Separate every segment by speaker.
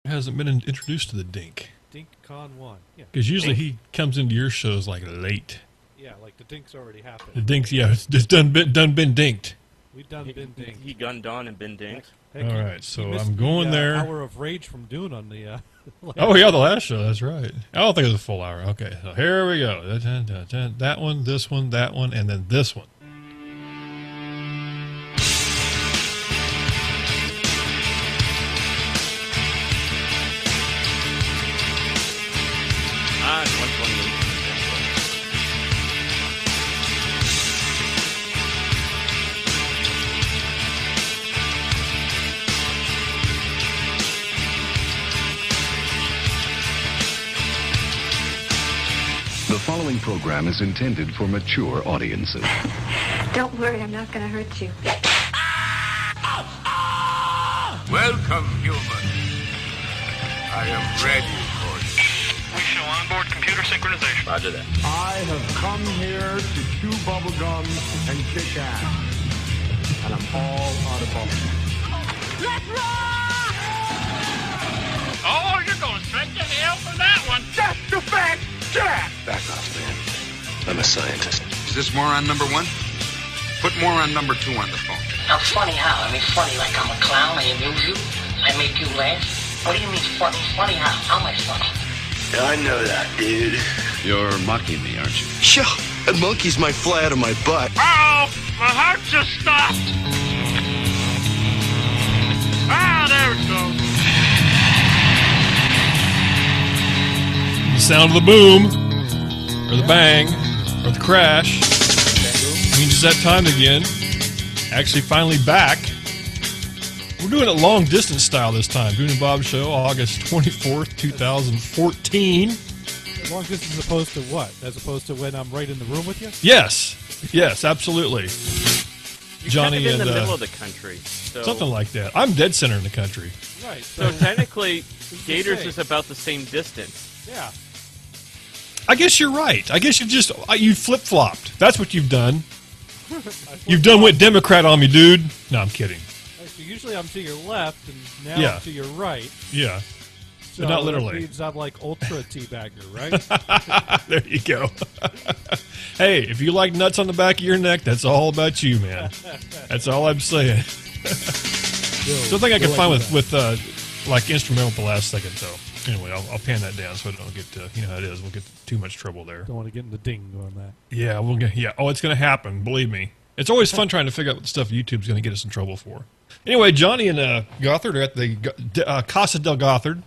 Speaker 1: hasn't been introduced to the Dink.
Speaker 2: Dink Con 1. Yeah.
Speaker 1: Because usually he comes into your shows like late.
Speaker 2: Yeah, like the Dink's already happened.
Speaker 1: The Dink's, yeah, it's done been dinked.
Speaker 2: We've done been dinked.
Speaker 3: He gunned on and been dinked.
Speaker 1: All right, so I'm going there.
Speaker 2: Hour of rage from Dune on the.
Speaker 1: Oh yeah, the last show. That's right. I don't think it was a full hour. Okay, so here we go. That one, this one, that one, and then this one.
Speaker 3: It's 128.
Speaker 4: The following program is intended for mature audiences.
Speaker 5: Don't worry, I'm not going to hurt you.
Speaker 6: Welcome, human. I am ready for you.
Speaker 7: We show onboard computer synchronization.
Speaker 3: Roger that.
Speaker 8: I have come here to chew bubblegum and kick ass. And I'm all out of bubblegum.
Speaker 7: Let's rock! Oh, you're going straight to hell for that one.
Speaker 8: That's the fact, Jack!
Speaker 4: Back off, man. I'm a scientist.
Speaker 6: Is this moron number one? Put moron number two on the phone.
Speaker 9: I'm funny how? I mean funny like I'm a clown, I amuse you, I make you laugh. What do you mean funny? Funny how? How am I funny?
Speaker 4: I know that, dude. You're mocking me, aren't you? Sure. That monkey's might fly out of my butt.
Speaker 7: Uh-oh, my heart just stopped. Ah, there it goes.
Speaker 1: The sound of the boom, or the bang, or the crash means it's that time again. Actually, finally back. We're doing it long distance style this time. Dune and Bob Show, August 24th, 2014.
Speaker 2: As long as this is opposed to what? As opposed to when I'm right in the room with you?
Speaker 1: Yes, absolutely.
Speaker 3: You're
Speaker 1: Johnny
Speaker 3: kind of in
Speaker 1: and
Speaker 3: the middle of the country. So,
Speaker 1: something like that. I'm dead center in the country.
Speaker 2: Right.
Speaker 3: So technically, Gators
Speaker 2: say?
Speaker 3: is about the same distance.
Speaker 2: Yeah.
Speaker 1: I guess you're right. I guess you flip-flopped. That's what you've done. You've done went Democrat on me, dude. No, I'm kidding.
Speaker 2: So usually I'm to your left, and now
Speaker 1: Yeah.
Speaker 2: I'm to your right.
Speaker 1: Yeah,
Speaker 2: So
Speaker 1: but not
Speaker 2: that
Speaker 1: literally.
Speaker 2: means I'm like ultra teabagger, right?
Speaker 1: There you go. Hey, if you like nuts on the back of your neck, that's all about you, man. That's all I'm saying. Something I can find with like instrumental at the last second, though. Anyway, I'll pan that down so I don't get you know how it is. We'll get too much trouble there.
Speaker 2: Don't want to get in the ding on that.
Speaker 1: Yeah, we'll get. Yeah, oh, it's going to happen. Believe me. It's always fun trying to figure out what stuff YouTube's going to get us in trouble for. Anyway, Johnny and Gothard are at the Casa del Gothard,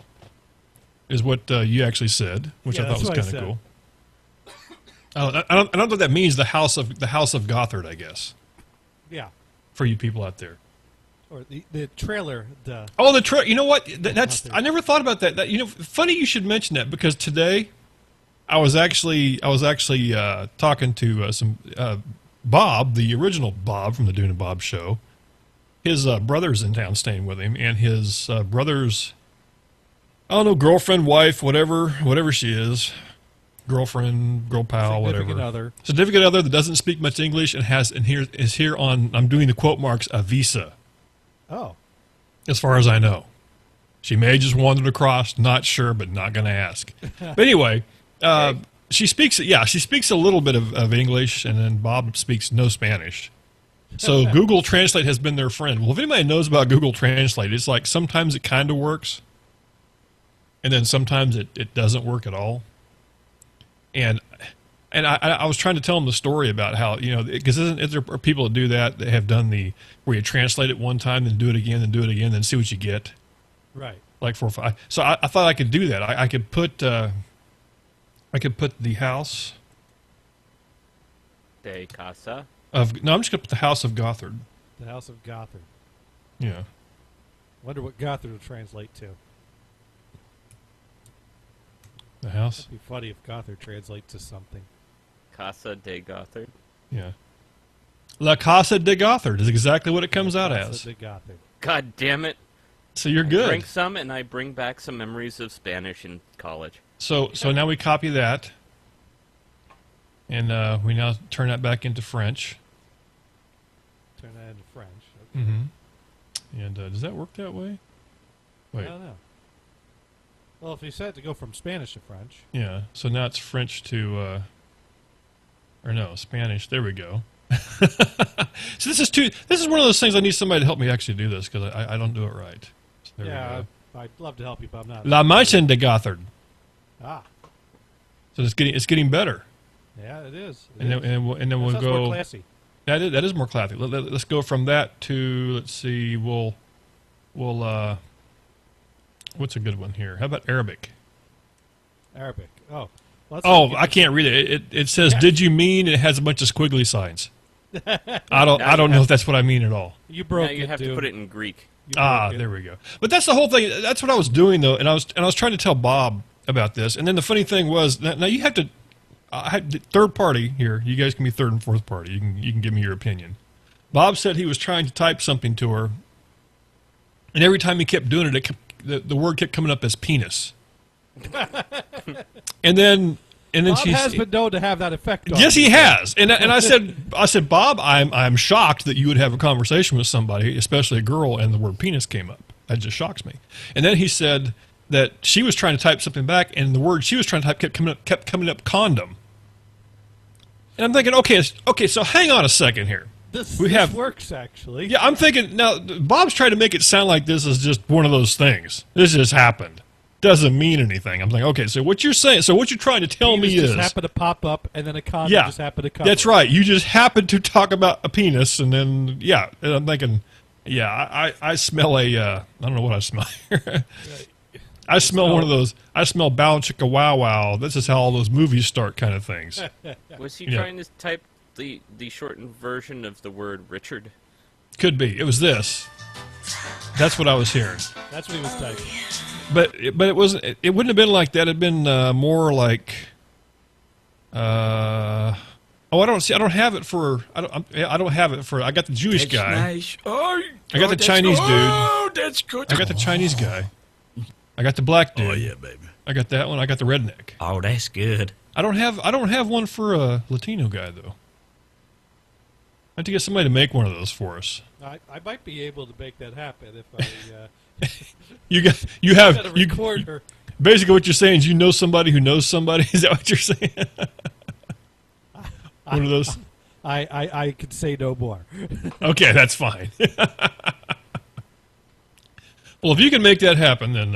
Speaker 1: is what you actually said, which
Speaker 2: Yeah,
Speaker 1: I thought was
Speaker 2: that's
Speaker 1: kind
Speaker 2: what
Speaker 1: of cool. I don't know what that means. The House of Gothard, I guess,
Speaker 2: Yeah.
Speaker 1: for you people out there.
Speaker 2: Or the trailer.
Speaker 1: Oh, the trailer. You know what? That's I never thought about that. Funny you should mention that because today I was actually talking to some Bob, the original Bob from the Dune and Bob Show. His brother's in town staying with him, and his brother's, I don't know, girlfriend, wife, whatever she is, girlfriend, girl pal, whatever. Significant other that doesn't speak much English and is here on, I'm doing the quote marks, a visa.
Speaker 2: Oh.
Speaker 1: As far as I know. She may have just wandered across, not sure, but not going to ask. But anyway, she speaks a little bit of English, and then Bob speaks no Spanish. So Google Translate has been their friend. Well, if anybody knows about Google Translate, it's like sometimes it kind of works, and then sometimes it doesn't work at all. And I was trying to tell them the story about how, because there are people that do that have done where you translate it one time, then do it again, then see what you get.
Speaker 2: Right.
Speaker 1: Like 4 or 5. So I thought I could do that. I could put the house
Speaker 3: De Casa.
Speaker 1: I'm just going to put the House of Gothard.
Speaker 2: The House of Gothard.
Speaker 1: Yeah.
Speaker 2: Wonder what Gothard would translate to.
Speaker 1: The house?
Speaker 2: It'd be funny if Gothard translates to something.
Speaker 3: Casa de Gothard.
Speaker 1: Yeah. La Casa de Gothard is exactly what it comes out as.
Speaker 2: Casa de Gothard.
Speaker 3: God damn it.
Speaker 1: So you're
Speaker 3: I
Speaker 1: good.
Speaker 3: drink some, and I bring back some memories of Spanish in college.
Speaker 1: So now we copy that, and we now turn that back into French.
Speaker 2: Turn that into French. Okay.
Speaker 1: Mm-hmm. And does that work that way? Wait.
Speaker 2: I don't know. Well, if you said to go from Spanish to French.
Speaker 1: Yeah. So now it's French to, or no, Spanish. There we go. So this is one of those things I need somebody to help me actually do this because I don't do it right. So there we go.
Speaker 2: I'd love to help you, but I'm not.
Speaker 1: La Mancha de Gothard.
Speaker 2: Ah.
Speaker 1: So it's getting better.
Speaker 2: Yeah, it is.
Speaker 1: And then we'll
Speaker 2: That's
Speaker 1: go.
Speaker 2: more classy.
Speaker 1: That is more classy. Let's go from that to, let's see, we'll what's a good one here? How about Arabic?
Speaker 2: Arabic. Oh. Well,
Speaker 1: Oh, I can't read it. It says, "Did you mean?" And it has a bunch of squiggly signs. I don't know if that's what I mean at all.
Speaker 2: You broke
Speaker 3: Now you have to put it in Greek.
Speaker 1: There we go. But that's the whole thing. That's what I was doing though, and I was trying to tell Bob about this. And then the funny thing was, now you have to. I had third party here. You guys can be third and fourth party. You can give me your opinion. Bob said he was trying to type something to her, and every time he kept doing it, the word kept coming up as penis. and then
Speaker 2: Bob
Speaker 1: she
Speaker 2: has been known to have that effect on
Speaker 1: Yes,
Speaker 2: you.
Speaker 1: he has. And I said, Bob, I'm shocked that you would have a conversation with somebody, especially a girl, and the word penis came up. That just shocks me. And then he said that she was trying to type something back, and the word she was trying to type kept coming up condom. And I'm thinking, okay, so hang on a second here.
Speaker 2: This works, actually.
Speaker 1: Yeah, I'm thinking, now, Bob's trying to make it sound like this is just one of those things. This just happened. Doesn't mean anything. I'm like, okay, so what you're saying, so what you're trying to tell me is...
Speaker 2: just happened to pop up, and then a condom just happened to cover.
Speaker 1: That's right. You just happened to talk about a penis, and then, yeah, and I'm thinking, yeah, I smell I don't know what I smell here. I smell one of those, I smell Bow Chicka Wow Wow. This is how all those movies start kind of things.
Speaker 3: Was he trying to type the shortened version of the word Richard?
Speaker 1: Could be. It was this. That's what I was hearing.
Speaker 2: That's what he was typing.
Speaker 1: But it wasn't. It wouldn't have been like that. It'd been more like. I don't have it for. I don't have it for. I got the Jewish guy.
Speaker 10: Nice. Oh,
Speaker 1: I got the Chinese dude.
Speaker 10: Oh, that's good.
Speaker 1: I got the Chinese guy. I got the black dude.
Speaker 10: Oh yeah, baby.
Speaker 1: I got that one. I got the redneck.
Speaker 10: Oh, that's good.
Speaker 1: I don't have one for a Latino guy though. I have to get somebody to make one of those for us.
Speaker 2: I might be able to make that happen if I.
Speaker 1: Basically, what you're saying is you know somebody who knows somebody. Is that what you're saying? One of those.
Speaker 2: I could say no more.
Speaker 1: Okay, that's fine. Well, if you can make that happen, then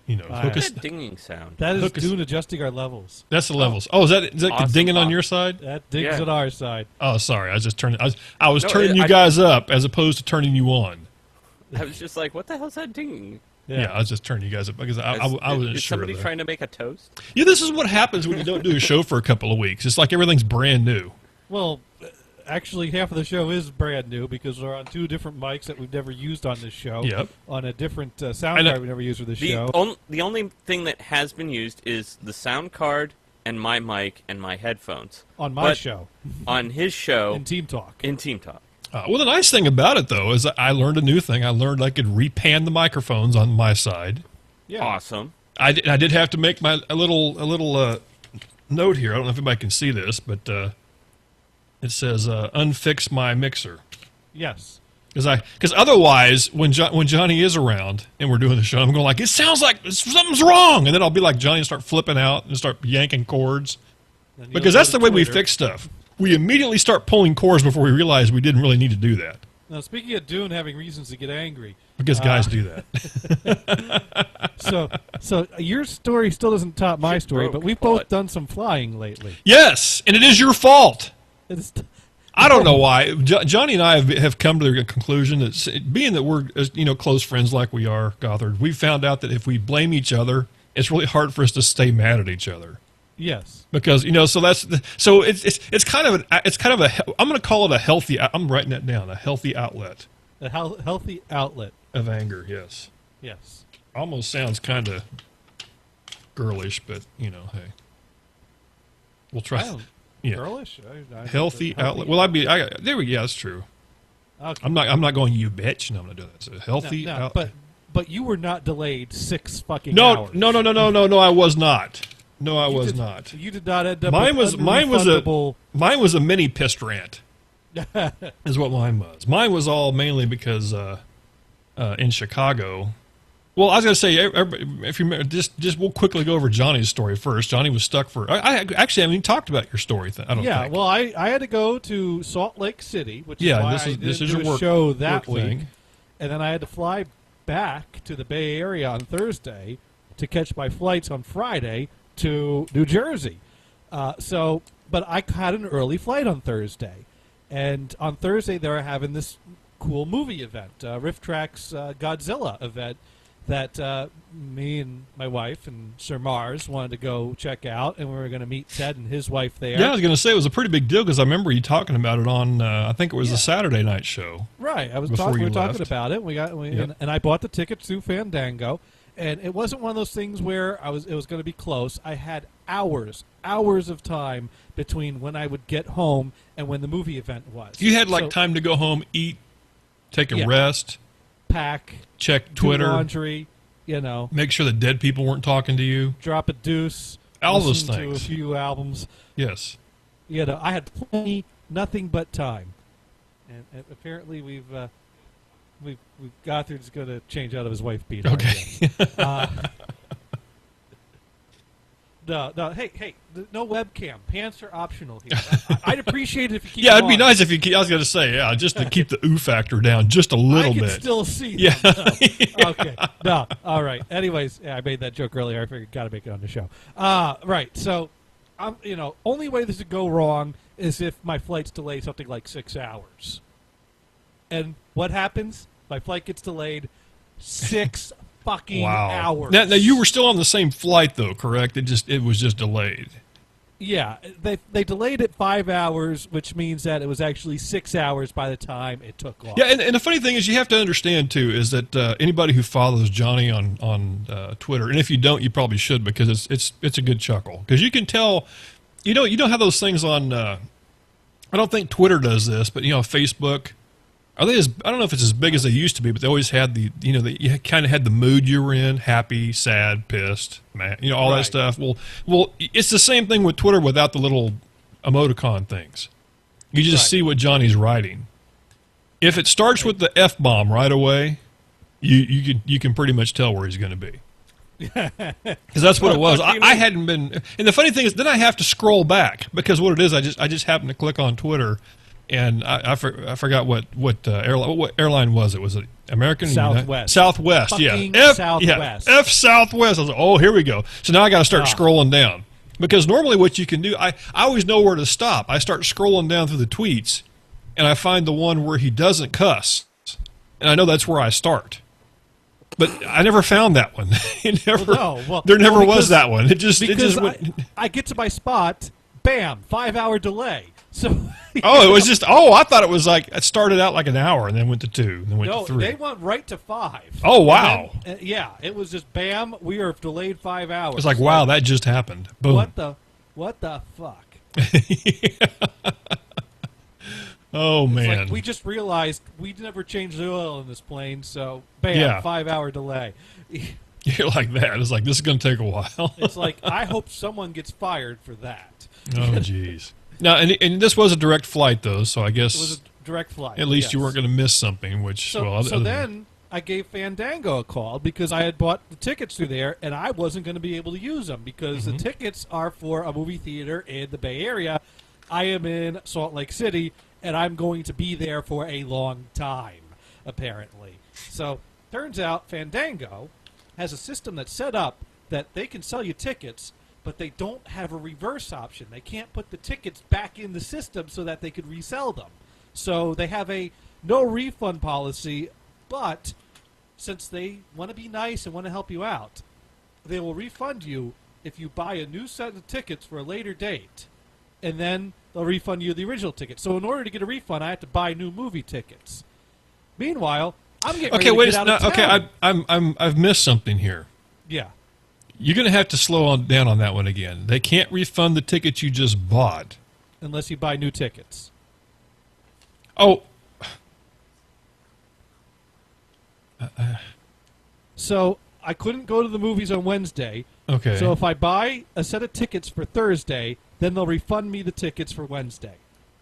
Speaker 1: hook us.
Speaker 3: That dinging sound.
Speaker 2: That is Dune adjusting our levels.
Speaker 1: That's the levels. Oh, is that
Speaker 3: awesome,
Speaker 1: dinging on
Speaker 3: Bob.
Speaker 1: your side?
Speaker 2: That dings on our side.
Speaker 1: Oh, sorry. I was just turning. I was turning you guys up as opposed to turning you on.
Speaker 3: I was just like, what the hell's that dinging?
Speaker 1: Yeah, I was just turning you guys up because I wasn't
Speaker 3: Is
Speaker 1: sure.
Speaker 3: somebody trying to make a toast?
Speaker 1: Yeah, this is what happens when you don't do a show for a couple of weeks. It's like everything's brand new.
Speaker 2: Well, actually, half of the show is brand new because we're on two different mics that we've never used on this show.
Speaker 1: Yep.
Speaker 2: On a different sound card we never used for the show.
Speaker 3: The only thing that has been used is the sound card and my mic and my headphones.
Speaker 2: On my show.
Speaker 3: On his show.
Speaker 2: In Team Talk.
Speaker 1: Well, the nice thing about it, though, is I learned a new thing. I learned I could repan the microphones on my side.
Speaker 2: Yeah.
Speaker 3: Awesome.
Speaker 1: I did have to make a little note here. I don't know if anybody can see this, but it says unfix my mixer.
Speaker 2: Yes.
Speaker 1: Because otherwise, when Johnny is around and we're doing the show, I'm going like, it sounds like something's wrong, and then I'll be like Johnny and start flipping out and start yanking cords. Because that's the way we fix stuff. We immediately start pulling cords before we realize we didn't really need to do that.
Speaker 2: Now, speaking of Dune having reasons to get angry.
Speaker 1: Because guys do that.
Speaker 2: So your story still doesn't top my story, but we've both done some flying lately.
Speaker 1: Yes, and it is your fault. I don't know why. Johnny and I have come to the conclusion that being that we're close friends like we are, Gothard, we found out that if we blame each other, it's really hard for us to stay mad at each other.
Speaker 2: Yes.
Speaker 1: Because it's kind of I'm going to call it a healthy. I'm writing that down. A healthy outlet.
Speaker 2: A healthy outlet
Speaker 1: of anger. Yes.
Speaker 2: Yes.
Speaker 1: Almost sounds kind of girlish, but hey, we'll try. Yeah.
Speaker 2: Girlish.
Speaker 1: Healthy outlet. Well, there we go. Yeah, that's true.
Speaker 2: Okay.
Speaker 1: I'm not going. You bitch. No, I'm not doing that. It's a healthy outlet.
Speaker 2: But you were not delayed 6 fucking hours.
Speaker 1: No. I was not. No, I was not.
Speaker 2: You did not end up.
Speaker 1: Mine was a mini pissed rant. Is what mine was. Mine was all mainly because in Chicago, Well, I was going to say, if you remember, just we'll quickly go over Johnny's story first. Johnny was stuck for. I actually haven't even talked about your story. I don't think.
Speaker 2: Well, I had to go to Salt Lake City, which is why
Speaker 1: this is
Speaker 2: do
Speaker 1: your
Speaker 2: a
Speaker 1: work,
Speaker 2: show that
Speaker 1: work
Speaker 2: week,
Speaker 1: thing.
Speaker 2: and then I had to fly back to the Bay Area on Thursday to catch my flights on Friday to New Jersey. But I had an early flight on Thursday, and on Thursday they were having this cool movie event, Riff Track's Godzilla event, that me and my wife and Sir Mars wanted to go check out, and we were going to meet Ted and his wife there.
Speaker 1: Yeah, I was going to say it was a pretty big deal because I remember you talking about it on, I think it was the Saturday night show.
Speaker 2: Right, we were
Speaker 1: left.
Speaker 2: talking about it. And I bought the tickets through Fandango, and it wasn't one of those things where it was going to be close. I had hours of time between when I would get home and when the movie event was.
Speaker 1: You had time to go home, eat, take a rest,
Speaker 2: pack,
Speaker 1: check Twitter,
Speaker 2: do laundry,
Speaker 1: make sure the dead people weren't talking to you,
Speaker 2: drop a deuce,
Speaker 1: all those
Speaker 2: listen
Speaker 1: things.
Speaker 2: to a few albums.
Speaker 1: Yes.
Speaker 2: I had plenty, nothing but time, and apparently we've Gothard's going to change out of his wife beater.
Speaker 1: Okay.
Speaker 2: No, hey, no webcam. Pants are optional here. I'd appreciate it if you keep
Speaker 1: Yeah, it'd
Speaker 2: them
Speaker 1: be
Speaker 2: on.
Speaker 1: nice if you. I was going to say, just to keep the ooh factor down just a little bit.
Speaker 2: I can still see them.
Speaker 1: Yeah.
Speaker 2: No. Okay. No. All right. Anyways, I made that joke earlier. I figured got to make it on the show. Right. So, only way this would go wrong is if my flight's delayed something like 6 hours. And what happens? My flight gets delayed 6 fucking hours.
Speaker 1: Now you were still on the same flight though, correct? It was just delayed.
Speaker 2: Yeah, they delayed it 5 hours, which means that it was actually 6 hours by the time it took off.
Speaker 1: Yeah, and the funny thing is, you have to understand too, is that anybody who follows Johnny on Twitter, and if you don't, you probably should, because it's a good chuckle, because you can tell, you know how those things on, I don't think Twitter does this, but Facebook. Are they I don't know if it's as big as they used to be, but they always had you kind of had the mood you were in: happy, sad, pissed, mad, all that stuff. Well, it's the same thing with Twitter without the little emoticon things. You just see what Johnny's writing. If it starts with the F-bomb right away, you can pretty much tell where he's going to be. Because that's what it was. I hadn't been, and the funny thing is, then I have to scroll back, because what it is, I just happened to click on Twitter. And I forgot what airline was it? Was it American?
Speaker 2: Southwest.
Speaker 1: Southwest,
Speaker 2: Fucking
Speaker 1: yeah.
Speaker 2: Southwest.
Speaker 1: F Southwest. I was like, oh, here we go. So now I got to start scrolling down. Because normally what you can do, I always know where to stop. I start scrolling down through the tweets, and I find the one where he doesn't cuss. And I know that's where I start. But I never found that one. There never was that one. It just went.
Speaker 2: I get to my spot, bam, 5 hour delay. So
Speaker 1: it was just. I thought it was like it started out like an hour and then went to 2, and then went to 3.
Speaker 2: They went right to 5.
Speaker 1: Oh wow!
Speaker 2: Then, it was just bam. We are delayed 5 hours.
Speaker 1: It's like wow, that just happened. Boom.
Speaker 2: What the fuck?
Speaker 1: Oh man!
Speaker 2: Like we just realized we never changed the oil in this plane, so bam, 5 hour delay.
Speaker 1: You're like that. It's like this is going to take a while.
Speaker 2: It's like I hope someone gets fired for that.
Speaker 1: Oh jeez. Now, and this was a direct flight, though, so I guess...
Speaker 2: It was a direct flight,
Speaker 1: at least you weren't going to miss something, which...
Speaker 2: So then I gave Fandango a call, because I had bought the tickets through there, and I wasn't going to be able to use them, because the tickets are for a movie theater in the Bay Area. I am in Salt Lake City, and I'm going to be there for a long time, apparently. So, turns out Fandango has a system that's set up that they can sell you tickets, but they don't have a reverse option. They can't put the tickets back in the system so that they could resell them. So they have a no refund policy, but since they want to be nice and want to help you out, they will refund you if you buy a new set of tickets for a later date, and then they'll refund you the original ticket. So in order to get a refund, I have to buy new movie tickets. Meanwhile, I'm getting ready to get out of town.
Speaker 1: Okay, I've missed something here.
Speaker 2: Yeah.
Speaker 1: You're going to have to slow down on that one again. They can't refund the tickets you just bought.
Speaker 2: Unless you buy new tickets.
Speaker 1: Oh.
Speaker 2: So I couldn't go to the movies on Wednesday.
Speaker 1: Okay.
Speaker 2: So if I buy a set of tickets for Thursday, then they'll refund me the tickets for Wednesday.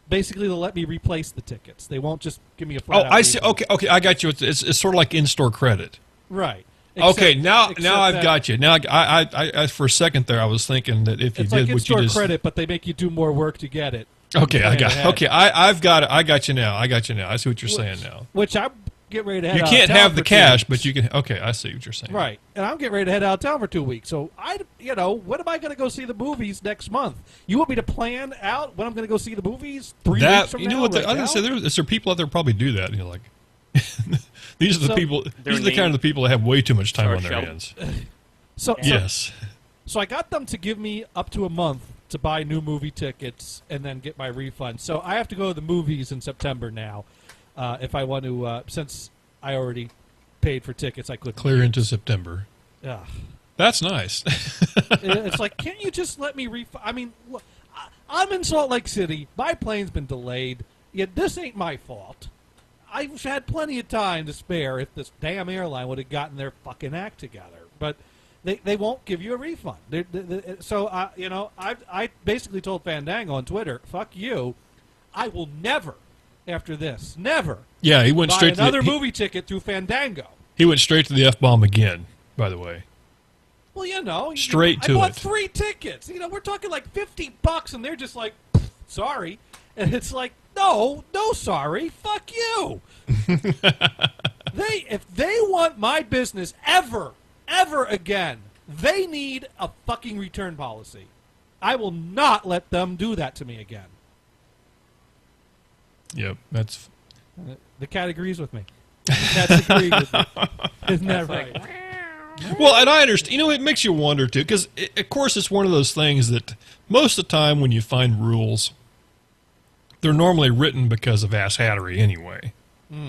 Speaker 2: Basically, they'll let me replace the tickets. They won't just give me a flat out
Speaker 1: I see.
Speaker 2: refund.
Speaker 1: Okay, I got you. It's sort of like in-store credit.
Speaker 2: Right.
Speaker 1: Okay, now
Speaker 2: except
Speaker 1: I've
Speaker 2: that
Speaker 1: got you. Now I for a second there I was thinking that if you
Speaker 2: It's
Speaker 1: did
Speaker 2: like
Speaker 1: what you
Speaker 2: in-store
Speaker 1: just
Speaker 2: credit, but they make you do more work to get it.
Speaker 1: Okay, I
Speaker 2: Plan
Speaker 1: got
Speaker 2: ahead.
Speaker 1: okay. I've got it. I got you now. I got you now. I see what you're saying now.
Speaker 2: Which I'm getting ready to head
Speaker 1: You
Speaker 2: out
Speaker 1: can't
Speaker 2: of town
Speaker 1: have the
Speaker 2: for 2
Speaker 1: cash,
Speaker 2: weeks.
Speaker 1: but you can. Okay, I see what you're saying.
Speaker 2: Right, and I'm getting ready to head out of town for 2 weeks. So when am I going to go see the movies next month? You want me to plan out when I'm going to go see the movies 3 weeks from
Speaker 1: You know
Speaker 2: now?
Speaker 1: what?
Speaker 2: right
Speaker 1: I was
Speaker 2: now?
Speaker 1: gonna say there are people out there who probably do that. You know, like these are the
Speaker 2: So-
Speaker 1: people.
Speaker 3: Their
Speaker 1: These are the kind
Speaker 3: name-
Speaker 1: of the people that have way too much time
Speaker 3: Or
Speaker 1: on their
Speaker 3: Shelby.
Speaker 1: hands.
Speaker 2: So
Speaker 1: Yes.
Speaker 2: So I got them to give me up to a month to buy new movie tickets and then get my refund. So I have to go to the movies in September now, if I want to. Since I already paid for tickets, I couldn't.
Speaker 1: Clear into September.
Speaker 2: Ugh.
Speaker 1: That's nice.
Speaker 2: It's like, can't you just let me refund? I mean, look, I'm in Salt Lake City. My plane's been delayed. Yet this ain't my fault. I've had plenty of time to spare if this damn airline would have gotten their fucking act together. But they won't give you a refund. So, I basically told Fandango on Twitter, fuck you. I will never, after this, never
Speaker 1: Yeah, he went
Speaker 2: buy
Speaker 1: straight
Speaker 2: another
Speaker 1: to the,
Speaker 2: movie ticket through Fandango.
Speaker 1: he went straight to the F-bomb again. By the way.
Speaker 2: Well,
Speaker 1: Straight
Speaker 2: I
Speaker 1: to
Speaker 2: bought
Speaker 1: it.
Speaker 2: 3 tickets. We're talking like $50, and they're just like, sorry. And it's like, no, sorry, fuck you. If they want my business ever again, they need a fucking return policy. I will not let them do that to me again.
Speaker 1: Yep, that's.
Speaker 2: The cat agrees with me. The cat's agreed with me. Isn't that right?
Speaker 1: Well, and I understand. It makes you wonder too, because of course it's one of those things that most of the time when you find rules, they're normally written because of asshattery anyway.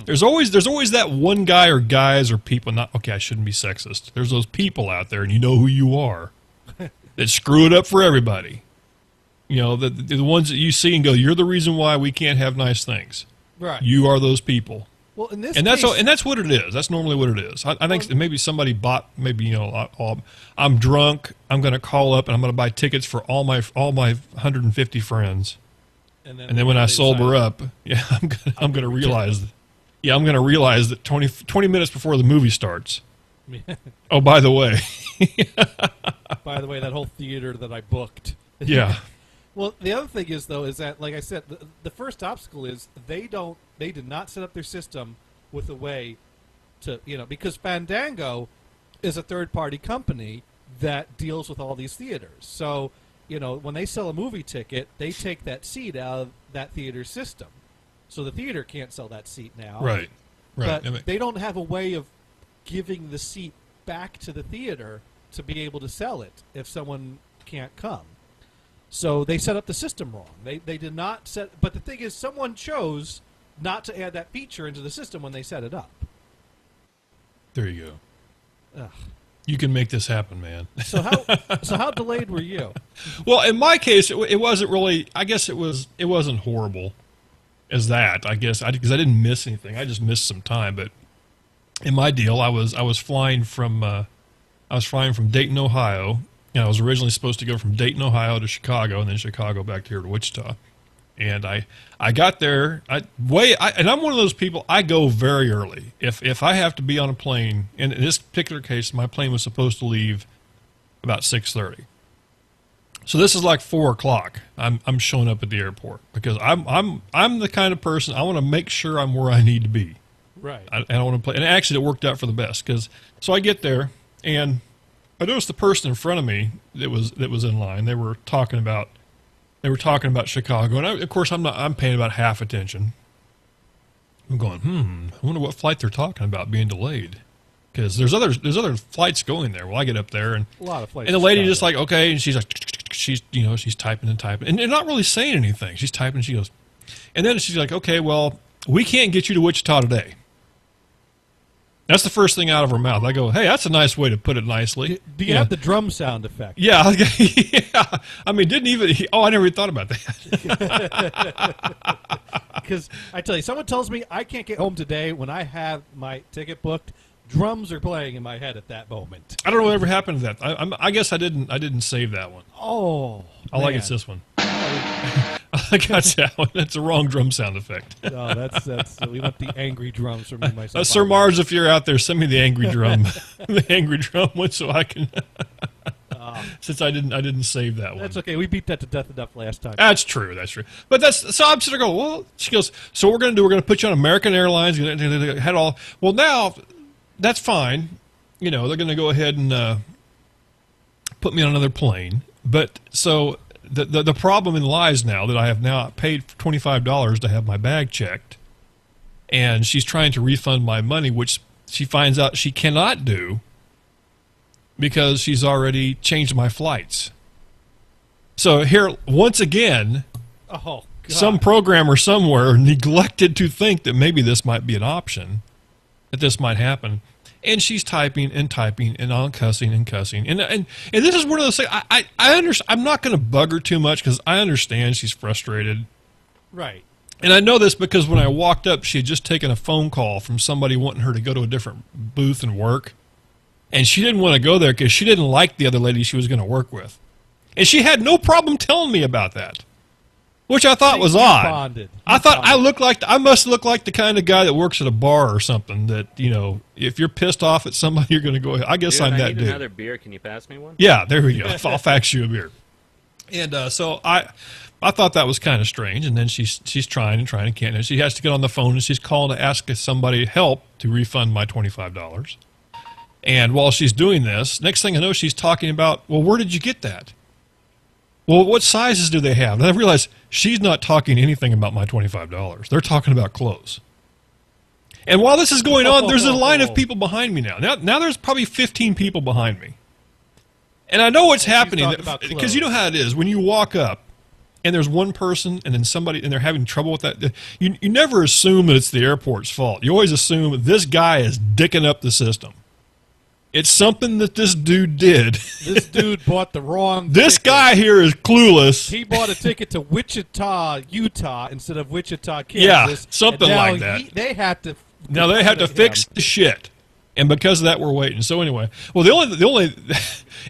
Speaker 1: There's always that one guy or guys or people. I shouldn't be sexist. There's those people out there, and you know who you are, that screw it up for everybody. The ones that you see and go, you're the reason why we can't have nice things.
Speaker 2: Right.
Speaker 1: You are those people.
Speaker 2: Well, in this
Speaker 1: And
Speaker 2: case,
Speaker 1: that's what it is. That's normally what it is. I think maybe somebody bought. Maybe I'm drunk. I'm going to call up and I'm going to buy tickets for all my 150 friends. And then when I sober up, I'm going to realize. I'm going to realize that 20 minutes before the movie starts. Oh, by the way.
Speaker 2: By the way, that whole theater that I booked.
Speaker 1: Yeah.
Speaker 2: Well, the other thing is, though, is that, like I said, the first obstacle is they did not set up their system with a way to, because Fandango is a third-party company that deals with all these theaters. So, when they sell a movie ticket, they take that seat out of that theater's system. So the theater can't sell that seat now.
Speaker 1: Right.
Speaker 2: But they don't have a way of giving the seat back to the theater to be able to sell it if someone can't come. So they set up the system wrong. They did not set. But the thing is, someone chose not to add that feature into the system when they set it up.
Speaker 1: There you go.
Speaker 2: Ugh.
Speaker 1: You can make this happen, man.
Speaker 2: So how delayed were you?
Speaker 1: Well, in my case, it wasn't really. I guess it wasn't horrible as that. I guess because I didn't miss anything. I just missed some time. But in my deal, I was flying from Dayton, Ohio. I was originally supposed to go from Dayton, Ohio to Chicago, and then Chicago back to here to Wichita. And I got there. And I'm one of those people. I go very early. If I have to be on a plane, and in this particular case, my plane was supposed to leave about 6:30. So this is like 4:00. I'm showing up at the airport because I'm the kind of person I want to make sure I'm where I need to be.
Speaker 2: Right.
Speaker 1: I don't want to play. And actually, it worked out for the best so I get there and I noticed the person in front of me that was in line. They were talking about Chicago, and of course I'm paying about half attention. I'm going, I wonder what flight they're talking about being delayed, because there's other flights going there. Well, I get up there and
Speaker 2: A lot of flights.
Speaker 1: and the lady just like, okay, and she's like, she's typing and not really saying anything. She's typing, and she goes, and then she's like, okay, well, we can't get you to Wichita today. That's the first thing out of her mouth. I go, hey, that's a nice way to put it nicely.
Speaker 2: Do you have the drum sound effect?
Speaker 1: Yeah, yeah. I mean, I never even thought about that.
Speaker 2: Because I tell you, someone tells me I can't get home today when I have my ticket booked. Drums are playing in my head at that moment.
Speaker 1: I don't know what ever happened to that. I guess I didn't save that one.
Speaker 2: Oh,
Speaker 1: I like it's this one. I got that. That's the wrong drum sound effect.
Speaker 2: No, that's we want the angry drums from me myself.
Speaker 1: Sir Mars, if you're out there, send me the angry drum, the angry drum one, so I can. Since I didn't save that one.
Speaker 2: That's okay. We beat that to death enough last time.
Speaker 1: That's true. That's true. But so I'm sort of going. Well, she goes. So we're going to put you on American Airlines. Had all. Well, now that's fine. You know, they're going to go ahead and put me on another plane. But so the problem lies now that I have now paid $25 to have my bag checked, and she's trying to refund my money, which she finds out she cannot do because she's already changed my flights. So here, once again,
Speaker 2: Oh, God.
Speaker 1: some programmer somewhere neglected to think that maybe this might be an option, that this might happen. And she's typing and typing and on cussing and cussing. And this is one of those things, I understand. I'm not going to bug her too much because I understand she's frustrated.
Speaker 2: Right.
Speaker 1: And I know this because when I walked up, she had just taken a phone call from somebody wanting her to go to a different booth and work. And she didn't want to go there because she didn't like the other lady she was going to work with. And she had no problem telling me about that, which I thought was odd.
Speaker 2: Bonded.
Speaker 1: I thought I must look like the kind of guy that works at a bar or something that, you know, if you're pissed off at somebody, you're going to go, I guess
Speaker 3: Dude,
Speaker 1: I'm
Speaker 3: I
Speaker 1: that
Speaker 3: need
Speaker 1: dude.
Speaker 3: another beer. Can you pass me one?
Speaker 1: Yeah, there we go. I'll fax you a beer. And so I thought that was kind of strange. And then she's trying and can't. And she has to get on the phone and she's calling to ask if somebody help to refund my $25. And while she's doing this, next thing I know, she's talking about, well, where did you get that? Well, what sizes do they have? And I realized she's not talking anything about my $25. They're talking about clothes. And while this is going on, there's a line of people behind me now. Now there's probably 15 people behind me. And I know what's happening because you know how it is. When you walk up and there's one person and then somebody and they're having trouble with that, you never assume that it's the airport's fault. You always assume this guy is dicking up the system. It's something that this dude did.
Speaker 2: This dude bought the wrong
Speaker 1: This
Speaker 2: ticket.
Speaker 1: guy here is clueless.
Speaker 2: He bought a ticket to Wichita, Utah, instead of Wichita, Kansas.
Speaker 1: Yeah, something
Speaker 2: and now
Speaker 1: like that.
Speaker 2: They had to.
Speaker 1: Now they have to fix the shit, and because of that, we're waiting. So anyway, well, the only,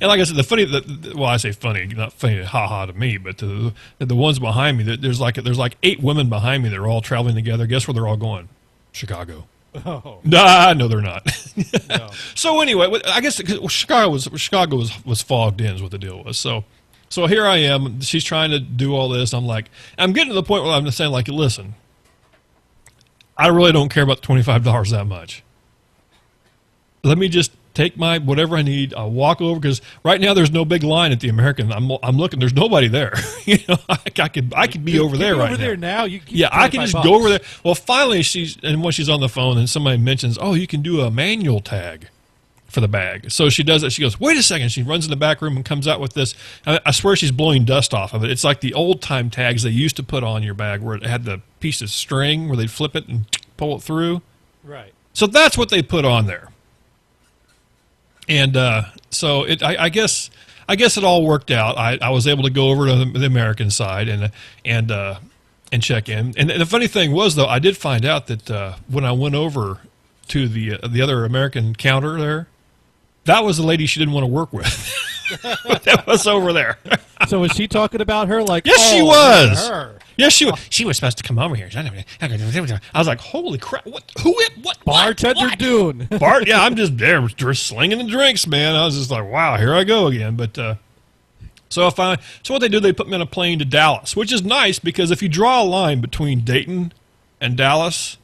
Speaker 1: and like I said, the funny, well, I say funny, not funny, ha to me, but to the ones behind me, there's like 8 women behind me that are all traveling together. Guess where they're all going? Chicago.
Speaker 2: Oh.
Speaker 1: Nah, no, they're not.
Speaker 2: No.
Speaker 1: So anyway, I guess Chicago was fogged in is what the deal was. So here I am. She's trying to do all this. I'm getting to the point where I'm just saying, like, listen, I really don't care about the $25 that much. Let me just take my whatever I need. I'll walk over because right now there's no big line at the American. I'm looking. There's nobody there. You know, I could be over there right now.
Speaker 2: Over there now.
Speaker 1: Yeah, I can just go over there. Well, finally when she's on the phone and somebody mentions, oh, you can do a manual tag for the bag. So she does it. She goes, wait a second. She runs in the back room and comes out with this. I swear she's blowing dust off of it. It's like the old time tags they used to put on your bag where it had the piece of string where they'd flip it and pull it through.
Speaker 2: Right.
Speaker 1: So that's what they put on there. And so I guess it all worked out. I was able to go over to the American side and check in. And the funny thing was, though, I did find out that when I went over to the other American counter there, that was the lady she didn't want to work with. That was over there.
Speaker 2: So was she talking about her? Like,
Speaker 1: yes, she was.
Speaker 2: Her.
Speaker 1: Yes, she was. She was supposed to come over here. I was like, holy crap! What?
Speaker 2: Bartender Dune.
Speaker 1: Bart? Yeah, I'm just there, slinging the drinks, man. I was just like, wow, here I go again. But so what they do, they put me on a plane to Dallas, which is nice because if you draw a line between Dayton and Dallas,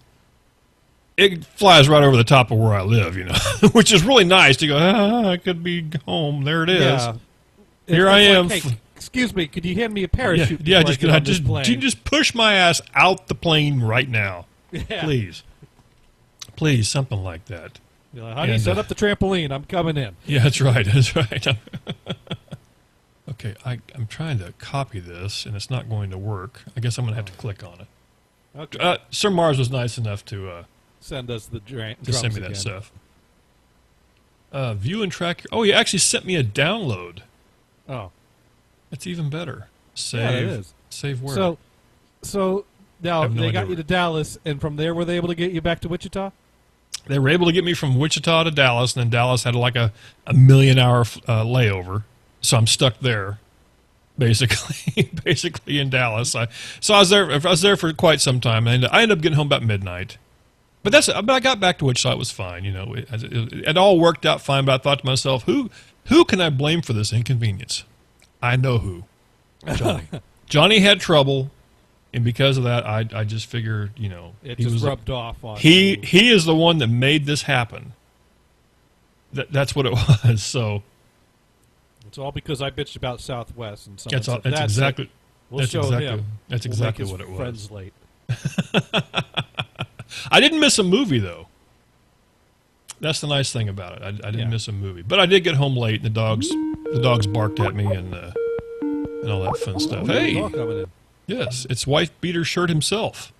Speaker 1: it flies right over the top of where I live, you know, which is really nice to go, I could be home. There it is.
Speaker 2: Yeah.
Speaker 1: Here I am.
Speaker 2: Like, hey, excuse me, could you hand me a parachute?
Speaker 1: Yeah,
Speaker 2: just
Speaker 1: push my ass out the plane right now.
Speaker 2: Yeah.
Speaker 1: Please, something like that.
Speaker 2: You're like, honey, set up the trampoline. I'm coming in.
Speaker 1: Yeah, that's right. That's right. Okay, I'm trying to copy this, and it's not going to work. I guess I'm going to have to click on it.
Speaker 2: Okay.
Speaker 1: Sir Mars was nice enough to
Speaker 2: send us the drums
Speaker 1: send me that
Speaker 2: again.
Speaker 1: stuff. View and track. Oh, he actually sent me a download.
Speaker 2: Oh,
Speaker 1: that's even better. Save.
Speaker 2: Yeah, it is.
Speaker 1: Save where?
Speaker 2: So now they got you to Dallas, and from there were they able to get you back to Wichita?
Speaker 1: They were able to get me from Wichita to Dallas, and then Dallas had like a 1,000,000-hour layover, so I'm stuck there. basically in Dallas. So I was there for quite some time, and I ended up getting home about midnight. But I got back to Wichita. It was fine. You know, it all worked out fine. But I thought to myself, who can I blame for this inconvenience? I know who. Jonny. Jonny had trouble, and because of that, I just figured, you know,
Speaker 2: it just rubbed off on
Speaker 1: he is the one that made this happen. That's what it was. So
Speaker 2: it's all because I bitched about Southwest, and
Speaker 1: that's exactly what it was.
Speaker 2: Friends late.
Speaker 1: I didn't miss a movie though. That's the nice thing about it. I didn't miss a movie, but I did get home late, and the dogs barked at me and all that fun stuff. Hey, yes, it's wife beater shirt himself,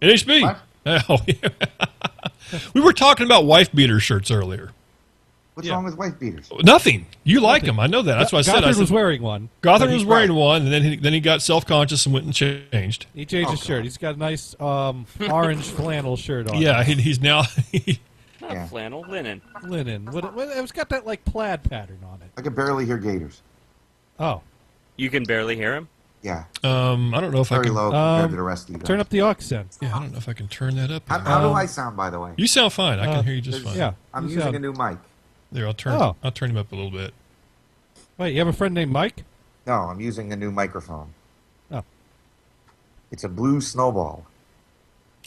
Speaker 1: NHB.
Speaker 11: What?
Speaker 1: Oh, yeah. We were talking about wife beater shirts earlier.
Speaker 11: What's wrong with wife beaters?
Speaker 1: Nothing. You like them. I know that. That's why I said.
Speaker 2: Gothard was wearing one.
Speaker 1: Gothard was wearing one, and then he got self-conscious and went and changed.
Speaker 2: He changed his shirt. He's got a nice orange flannel shirt on.
Speaker 1: Yeah, he's now.
Speaker 3: Not flannel, linen.
Speaker 2: Linen. It's got that like plaid pattern on it.
Speaker 11: I can barely hear gators.
Speaker 2: Oh.
Speaker 3: You can barely hear him?
Speaker 11: Yeah.
Speaker 1: I don't know if
Speaker 11: Very
Speaker 1: I can.
Speaker 11: low compared to the rest of you guys.
Speaker 2: Turn up the accent.
Speaker 1: Yeah, I don't know if I can turn that up.
Speaker 11: How do I sound, by the way?
Speaker 1: You sound fine. I can hear you just fine.
Speaker 2: Yeah.
Speaker 11: I'm using a new mic.
Speaker 1: There, I'll turn him up a little bit.
Speaker 2: Wait, you have a friend named Mike?
Speaker 11: No, I'm using a new microphone.
Speaker 2: Oh.
Speaker 11: It's a blue snowball.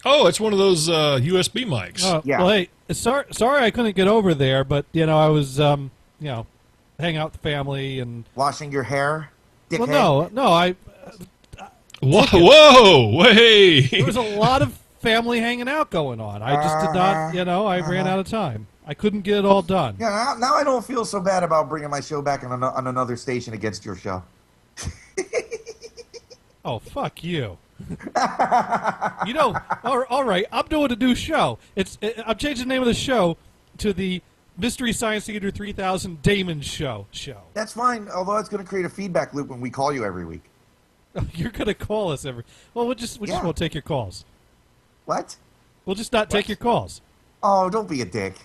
Speaker 1: Oh, it's one of those USB mics.
Speaker 11: Yeah.
Speaker 2: Well, hey, sorry I couldn't get over there, but you know I was hang out with the family and
Speaker 11: washing your hair. Dickhead.
Speaker 2: Well, no, I.
Speaker 1: Whoa, hey!
Speaker 2: There was a lot of family hanging out going on. I just did not, I ran out of time. I couldn't get it all done.
Speaker 11: Yeah, now I don't feel so bad about bringing my show back on another station against your show.
Speaker 2: Oh, fuck you. All right, I'm doing a new show. I'm changing the name of the show to the Mystery Science Theater 3000 Damon Show.
Speaker 11: That's fine, although it's going to create a feedback loop when we call you every week.
Speaker 2: You're going to call us every... Well, we just won't take your calls.
Speaker 11: What?
Speaker 2: We'll just not take your calls.
Speaker 11: Oh, don't be a dick.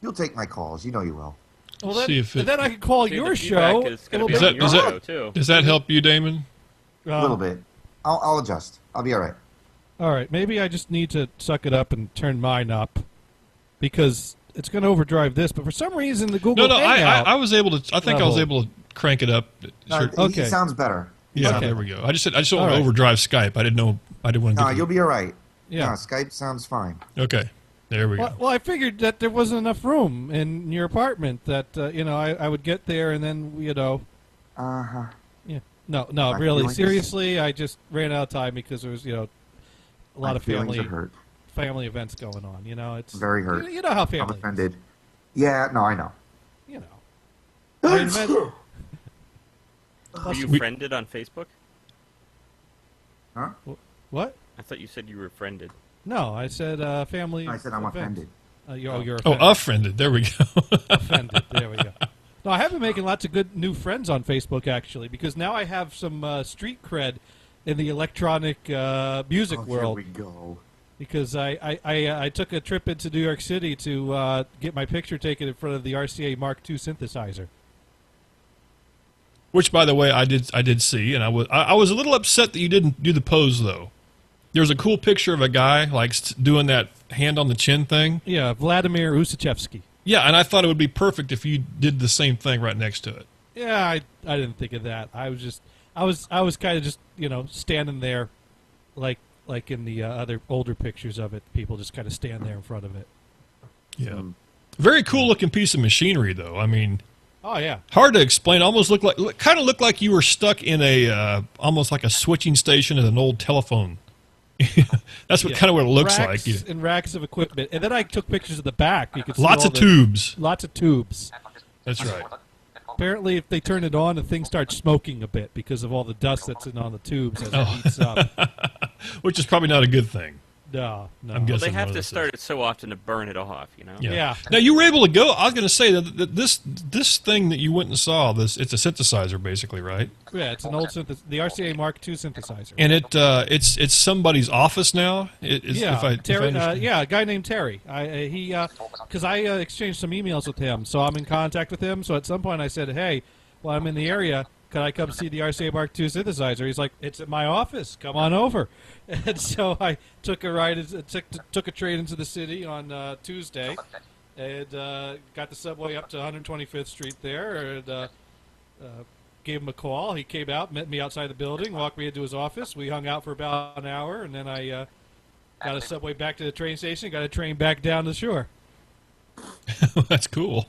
Speaker 11: You'll take my calls. You know you will.
Speaker 2: Well, then I can call your show.
Speaker 1: Does that help you, Damon?
Speaker 11: A little bit. I'll adjust. I'll be all right.
Speaker 2: All right. Maybe I just need to suck it up and turn mine up because it's going to overdrive this. But for some reason, the Google Hangout
Speaker 1: I was able to. I think I was able to crank it up.
Speaker 11: Okay. It sounds better.
Speaker 1: Yeah, there we go. I just don't want to overdrive Skype. I didn't want to.
Speaker 11: No, you'll be all right.
Speaker 2: Yeah,
Speaker 11: no, Skype sounds fine.
Speaker 1: Okay, there we go.
Speaker 2: Well, I figured that there wasn't enough room in your apartment that I would get there and then Yeah. No, really, seriously, I just ran out of time because there was a lot of family events going on. It's
Speaker 11: very hurt.
Speaker 2: You know how family.
Speaker 11: I'm offended. Yeah, no, I know.
Speaker 3: Were you friended on Facebook?
Speaker 11: Huh?
Speaker 2: What?
Speaker 3: I thought you said you were friended.
Speaker 2: No, I said family.
Speaker 11: I said I'm
Speaker 2: events.
Speaker 11: offended.
Speaker 2: You're offended.
Speaker 1: Offended. There we go.
Speaker 2: Offended. There we go. No, I have been making lots of good new friends on Facebook, actually, because now I have some street cred in the electronic music world.
Speaker 11: Here we go.
Speaker 2: Because I took a trip into New York City to get my picture taken in front of the RCA Mark II synthesizer.
Speaker 1: Which, by the way, I did see, and I was a little upset that you didn't do the pose though. There was a cool picture of a guy like doing that hand on the chin thing.
Speaker 2: Yeah, Vladimir Usichevsky.
Speaker 1: Yeah, and I thought it would be perfect if you did the same thing right next to it.
Speaker 2: Yeah, I didn't think of that. I was kind of just standing there, like in the other older pictures of it. People just kind of stand there in front of it.
Speaker 1: Yeah, very cool looking piece of machinery though. I mean.
Speaker 2: Oh yeah.
Speaker 1: Hard to explain. Almost looked like you were stuck in a almost like a switching station in an old telephone. That's kind of what it looks like.
Speaker 2: And racks of equipment. And then I took pictures of the back. You could see
Speaker 1: lots of tubes.
Speaker 2: Lots of tubes.
Speaker 1: That's right.
Speaker 2: Apparently, if they turn it on, the thing starts smoking a bit because of all the dust that's in on the tubes as it heats up.
Speaker 1: Which is probably not a good thing.
Speaker 2: No.
Speaker 3: Well, they have to start it so often to burn it off,
Speaker 2: Yeah.
Speaker 1: Now you were able to go. I was going to say that this thing that you went and saw, it's a synthesizer basically, right?
Speaker 2: Yeah, it's an old the RCA Mark II synthesizer.
Speaker 1: And it's somebody's office now.
Speaker 2: Terry. A guy named Terry. Because I exchanged some emails with him, so I'm in contact with him. So at some point I said, hey, while I'm in the area, could I come see the RCA Mark II synthesizer? He's like, it's at my office. Come on over. And so I took a ride, took a train into the city on Tuesday, and got the subway up to 125th Street there, and gave him a call. He came out, met me outside the building, walked me into his office. We hung out for about an hour, and then I got a subway back to the train station, got a train back down the shore.
Speaker 1: That's cool.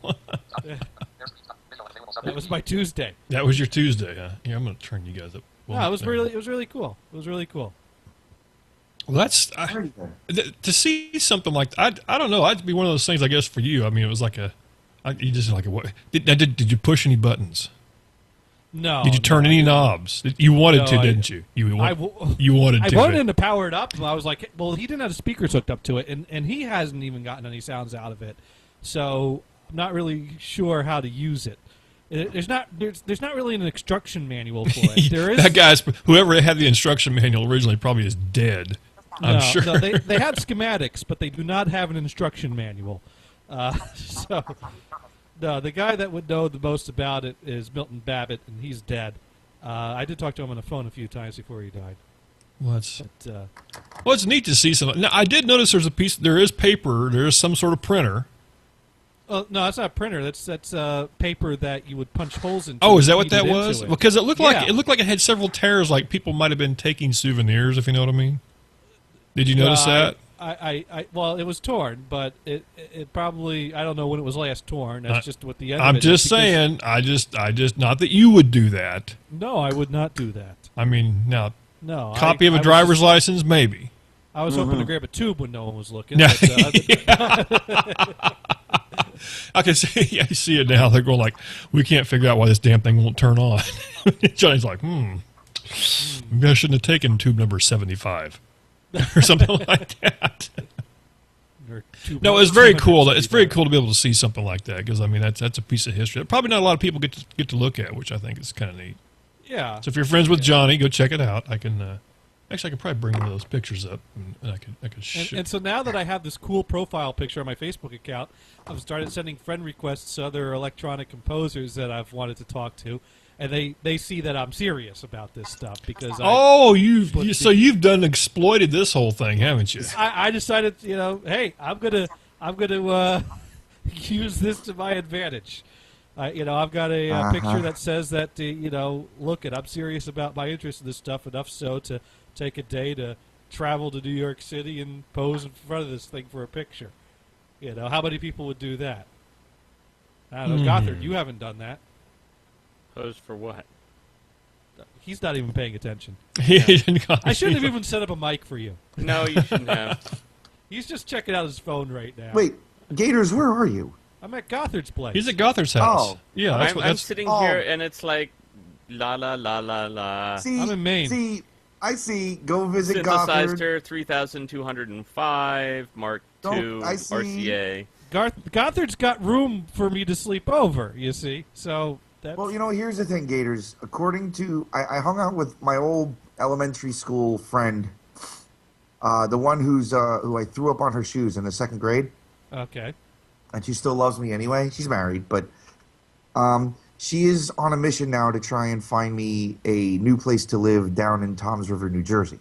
Speaker 2: That was my Tuesday.
Speaker 1: That was your Tuesday, huh? Yeah, I'm going to turn you guys up. Well,
Speaker 2: no, it was really cool. It was really cool.
Speaker 1: Well, that's to see something like that. I don't know. That'd be one of those things, I guess, for you. I mean, it was like you just like a what? Did you push any buttons?
Speaker 2: No.
Speaker 1: Did you turn any knobs? You wanted to, didn't you? You wanted to.
Speaker 2: I wanted him to power it up. And I was like, well, he didn't have the speakers hooked up to it, and he hasn't even gotten any sounds out of it. So I'm not really sure how to use it. There's not really an instruction manual for it. There is.
Speaker 1: That guy's whoever had the instruction manual originally probably is dead. I'm sure.
Speaker 2: No, they have schematics, but they do not have an instruction manual. So, no, the guy that would know the most about it is Milton Babbitt, and he's dead. I did talk to him on the phone a few times before he died.
Speaker 1: Well, it's neat to see something. Now, I did notice there is paper, there is some sort of printer.
Speaker 2: Oh, no, that's not a printer. That's paper that you would punch holes into.
Speaker 1: Oh, is that what that was? Because it looked
Speaker 2: Yeah.
Speaker 1: like it had several tears, like people might have been taking souvenirs, if you know what I mean. Did you notice that?
Speaker 2: Well, it was torn, but it probably, I don't know when it was last torn. That's just what the end.
Speaker 1: I'm
Speaker 2: of it
Speaker 1: just
Speaker 2: is
Speaker 1: saying. I just not that you would do that.
Speaker 2: No, I would not do that.
Speaker 1: I mean, now,
Speaker 2: no
Speaker 1: copy of a driver's license, maybe.
Speaker 2: I was hoping to grab a tube when no one was looking.
Speaker 1: No.
Speaker 2: But,
Speaker 1: I can see. Yeah, you see it now. They're going like, we can't figure out why this damn thing won't turn on. Johnny's like, maybe I shouldn't have taken tube number 75 or something like that. No, it's very cool. It's very cool to be able to see something like that because I mean that's a piece of history that probably not a lot of people get to look at, which I think is kind of neat.
Speaker 2: Yeah.
Speaker 1: So if you're friends with Johnny, go check it out. I can actually I could probably bring one of those pictures up and I could.
Speaker 2: And so now that I have this cool profile picture on my Facebook account, I've started sending friend requests to other electronic composers that I've wanted to talk to, and they see that I'm serious about this stuff because
Speaker 1: you've done exploited this whole thing, haven't you?
Speaker 2: I decided, hey, I'm gonna use this to my advantage. I've got a picture that says that look, I'm serious about my interest in this stuff enough so to take a day to travel to New York City and pose in front of this thing for a picture. How many people would do that? I don't know, Gothard, you haven't done that.
Speaker 3: Pose for what?
Speaker 2: He's not even paying attention. I shouldn't have even set up a mic for you.
Speaker 3: No, you shouldn't have.
Speaker 2: He's just checking out his phone right now.
Speaker 11: Wait, Gators, where are you?
Speaker 2: I'm at Gothard's place.
Speaker 1: He's at Gothard's house.
Speaker 11: Oh.
Speaker 1: Yeah,
Speaker 3: I'm sitting here and it's like la la la la la.
Speaker 11: See,
Speaker 2: I'm in Maine.
Speaker 11: I see. Go visit Gothard.
Speaker 3: Synthesizer 3205 Mark II RCA.
Speaker 2: Gothard's got room for me to sleep over. You see, so.
Speaker 11: Well, here's the thing, Gators. According to, I hung out with my old elementary school friend, the one who I threw up on her shoes in the 2nd grade.
Speaker 2: Okay.
Speaker 11: And she still loves me anyway. She's married, but she is on a mission now to try and find me a new place to live down in Toms River, New Jersey.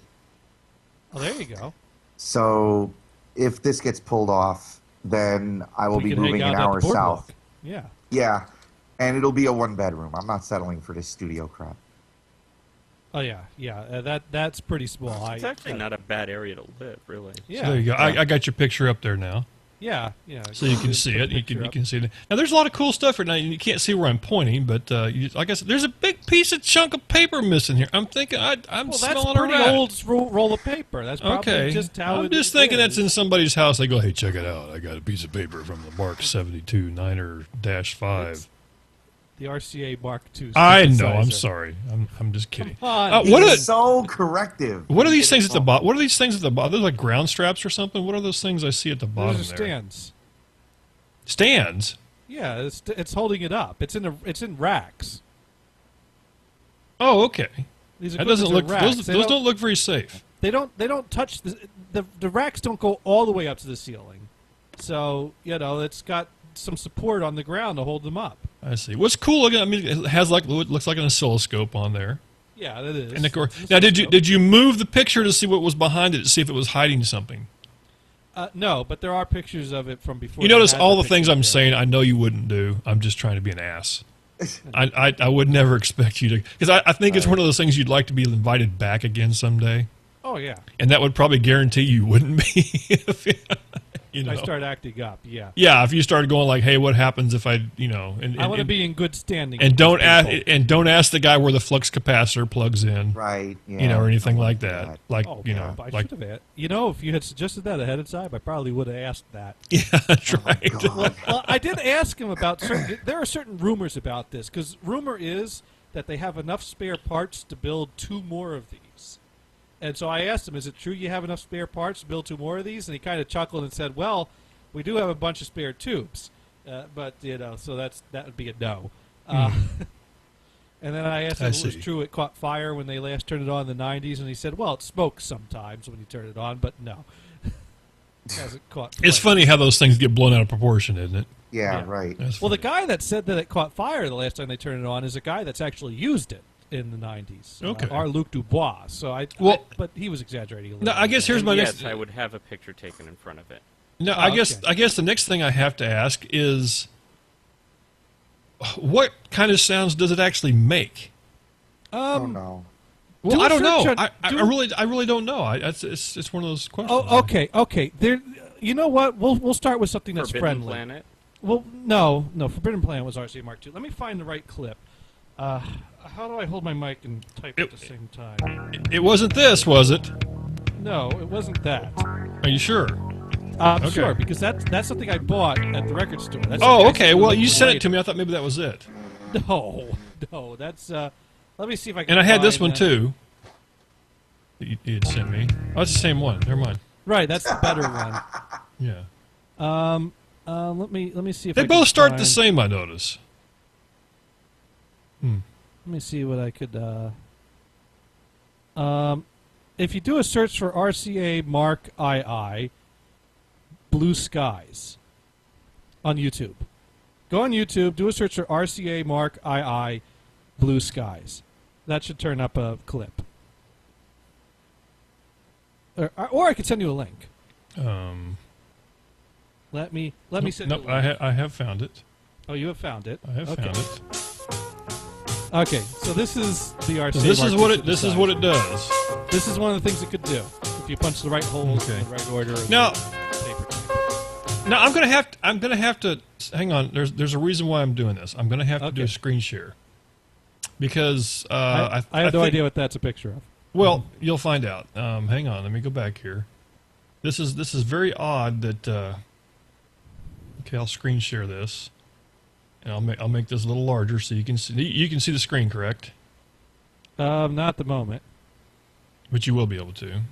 Speaker 2: Oh, there you go.
Speaker 11: So if this gets pulled off, then I will be moving an hour south.
Speaker 2: Yeah.
Speaker 11: Yeah. And it'll be a 1-bedroom. I'm not settling for this studio crap.
Speaker 2: Oh yeah. That's pretty small.
Speaker 3: It's actually not a bad area to live, really.
Speaker 2: Yeah.
Speaker 1: So there you go. I got your picture up there now.
Speaker 2: Yeah.
Speaker 1: So you can see it. You can see it. Now there's a lot of cool stuff right now. You can't see where I'm pointing, but like I said, there's a big chunk of paper missing here. I'm thinking I'm smelling
Speaker 2: that's pretty
Speaker 1: a rat.
Speaker 2: old roll of paper. That's probably just how
Speaker 1: I'm just thinking that's in somebody's house. They go, hey, check it out. I got a piece of paper from the Mark 72 9er-5.
Speaker 2: The RCA Mark II.
Speaker 1: I know. I'm sorry. I'm just kidding.
Speaker 11: What are so corrective?
Speaker 1: What are these things at the bottom? What are these things at the bottom? They're like ground straps or something. What are those things I see at the bottom
Speaker 2: Those are stands.
Speaker 1: Stands.
Speaker 2: Yeah, it's holding it up. It's in racks.
Speaker 1: Oh, okay.
Speaker 2: That
Speaker 1: doesn't look. Those don't look very safe.
Speaker 2: They don't touch the racks. Don't go all the way up to the ceiling. So it's got some support on the ground to hold them up.
Speaker 1: I see. What's cool looking? I mean, it has it looks like an oscilloscope on there.
Speaker 2: Yeah, that is.
Speaker 1: And of course, now did you move the picture to see what was behind it, to see if it was hiding something?
Speaker 2: No, but there are pictures of it from before.
Speaker 1: You notice all the things I'm saying. I know you wouldn't do. I'm just trying to be an ass. I would never expect you to, because I think it's one of those things you'd like to be invited back again someday.
Speaker 2: Oh yeah.
Speaker 1: And that would probably guarantee you wouldn't be. If,
Speaker 2: I start acting up. Yeah.
Speaker 1: Yeah, if you started going like, "Hey, what happens if I,
Speaker 2: I want to be in good standing."
Speaker 1: And don't ask the guy where the flux capacitor plugs in.
Speaker 11: Right. Yeah.
Speaker 1: Or anything like that. Like,
Speaker 2: I should have asked. If you had suggested that ahead of time, I probably would have asked that.
Speaker 1: Yeah, that's right.
Speaker 2: Well, I did ask him about there are certain rumors about this, because rumor is that they have enough spare parts to build 2 more of these. And so I asked him, is it true you have enough spare parts to build 2 more of these? And he kind of chuckled and said, well, we do have a bunch of spare tubes. But, so that would be a no. And then I asked him if it was true it caught fire when they last turned it on in the 90s. And he said, well, it smokes sometimes when you turn it on, but no. It hasn't caught fire.
Speaker 1: It's funny how those things get blown out of proportion, isn't it?
Speaker 11: Yeah, right.
Speaker 2: Well, the guy that said that it caught fire the last time they turned it on is a guy that's actually used it in the 90s.
Speaker 1: Okay.
Speaker 2: Our Luc Dubois. So but he was exaggerating a little.
Speaker 1: No, I guess here's my next.
Speaker 3: Yes, I would have a picture taken in front of it.
Speaker 1: No, I guess the next thing I have to ask is, what kind of sounds does it actually make?
Speaker 11: Oh no.
Speaker 1: Well, I don't know. I really don't know. It's one of those questions.
Speaker 2: Oh, okay. There. You know what? We'll start with something that's
Speaker 3: Forbidden
Speaker 2: friendly.
Speaker 3: Planet?
Speaker 2: Well, no. Forbidden Planet was RCA Mark II. Let me find the right clip. How do I hold my mic and type at the same time?
Speaker 1: It wasn't this, was it?
Speaker 2: No, it wasn't that.
Speaker 1: Are you sure?
Speaker 2: I'm sure, because that's something I bought at the record store. That's
Speaker 1: okay. Well, you sent it to me. I thought maybe that was it.
Speaker 2: No. That's. Let me see if I can.
Speaker 1: And I had this one too. You'd sent me. Oh, it's the same one. Never mind.
Speaker 2: Right, that's the better one.
Speaker 1: Yeah.
Speaker 2: Let me see if
Speaker 1: they both start the same. I notice.
Speaker 2: Let me see what I could. If you do a search for RCA Mark II, Blue Skies, on YouTube, go on YouTube, do a search for RCA Mark II, Blue Skies. That should turn up a clip. Or I could send you a link. Let me send you a link.
Speaker 1: I have found it.
Speaker 2: Oh, you have found it.
Speaker 1: I have found it.
Speaker 2: Okay, so this is the RCA.
Speaker 1: So this is what it. This is what it does.
Speaker 2: This is one of the things it could do if you punch the right holes in the right order.
Speaker 1: Now, I'm gonna have to hang on. There's a reason why I'm doing this. I'm gonna have to do a screen share because
Speaker 2: I have no idea what that's a picture of.
Speaker 1: Well, you'll find out. Hang on. Let me go back here. This is very odd that. Okay, I'll screen share this. And I'll make this a little larger so you can see the screen, correct?
Speaker 2: Not at the moment.
Speaker 1: But you will be able to.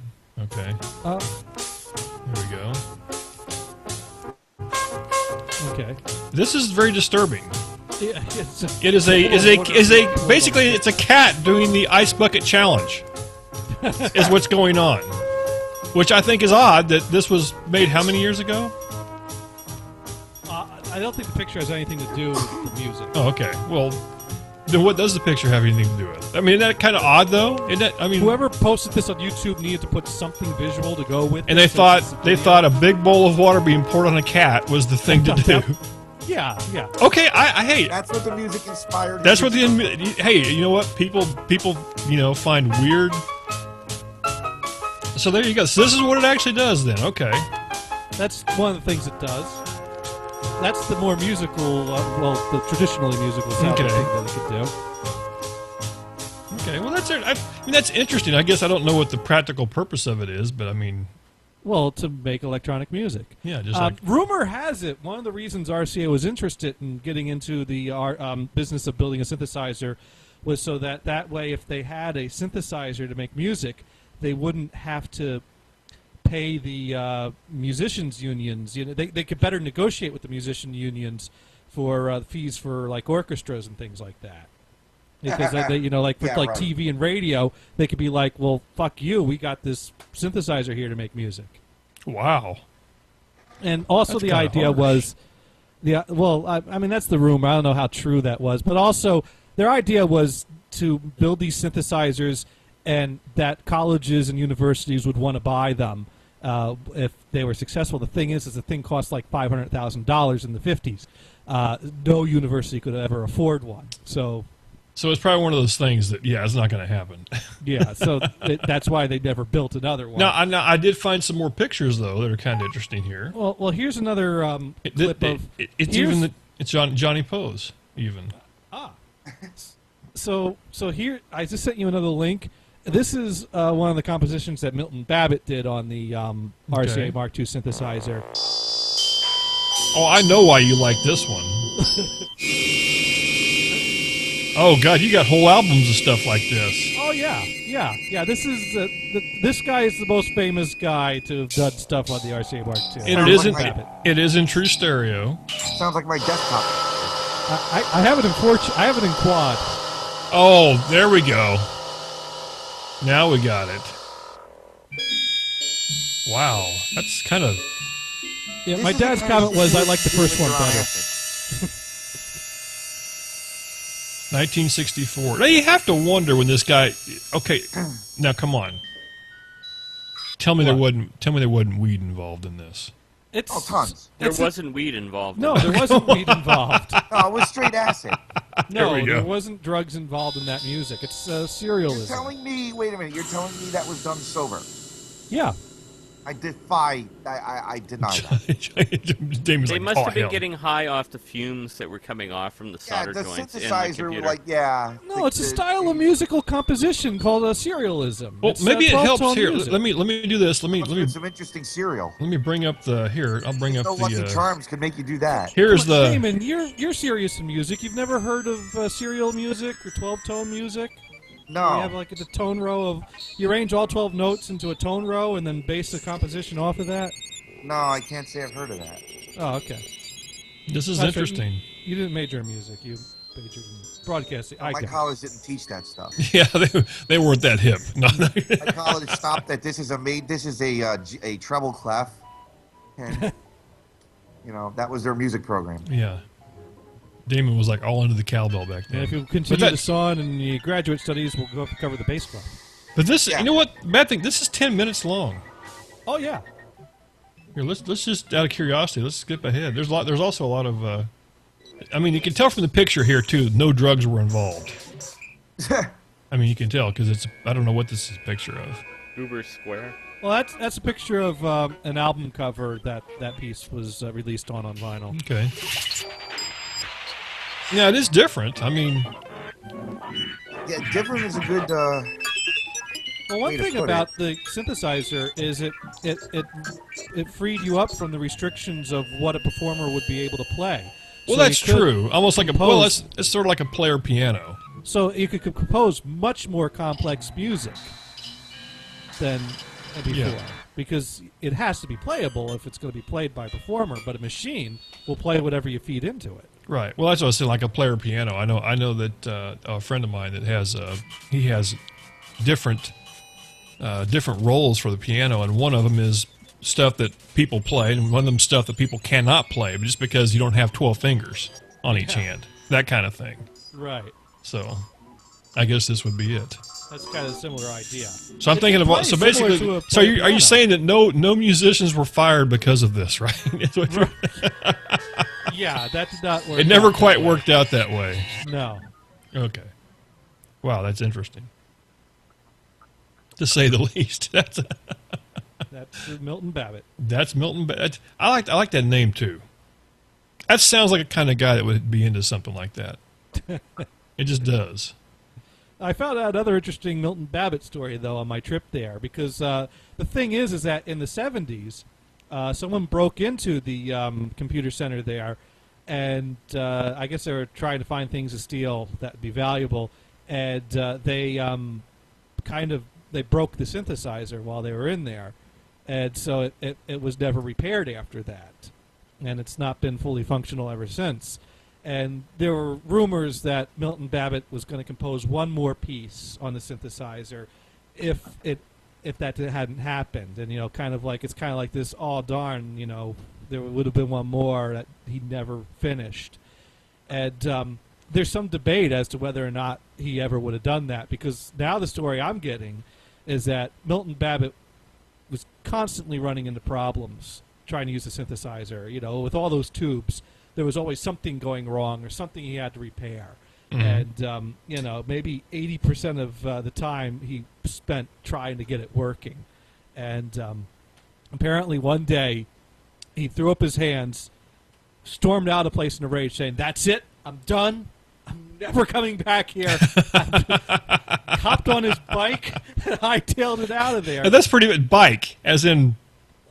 Speaker 1: Okay. There we go.
Speaker 2: Okay.
Speaker 1: This is very disturbing.
Speaker 2: Yeah,
Speaker 1: it is a basically it's a cat doing the ice bucket challenge. Is what's going on. Which I think is odd that this was made how many years ago?
Speaker 2: I don't think the picture has anything to do with the music.
Speaker 1: Oh, okay. Well, then what does the picture have anything to do with? I mean, isn't that kind of odd, though? Isn't that, I mean,
Speaker 2: whoever posted this on YouTube needed to put something visual to go with.
Speaker 1: And they thought a big bowl of water being poured on a cat was the thing to do.
Speaker 2: Yeah.
Speaker 1: Okay, I hate.
Speaker 11: That's what the music inspired.
Speaker 1: That's what hey, you know what? People, find weird. So there you go. So this is what it actually does, then. Okay.
Speaker 2: That's one of the things it does. That's the more musical, the traditionally musical sound thing that it could do.
Speaker 1: Okay, well that's interesting. I guess I don't know what the practical purpose of it is, but I mean,
Speaker 2: well, to make electronic music.
Speaker 1: Yeah, just like
Speaker 2: rumor has it one of the reasons RCA was interested in getting into the business of building a synthesizer was so that way, if they had a synthesizer to make music, they wouldn't have to pay the musicians unions. They could better negotiate with the musician unions for fees for like orchestras and things like that. Because like TV and radio, they could be like, well, fuck you, we got this synthesizer here to make music.
Speaker 1: Wow.
Speaker 2: And also
Speaker 1: That's
Speaker 2: the idea was Yeah, well, I mean, that's the rumor. I don't know how true that was. But also, their idea was to build these synthesizers and that colleges and universities would want to buy them if they were successful. The thing is the thing cost like $500,000 in the 50s. No university could ever afford one. So
Speaker 1: it's probably one of those things that, it's not going to happen.
Speaker 2: yeah, so that's why they never built another one.
Speaker 1: Now, I did find some more pictures, though, that are kind of interesting here.
Speaker 2: Well, here's another clip of...
Speaker 1: It's Johnny Pose, even.
Speaker 2: So here, I just sent you another link. This is one of the compositions that Milton Babbitt did on the RCA Mark II synthesizer.
Speaker 1: Oh, I know why you like this one. Oh, God, you got whole albums of stuff like this.
Speaker 2: Oh, yeah. This is this guy is the most famous guy to have done stuff on the RCA Mark II.
Speaker 1: And it is in true stereo.
Speaker 11: Sounds like my desktop.
Speaker 2: I have it in quad.
Speaker 1: Oh, there we go. Now we got it. Wow, that's kind of...
Speaker 2: Yeah, my dad's comment was, I like the first one better.
Speaker 1: 1964. Now you have to wonder when this guy... Okay, now come on. Tell me there wasn't weed involved in this.
Speaker 11: Tons.
Speaker 3: There wasn't weed involved.
Speaker 2: No, there wasn't weed involved.
Speaker 11: No, it was straight acid.
Speaker 2: No, there wasn't drugs involved in that music. It's serialism.
Speaker 11: You're telling me, wait a minute, you're telling me that was done sober?
Speaker 2: Yeah.
Speaker 11: I deny that.
Speaker 3: They must have been getting high off the fumes that were coming off from the solder joints in the computer.
Speaker 2: No, it's a style of musical composition called serialism.
Speaker 1: Well,
Speaker 2: it's,
Speaker 1: maybe it helps here.
Speaker 2: Music.
Speaker 1: Let me do this. Let me
Speaker 11: some interesting serial.
Speaker 1: Let me bring up the here. I'll bring up
Speaker 11: no
Speaker 1: the
Speaker 11: Lucky Charms could make you do that.
Speaker 1: Here's the
Speaker 2: Damon, you're serious in music. You've never heard of serial music or 12-tone music?
Speaker 11: No.
Speaker 2: You have like the tone row of... You arrange all 12 notes into a tone row and then base the composition off of that?
Speaker 11: No, I can't say I've heard of that.
Speaker 2: Oh, okay.
Speaker 1: This is interesting.
Speaker 2: You didn't major in music. You majored in broadcasting.
Speaker 11: My college didn't teach that stuff.
Speaker 1: Yeah, they weren't that hip. No.
Speaker 11: My college stopped that this is a treble clef. And, that was their music program.
Speaker 1: Yeah. Damon was like all into the cowbell back then.
Speaker 2: And if you continue this on in the graduate studies, we'll go cover the bass clef.
Speaker 1: But this, you know what? Bad thing. This is 10 minutes long.
Speaker 2: Oh yeah.
Speaker 1: Here, let's just out of curiosity, let's skip ahead. There's also a lot of. I mean, you can tell from the picture here too. No drugs were involved. I mean, you can tell because it's. I don't know what this is a picture of.
Speaker 3: Uber Square.
Speaker 2: Well, that's a picture of an album cover that piece was released on vinyl.
Speaker 1: Okay. Yeah, it is different. I mean...
Speaker 11: Yeah, different is a good...
Speaker 2: well, one thing about the synthesizer is it freed you up from the restrictions of what a performer would be able to play.
Speaker 1: Well, so that's true. Almost like it's sort of like a player piano.
Speaker 2: So you could compose much more complex music than before. Yeah. Because it has to be playable if it's going to be played by a performer, but a machine will play whatever you feed into it.
Speaker 1: Right. Well, that's what I was saying, like a player piano. I know that a friend of mine that has he has different roles for the piano, and one of them is stuff that people play, and one of them stuff that people cannot play, but just because you don't have 12 fingers on each hand, that kind of thing.
Speaker 2: Right.
Speaker 1: So, I guess this would be it.
Speaker 2: That's kind of a similar idea.
Speaker 1: So I'm thinking of so basically. So are you saying that no musicians were fired because of this, right?
Speaker 2: Yeah, that did not work.
Speaker 1: It never quite worked out that way.
Speaker 2: No.
Speaker 1: Okay. Wow, that's interesting. To say the least. That's
Speaker 2: Milton Babbitt.
Speaker 1: That's Milton Babbitt. I like that name too. That sounds like a kind of guy that would be into something like that. It just does.
Speaker 2: I found out another interesting Milton Babbitt story, though, on my trip there, because the thing is that in the 70s, someone broke into the computer center there, and I guess they were trying to find things to steal that would be valuable, and they broke the synthesizer while they were in there, and so it was never repaired after that, and it's not been fully functional ever since. And there were rumors that Milton Babbitt was going to compose one more piece on the synthesizer if that hadn't happened. And it's kind of like this, oh darn, there would have been one more that he never finished. And there's some debate as to whether or not he ever would have done that, because now the story I'm getting is that Milton Babbitt was constantly running into problems trying to use the synthesizer. You know, with all those tubes, there was always something going wrong or something he had to repair. And, you know, maybe 80% of the time he spent trying to get it working. And apparently one day he threw up his hands, stormed out of the place in a rage, saying, "That's it. I'm done. I'm never coming back here." Hopped on his bike and hightailed it out of there.
Speaker 1: And that's pretty good. Bike, as in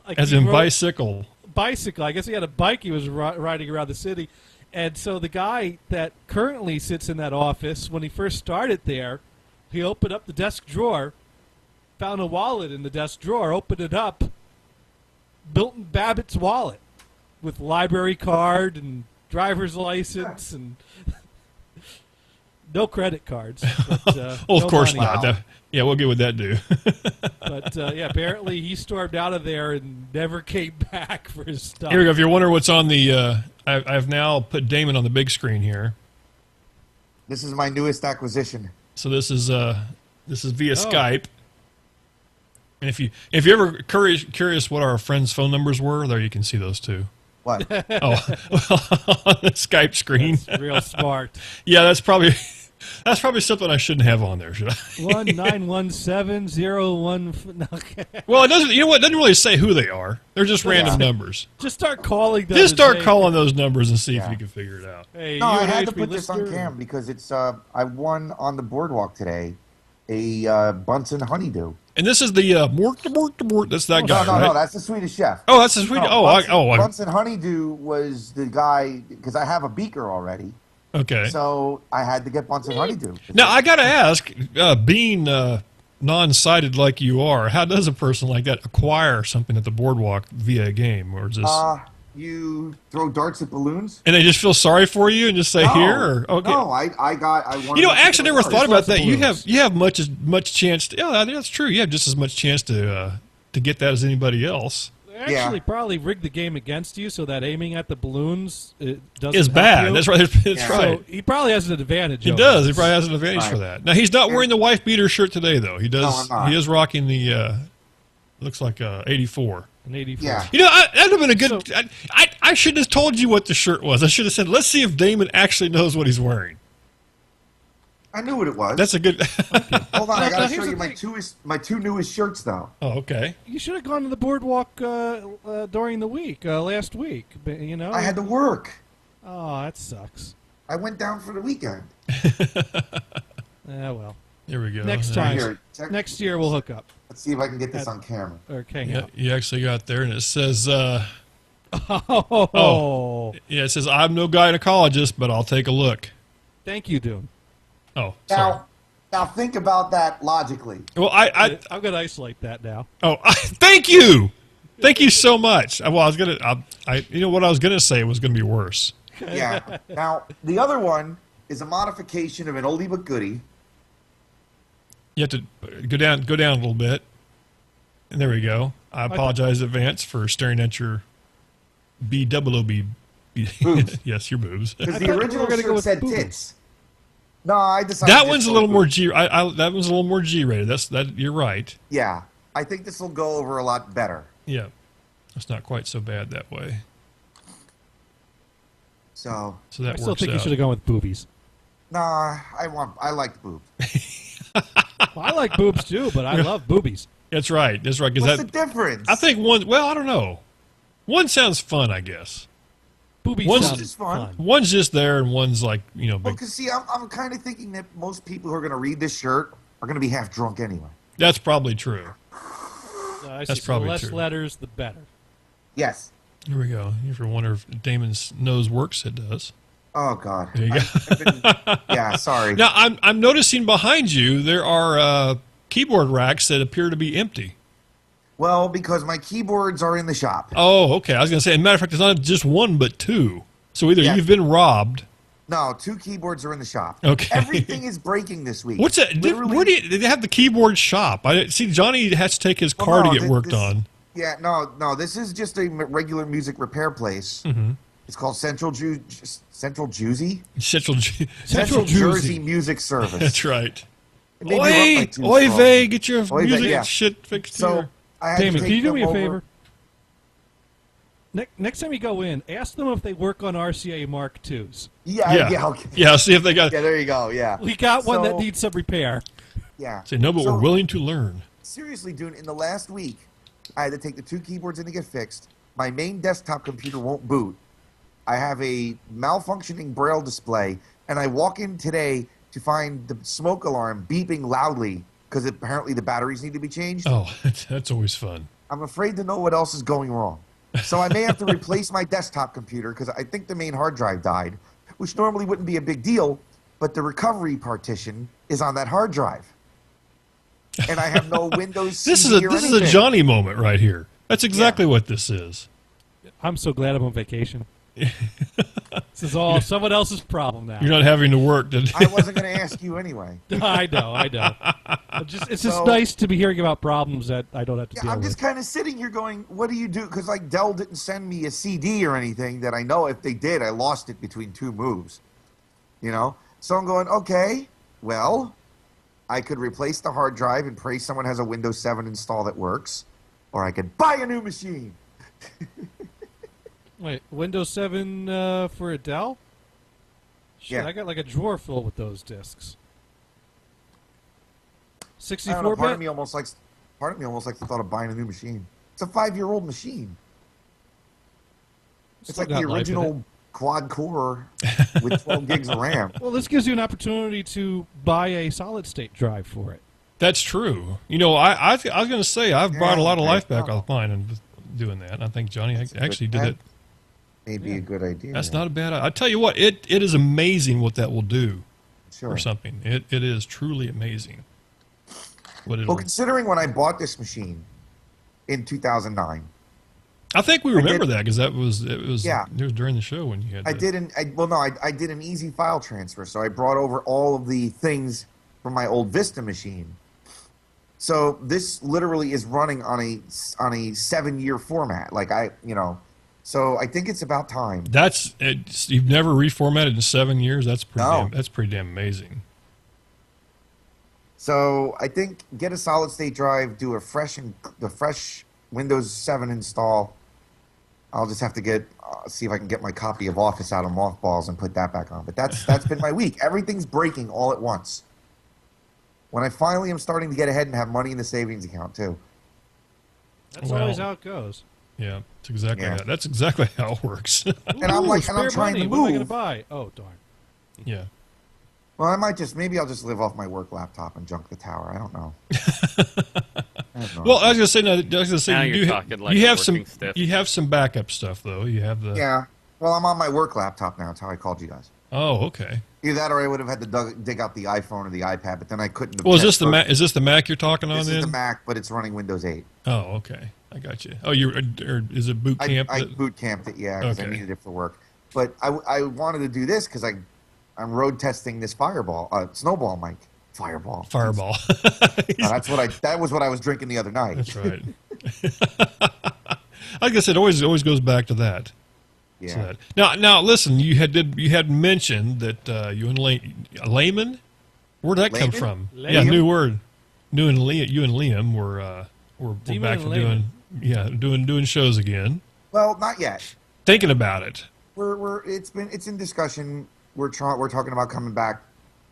Speaker 2: Like
Speaker 1: as
Speaker 2: he
Speaker 1: in
Speaker 2: rode-
Speaker 1: bicycle.
Speaker 2: Bicycle. I guess he had a bike he was riding around the city. And so the guy that currently sits in that office, when he first started there, he opened up the desk drawer, found a wallet in the desk drawer, opened it up, Milton Babbitt's wallet with library card and driver's license and no credit cards. But,
Speaker 1: Oh,
Speaker 2: no
Speaker 1: of course
Speaker 2: money.
Speaker 1: not. Yeah, what good would that do?
Speaker 2: But yeah, apparently he stormed out of there and never came back for his stuff.
Speaker 1: Here we go. If you're wondering what's on the, I've now put Damon on the big screen here.
Speaker 11: This is my newest acquisition.
Speaker 1: So this is via Skype. And if you ever curious what our friends' phone numbers were, there you can see those too.
Speaker 11: What?
Speaker 1: Oh, on the Skype screen.
Speaker 2: That's real smart.
Speaker 1: Yeah, that's probably something I shouldn't have on there, should I?
Speaker 2: 19170 Okay.
Speaker 1: Well, it doesn't. You know what? It doesn't really say who they are. They're just random numbers.
Speaker 2: Just start calling them.
Speaker 1: Just
Speaker 2: and
Speaker 1: start
Speaker 2: say,
Speaker 1: calling those numbers and see if you can figure it out.
Speaker 2: Hey,
Speaker 11: No, I
Speaker 2: you
Speaker 11: had to
Speaker 2: an
Speaker 11: put this on
Speaker 2: listener?
Speaker 11: cam because it's I won on the boardwalk today a Bunsen honeydew.
Speaker 1: And this is the mort. That's that guy,
Speaker 11: No,
Speaker 1: right?
Speaker 11: no, that's the Swedish chef.
Speaker 1: Oh, that's the Swedish.
Speaker 11: No, Bunsen honeydew was the guy because I have a beaker already.
Speaker 1: Okay.
Speaker 11: So I had to get Bunsen honeydew.
Speaker 1: Now I got to ask, being non-sighted like you are, how does a person like that acquire something at the boardwalk via a game, or is this?
Speaker 11: You throw darts at balloons.
Speaker 1: And they just feel sorry for you and just say here. Or, okay.
Speaker 11: No, I won.
Speaker 1: You know, actually, I never thought about that. You
Speaker 2: balloons.
Speaker 1: have much chance. Yeah, I think that's true. You have just as much chance to get that as anybody else.
Speaker 2: They actually probably rigged the game against you so that aiming at the balloons doesn't
Speaker 1: Is
Speaker 2: help
Speaker 1: bad.
Speaker 2: you.
Speaker 1: That's right. That's
Speaker 2: So
Speaker 1: right.
Speaker 2: he probably has an advantage.
Speaker 1: He
Speaker 2: over
Speaker 1: does.
Speaker 2: us.
Speaker 1: He probably has an advantage for that. Now he's not wearing the wife beater shirt today, though. He does.
Speaker 11: No, I'm not.
Speaker 1: He is rocking the. Looks like 84.
Speaker 2: An 84.
Speaker 11: Yeah.
Speaker 1: You know, that'd have been a good. I should have told you what the shirt was. I should have said, "Let's see if Damon actually knows what he's wearing."
Speaker 11: I knew what it was.
Speaker 1: That's a good.
Speaker 11: Hold on, I
Speaker 2: Now,
Speaker 11: gotta
Speaker 2: here's
Speaker 11: show you
Speaker 2: the
Speaker 11: my two newest shirts though.
Speaker 1: Oh, okay.
Speaker 2: You should have gone to the boardwalk during the week, last week. But, you know,
Speaker 11: I had to work.
Speaker 2: Oh, that sucks.
Speaker 11: I went down for the weekend.
Speaker 2: Yeah, well.
Speaker 1: There we go.
Speaker 2: Next
Speaker 1: There
Speaker 2: time.
Speaker 1: we go.
Speaker 11: Here, check-
Speaker 2: Next year we'll hook up.
Speaker 11: Let's see if I can get this on camera.
Speaker 2: Or hang
Speaker 1: Yeah,
Speaker 2: out.
Speaker 1: you actually got there, and it says.
Speaker 2: Oh.
Speaker 1: Yeah, it says I'm no gynecologist, but I'll take a look.
Speaker 2: Thank you, Dune.
Speaker 1: Oh, sorry.
Speaker 11: Now think about that logically.
Speaker 1: Well,
Speaker 2: I'm going to isolate that now.
Speaker 1: Oh, thank you so much. Well, I was gonna. You know what I was gonna say was gonna be worse.
Speaker 11: Yeah. Now the other one is a modification of an oldie but goodie.
Speaker 1: You have to go down a little bit, and there we go. I apologize in advance for staring at your BWB.
Speaker 11: Boobs.
Speaker 1: Yes, your boobs.
Speaker 11: Because
Speaker 2: I
Speaker 11: the
Speaker 2: thought we
Speaker 11: original
Speaker 2: were gonna go
Speaker 11: shirt
Speaker 2: with
Speaker 11: said
Speaker 2: boobs.
Speaker 11: tits. No, I decided
Speaker 1: That
Speaker 11: this
Speaker 1: one's a
Speaker 11: will
Speaker 1: little
Speaker 11: go-
Speaker 1: more G. That one's a little more G rated. You're right.
Speaker 11: Yeah, I think this will go over a lot better.
Speaker 1: Yeah, it's not quite so bad that way.
Speaker 11: So
Speaker 1: that
Speaker 2: I still
Speaker 1: works
Speaker 2: think you
Speaker 1: out.
Speaker 2: should have gone with boobies.
Speaker 11: nah, I like boobs.
Speaker 2: Well, I like boobs too, but I love boobies.
Speaker 1: That's right. That's right.
Speaker 11: What's
Speaker 1: Because
Speaker 11: the difference?
Speaker 1: I think one. Well, I don't know. One sounds fun, I guess.
Speaker 2: Boobies
Speaker 1: One's
Speaker 2: sound
Speaker 11: just fun.
Speaker 1: One's just there, and one's like
Speaker 11: Well,
Speaker 1: big.
Speaker 11: because see, I'm kind of thinking that most people who are going to read this shirt are going to be half drunk anyway.
Speaker 1: That's probably true.
Speaker 2: I
Speaker 1: That's
Speaker 2: see.
Speaker 1: probably
Speaker 2: The less
Speaker 1: true.
Speaker 2: letters, the better.
Speaker 11: Yes.
Speaker 1: Here we go. If you wonder if Damon's nose works, it does.
Speaker 11: Oh God.
Speaker 1: There you go.
Speaker 11: Yeah. Sorry.
Speaker 1: Now I'm noticing behind you there are keyboard racks that appear to be empty.
Speaker 11: Well, because my keyboards are in the shop.
Speaker 1: Oh, okay. I was going to say, as a matter of fact, it's not just one but two. So either
Speaker 11: Yeah.
Speaker 1: you've been robbed.
Speaker 11: No, 2 keyboards are in the shop.
Speaker 1: Okay.
Speaker 11: Everything is breaking this week.
Speaker 1: What's that?
Speaker 11: Literally-
Speaker 1: Where do they have the keyboard shop? I see Johnny has to take his car
Speaker 11: no,
Speaker 1: to get worked
Speaker 11: this-
Speaker 1: on.
Speaker 11: Yeah, no. This is just a regular music repair place.
Speaker 1: Mm-hmm.
Speaker 11: It's called Central Jersey
Speaker 1: Central
Speaker 11: Jersey Music Service.
Speaker 1: That's right.
Speaker 11: Oy
Speaker 1: vey, get your
Speaker 11: Oy
Speaker 1: music
Speaker 11: vey, yeah.
Speaker 1: shit fixed
Speaker 11: So
Speaker 1: here.
Speaker 11: I had to
Speaker 2: Damon,
Speaker 11: take
Speaker 2: can you do
Speaker 11: them
Speaker 2: me a
Speaker 11: over-
Speaker 2: favor? Next time you go in, ask them if they work on RCA Mark IIs.
Speaker 11: Yeah, okay.
Speaker 1: Yeah, see if they got.
Speaker 11: Yeah, there you go. Yeah,
Speaker 2: We got one that
Speaker 11: So-
Speaker 2: needs some repair.
Speaker 11: Yeah.
Speaker 1: Say no, but
Speaker 11: So-
Speaker 1: we're willing to learn.
Speaker 11: Seriously, dude, in the last week, I had to take the 2 keyboards in to get fixed. My main desktop computer won't boot. I have a malfunctioning braille display, and I walk in today to find the smoke alarm beeping loudly because apparently the batteries need to be changed.
Speaker 1: Oh, that's always fun.
Speaker 11: I'm afraid to know what else is going wrong. So I may have to replace my desktop computer because I think the main hard drive died, which normally wouldn't be a big deal, but the recovery partition is on that hard drive. And I have no Windows
Speaker 1: This
Speaker 11: CD or
Speaker 1: is a
Speaker 11: anything.
Speaker 1: Johnny moment right here. That's exactly what this is.
Speaker 2: I'm so glad I'm on vacation. This is all someone else's problem now.
Speaker 1: You're not having to work.
Speaker 11: I wasn't going to ask you anyway.
Speaker 2: I know. It's just
Speaker 11: So-
Speaker 2: nice to be hearing about problems that I don't have to
Speaker 11: Yeah,
Speaker 2: deal
Speaker 11: I'm just
Speaker 2: with.
Speaker 11: kind of sitting here going, what do you do? Because, like, Dell didn't send me a CD or anything that I know if they did, I lost it between 2 moves. You know? So I'm going, okay, well, I could replace the hard drive and pray someone has a Windows 7 install that works, or I could buy a new machine.
Speaker 2: Wait, Windows 7 for a Dell? Shit,
Speaker 11: Yeah.
Speaker 2: I got like a drawer full with those discs.
Speaker 11: I don't know,
Speaker 2: 64
Speaker 11: part of
Speaker 2: bit?
Speaker 11: me almost likes the thought of buying a new machine. It's a 5-year-old machine. It's
Speaker 2: Still
Speaker 11: like
Speaker 2: got
Speaker 11: the
Speaker 2: life in
Speaker 11: original quad core with 12 gigs of RAM.
Speaker 2: Well, this gives you an opportunity to buy a solid state drive for it.
Speaker 1: That's true. You know, I was going to say I've brought a lot of
Speaker 11: Yeah,
Speaker 1: life back
Speaker 11: I know.
Speaker 1: off mine and doing that. And I think Johnny actually did
Speaker 11: that
Speaker 1: it.
Speaker 11: may be a good idea.
Speaker 1: That's not a bad idea. I tell you what, it is amazing what that will do
Speaker 11: Sure.
Speaker 1: or something. It is truly amazing. What
Speaker 11: Well, considering when I bought this machine in 2009,
Speaker 1: I think we remember
Speaker 11: did-
Speaker 1: that because it was
Speaker 11: Yeah.
Speaker 1: it was during the show when you had.
Speaker 11: I
Speaker 1: the-
Speaker 11: didn't. I did an easy file transfer, so I brought over all of the things from my old Vista machine. So this literally is running on a 7-year format. So I think it's about time.
Speaker 1: You've never reformatted in 7 years. That's
Speaker 11: No.
Speaker 1: pretty damn amazing.
Speaker 11: So I think get a solid state drive, do the fresh Windows 7 install. I'll just have to see if I can get my copy of Office out of mothballs and put that back on. But that's been my week. Everything's breaking all at once. When I finally am starting to get ahead and have money in the savings account too.
Speaker 2: That's
Speaker 1: Well,
Speaker 2: always how it goes.
Speaker 1: Yeah, it's exactly
Speaker 11: Yeah.
Speaker 1: that. That's exactly how it works.
Speaker 11: And I'm
Speaker 2: Ooh,
Speaker 11: like, and
Speaker 2: spare
Speaker 11: I'm trying
Speaker 2: money.
Speaker 11: to
Speaker 2: What am I going to
Speaker 11: move.
Speaker 2: buy? Oh, darn.
Speaker 1: yeah.
Speaker 11: Well, maybe I'll just live off my work laptop and junk the tower. I don't know. I have no
Speaker 1: Well, I
Speaker 11: idea.
Speaker 1: was gonna say,
Speaker 3: Now
Speaker 1: you
Speaker 3: you're
Speaker 1: do
Speaker 3: talking like
Speaker 1: you
Speaker 3: a
Speaker 1: have some
Speaker 3: working stiff.
Speaker 1: you have some backup stuff though. You have the
Speaker 11: Yeah. Well, I'm on my work laptop now. That's how I called you guys.
Speaker 1: Oh, okay.
Speaker 11: Either that or I would have had to dig out the iPhone or the iPad, but then I couldn't. have
Speaker 1: Well, is this
Speaker 11: checked
Speaker 1: the
Speaker 11: both.
Speaker 1: Mac? Is this the Mac you're talking on
Speaker 11: This
Speaker 1: then?
Speaker 11: is the Mac, but it's running Windows 8.
Speaker 1: Oh, okay. I got you. Oh, or is it boot camp?
Speaker 11: I boot camped it, yeah, because I
Speaker 1: Okay.
Speaker 11: needed it for work. But I wanted to do this because I'm road testing this snowball mic. Fireball.
Speaker 1: Fireball.
Speaker 11: That was what I was drinking the other night.
Speaker 1: That's right. I guess it always goes back to that.
Speaker 11: Yeah.
Speaker 1: So that. Now, listen. You had mentioned that you and Layman. Where'd that come
Speaker 11: Layman?
Speaker 1: from?
Speaker 2: Layman?
Speaker 1: Yeah, new word. You and Liam were
Speaker 2: Demon
Speaker 1: back
Speaker 2: and
Speaker 1: to doing shows again.
Speaker 11: Well, not yet.
Speaker 1: Thinking about it.
Speaker 11: It's in discussion. We're talking about coming back.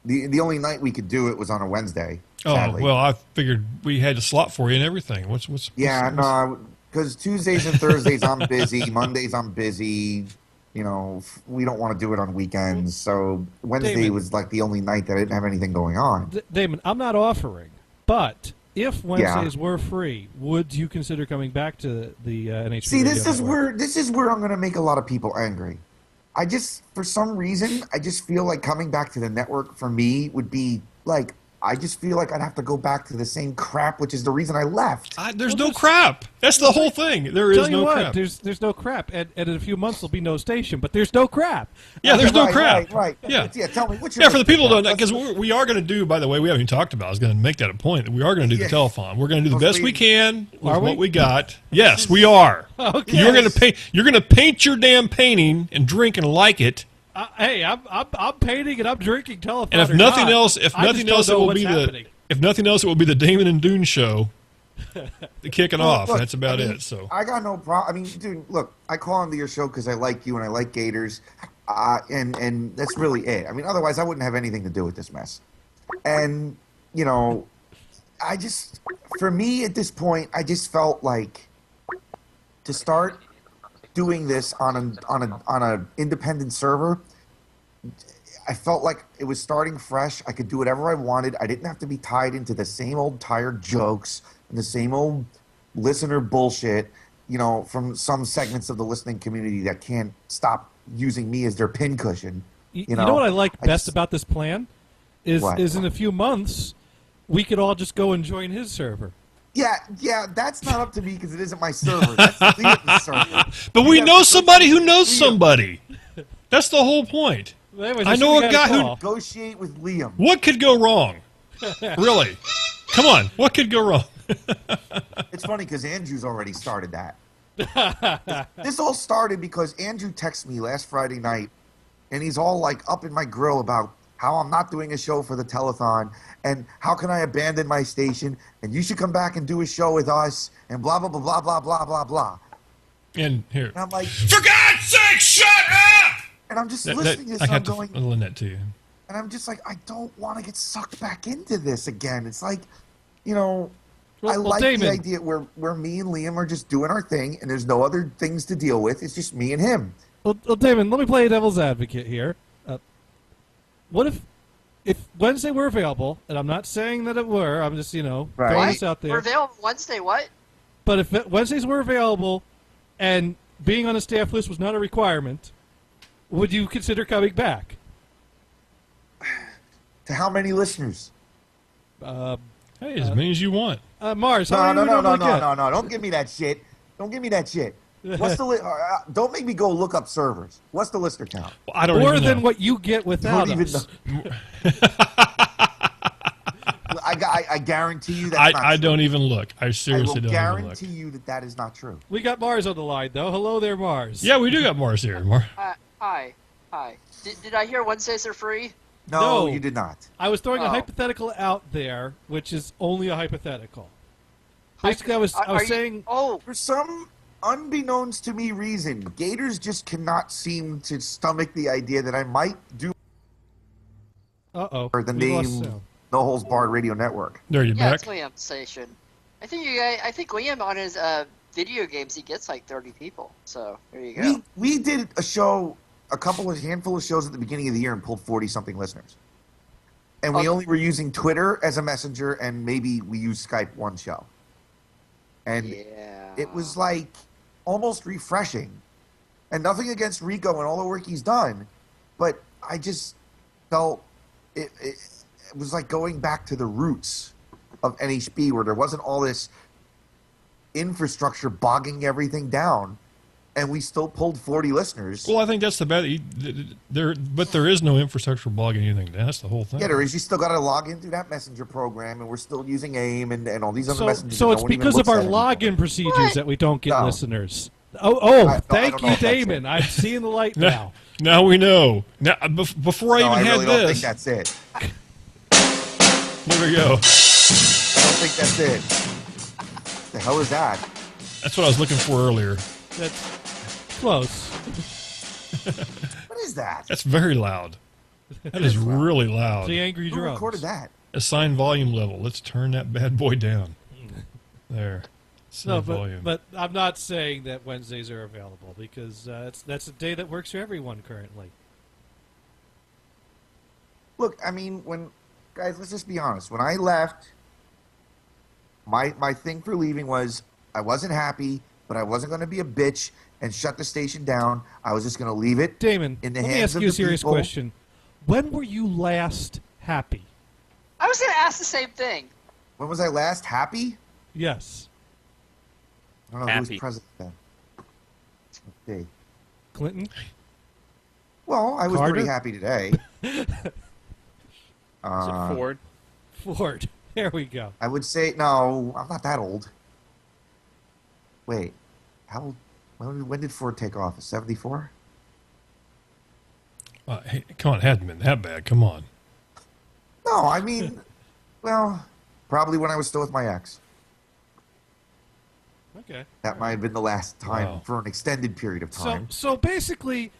Speaker 11: The only night we could do it was on a Wednesday. Sadly.
Speaker 1: Oh well, I figured we had a slot for you and everything. What's
Speaker 11: No, because Tuesdays and Thursdays I'm busy. Mondays I'm busy. You know, we don't want to do it on weekends. So Wednesday
Speaker 2: David.
Speaker 11: was like the only night that I didn't have anything going on.
Speaker 2: Damon, I'm not offering, but if Wednesdays were free, would you consider coming back to the NHP?
Speaker 11: See,
Speaker 2: Radio
Speaker 11: this is
Speaker 2: Network?
Speaker 11: where I'm going to make a lot of people angry. For some reason, I just feel like coming back to the network for me would be like I just feel like I'd have to go back to the same crap, which is the reason I left.
Speaker 1: There's no crap. That's the whole thing. There is no crap.
Speaker 2: There's no crap, and in a few months there'll be no station, but there's no crap.
Speaker 1: Yeah, there's no crap.
Speaker 11: Right.
Speaker 1: Yeah.
Speaker 11: Tell me what's your.
Speaker 1: Yeah, for the people who don't know, because we are going to do. By the way, we haven't even talked about. I was going to make that a point that we are going to do the telethon. We're going to do the best we can with what we got. Yes, we are.
Speaker 2: Okay.
Speaker 1: You're going to paint. You're going to paint your damn painting and drink and like it.
Speaker 2: Hey, I'm painting and I'm drinking telethon.
Speaker 1: And if nothing else, it will be if nothing else, it will be the Damon and Dune show. Kicking off.
Speaker 11: Look,
Speaker 1: that's about
Speaker 11: it.
Speaker 1: So
Speaker 11: I got no problem. I mean, dude, look, I call into your show because I like you and I like Gators, and that's really it. I mean, otherwise I wouldn't have anything to do with this mess. And for me at this point, I just felt like to start doing this on an independent server, I felt like it was starting fresh. I could do whatever I wanted. I didn't have to be tied into the same old tired jokes and the same old listener bullshit, from some segments of the listening community that can't stop using me as their pincushion.
Speaker 2: You know what I like best about this plan? Is in a few months, we could all just go and join his server.
Speaker 11: Yeah, that's not up to me because it isn't my server. That's Liam's server.
Speaker 1: But we know somebody who knows somebody. That's the whole point.
Speaker 2: Anyways,
Speaker 1: I know a guy who
Speaker 11: negotiate with Liam.
Speaker 1: What could go wrong? Really? Come on, what could go wrong?
Speaker 11: It's funny because Andrew's already started that. This all started because Andrew texted me last Friday night, and he's all like up in my grill about how I'm not doing a show for the telethon, and how can I abandon my station, and you should come back and do a show with us, and blah, blah, blah, blah, blah, blah, blah, blah.
Speaker 1: And here.
Speaker 11: And I'm like,
Speaker 7: for God's sake, shut up!
Speaker 11: And I'm just listening to this,
Speaker 1: I
Speaker 11: and I'm
Speaker 1: have
Speaker 11: going,
Speaker 1: to Lynette to you.
Speaker 11: And I'm just like, I don't want to get sucked back into this again. It's like, I like
Speaker 2: Damon,
Speaker 11: the idea where me and Liam are just doing our thing, and there's no other things to deal with. It's just me and him.
Speaker 2: Well, Damon, let me play devil's advocate here. What if Wednesday were available, and I'm not saying that it were, I'm just, throwing this out there.
Speaker 12: We're available Wednesday, what?
Speaker 2: But if Wednesdays were available, and being on a staff list was not a requirement, would you consider coming back?
Speaker 11: To how many listeners?
Speaker 1: Hey, as many as you want.
Speaker 2: Mars,
Speaker 11: no,
Speaker 2: how many
Speaker 11: no,
Speaker 2: would you get?
Speaker 11: no. Don't give me that shit. Don't give me that shit. What's the don't make me go look up servers. What's the listener count?
Speaker 1: Well, I don't
Speaker 2: More
Speaker 1: even
Speaker 2: than
Speaker 1: know.
Speaker 2: what you get without us.
Speaker 11: I guarantee you that's not true.
Speaker 1: I don't even look. I seriously don't even look.
Speaker 11: I will guarantee you that is not true.
Speaker 2: We got Mars on the line, though. Hello there, Mars.
Speaker 1: Yeah, we do got Mars here.
Speaker 12: Hi. Did I hear Wednesdays are free?
Speaker 11: No, you did not.
Speaker 2: I was throwing a hypothetical out there, which is only a hypothetical. Basically, I was saying...
Speaker 11: For some unbeknownst to me reason, Gators just cannot seem to stomach the idea that I might do for the name No Holds Barred Radio Network.
Speaker 1: There you
Speaker 12: Yeah,
Speaker 1: back.
Speaker 12: it's Liam's station. I think Liam on his video games he gets like 30 people. So there you go.
Speaker 11: We did a show, handful of shows at the beginning of the year and pulled 40-something listeners. And we only were using Twitter as a messenger, and maybe we used Skype one show. And it was like almost refreshing. And nothing against Rico and all the work he's done, but I just felt it was like going back to the roots of NHB, where there wasn't all this infrastructure bogging everything down, and we still pulled 40 listeners.
Speaker 1: Well, I think that's the bad. But there is no infrastructure blogging anything. That's the whole thing.
Speaker 11: Yeah, there is. You still got to log into that messenger program, and we're still using AIM and all these other messengers.
Speaker 2: So it's because of our login procedures that we don't get listeners. Thank you, Damon. I'm seeing the light now.
Speaker 1: Now we know. Now, before I even had
Speaker 11: really
Speaker 1: this,
Speaker 11: don't think that's it.
Speaker 1: Here we go.
Speaker 11: I don't think that's it. The hell is that?
Speaker 1: That's what I was looking for earlier.
Speaker 2: That's close.
Speaker 11: What is that?
Speaker 1: That's very loud. That is really loud.
Speaker 2: The angry drums.
Speaker 11: Who recorded that?
Speaker 1: Assign volume level. Let's turn that bad boy down. There.
Speaker 2: No,
Speaker 1: volume.
Speaker 2: but I'm not saying that Wednesdays are available because that's a day that works for everyone currently.
Speaker 11: Look, I mean, guys, let's just be honest. When I left, my thing for leaving was I wasn't happy, but I wasn't going to be a bitch and shut the station down. I was just going to leave it
Speaker 2: Damon,
Speaker 11: in the
Speaker 2: let
Speaker 11: hands
Speaker 2: me ask
Speaker 11: of
Speaker 2: you a
Speaker 11: the
Speaker 2: serious
Speaker 11: people.
Speaker 2: question. When were you last happy?
Speaker 12: I was going to ask the same thing.
Speaker 11: When was I last happy?
Speaker 2: Yes.
Speaker 11: I don't know who was
Speaker 3: Happy.
Speaker 11: president then. Let's see.
Speaker 2: Clinton?
Speaker 11: Well, I was
Speaker 2: Carter?
Speaker 11: pretty happy today.
Speaker 3: Is it Ford?
Speaker 2: Ford. There we go.
Speaker 11: I would say no. I'm not that old. Wait, how old? When did Ford take office? 74.
Speaker 1: Hey, come on, it hadn't been that bad. Come on.
Speaker 11: No, I mean, well, probably when I was still with my ex.
Speaker 2: Okay.
Speaker 11: That might have been the last time
Speaker 1: Wow.
Speaker 11: for an extended period of time.
Speaker 2: So basically,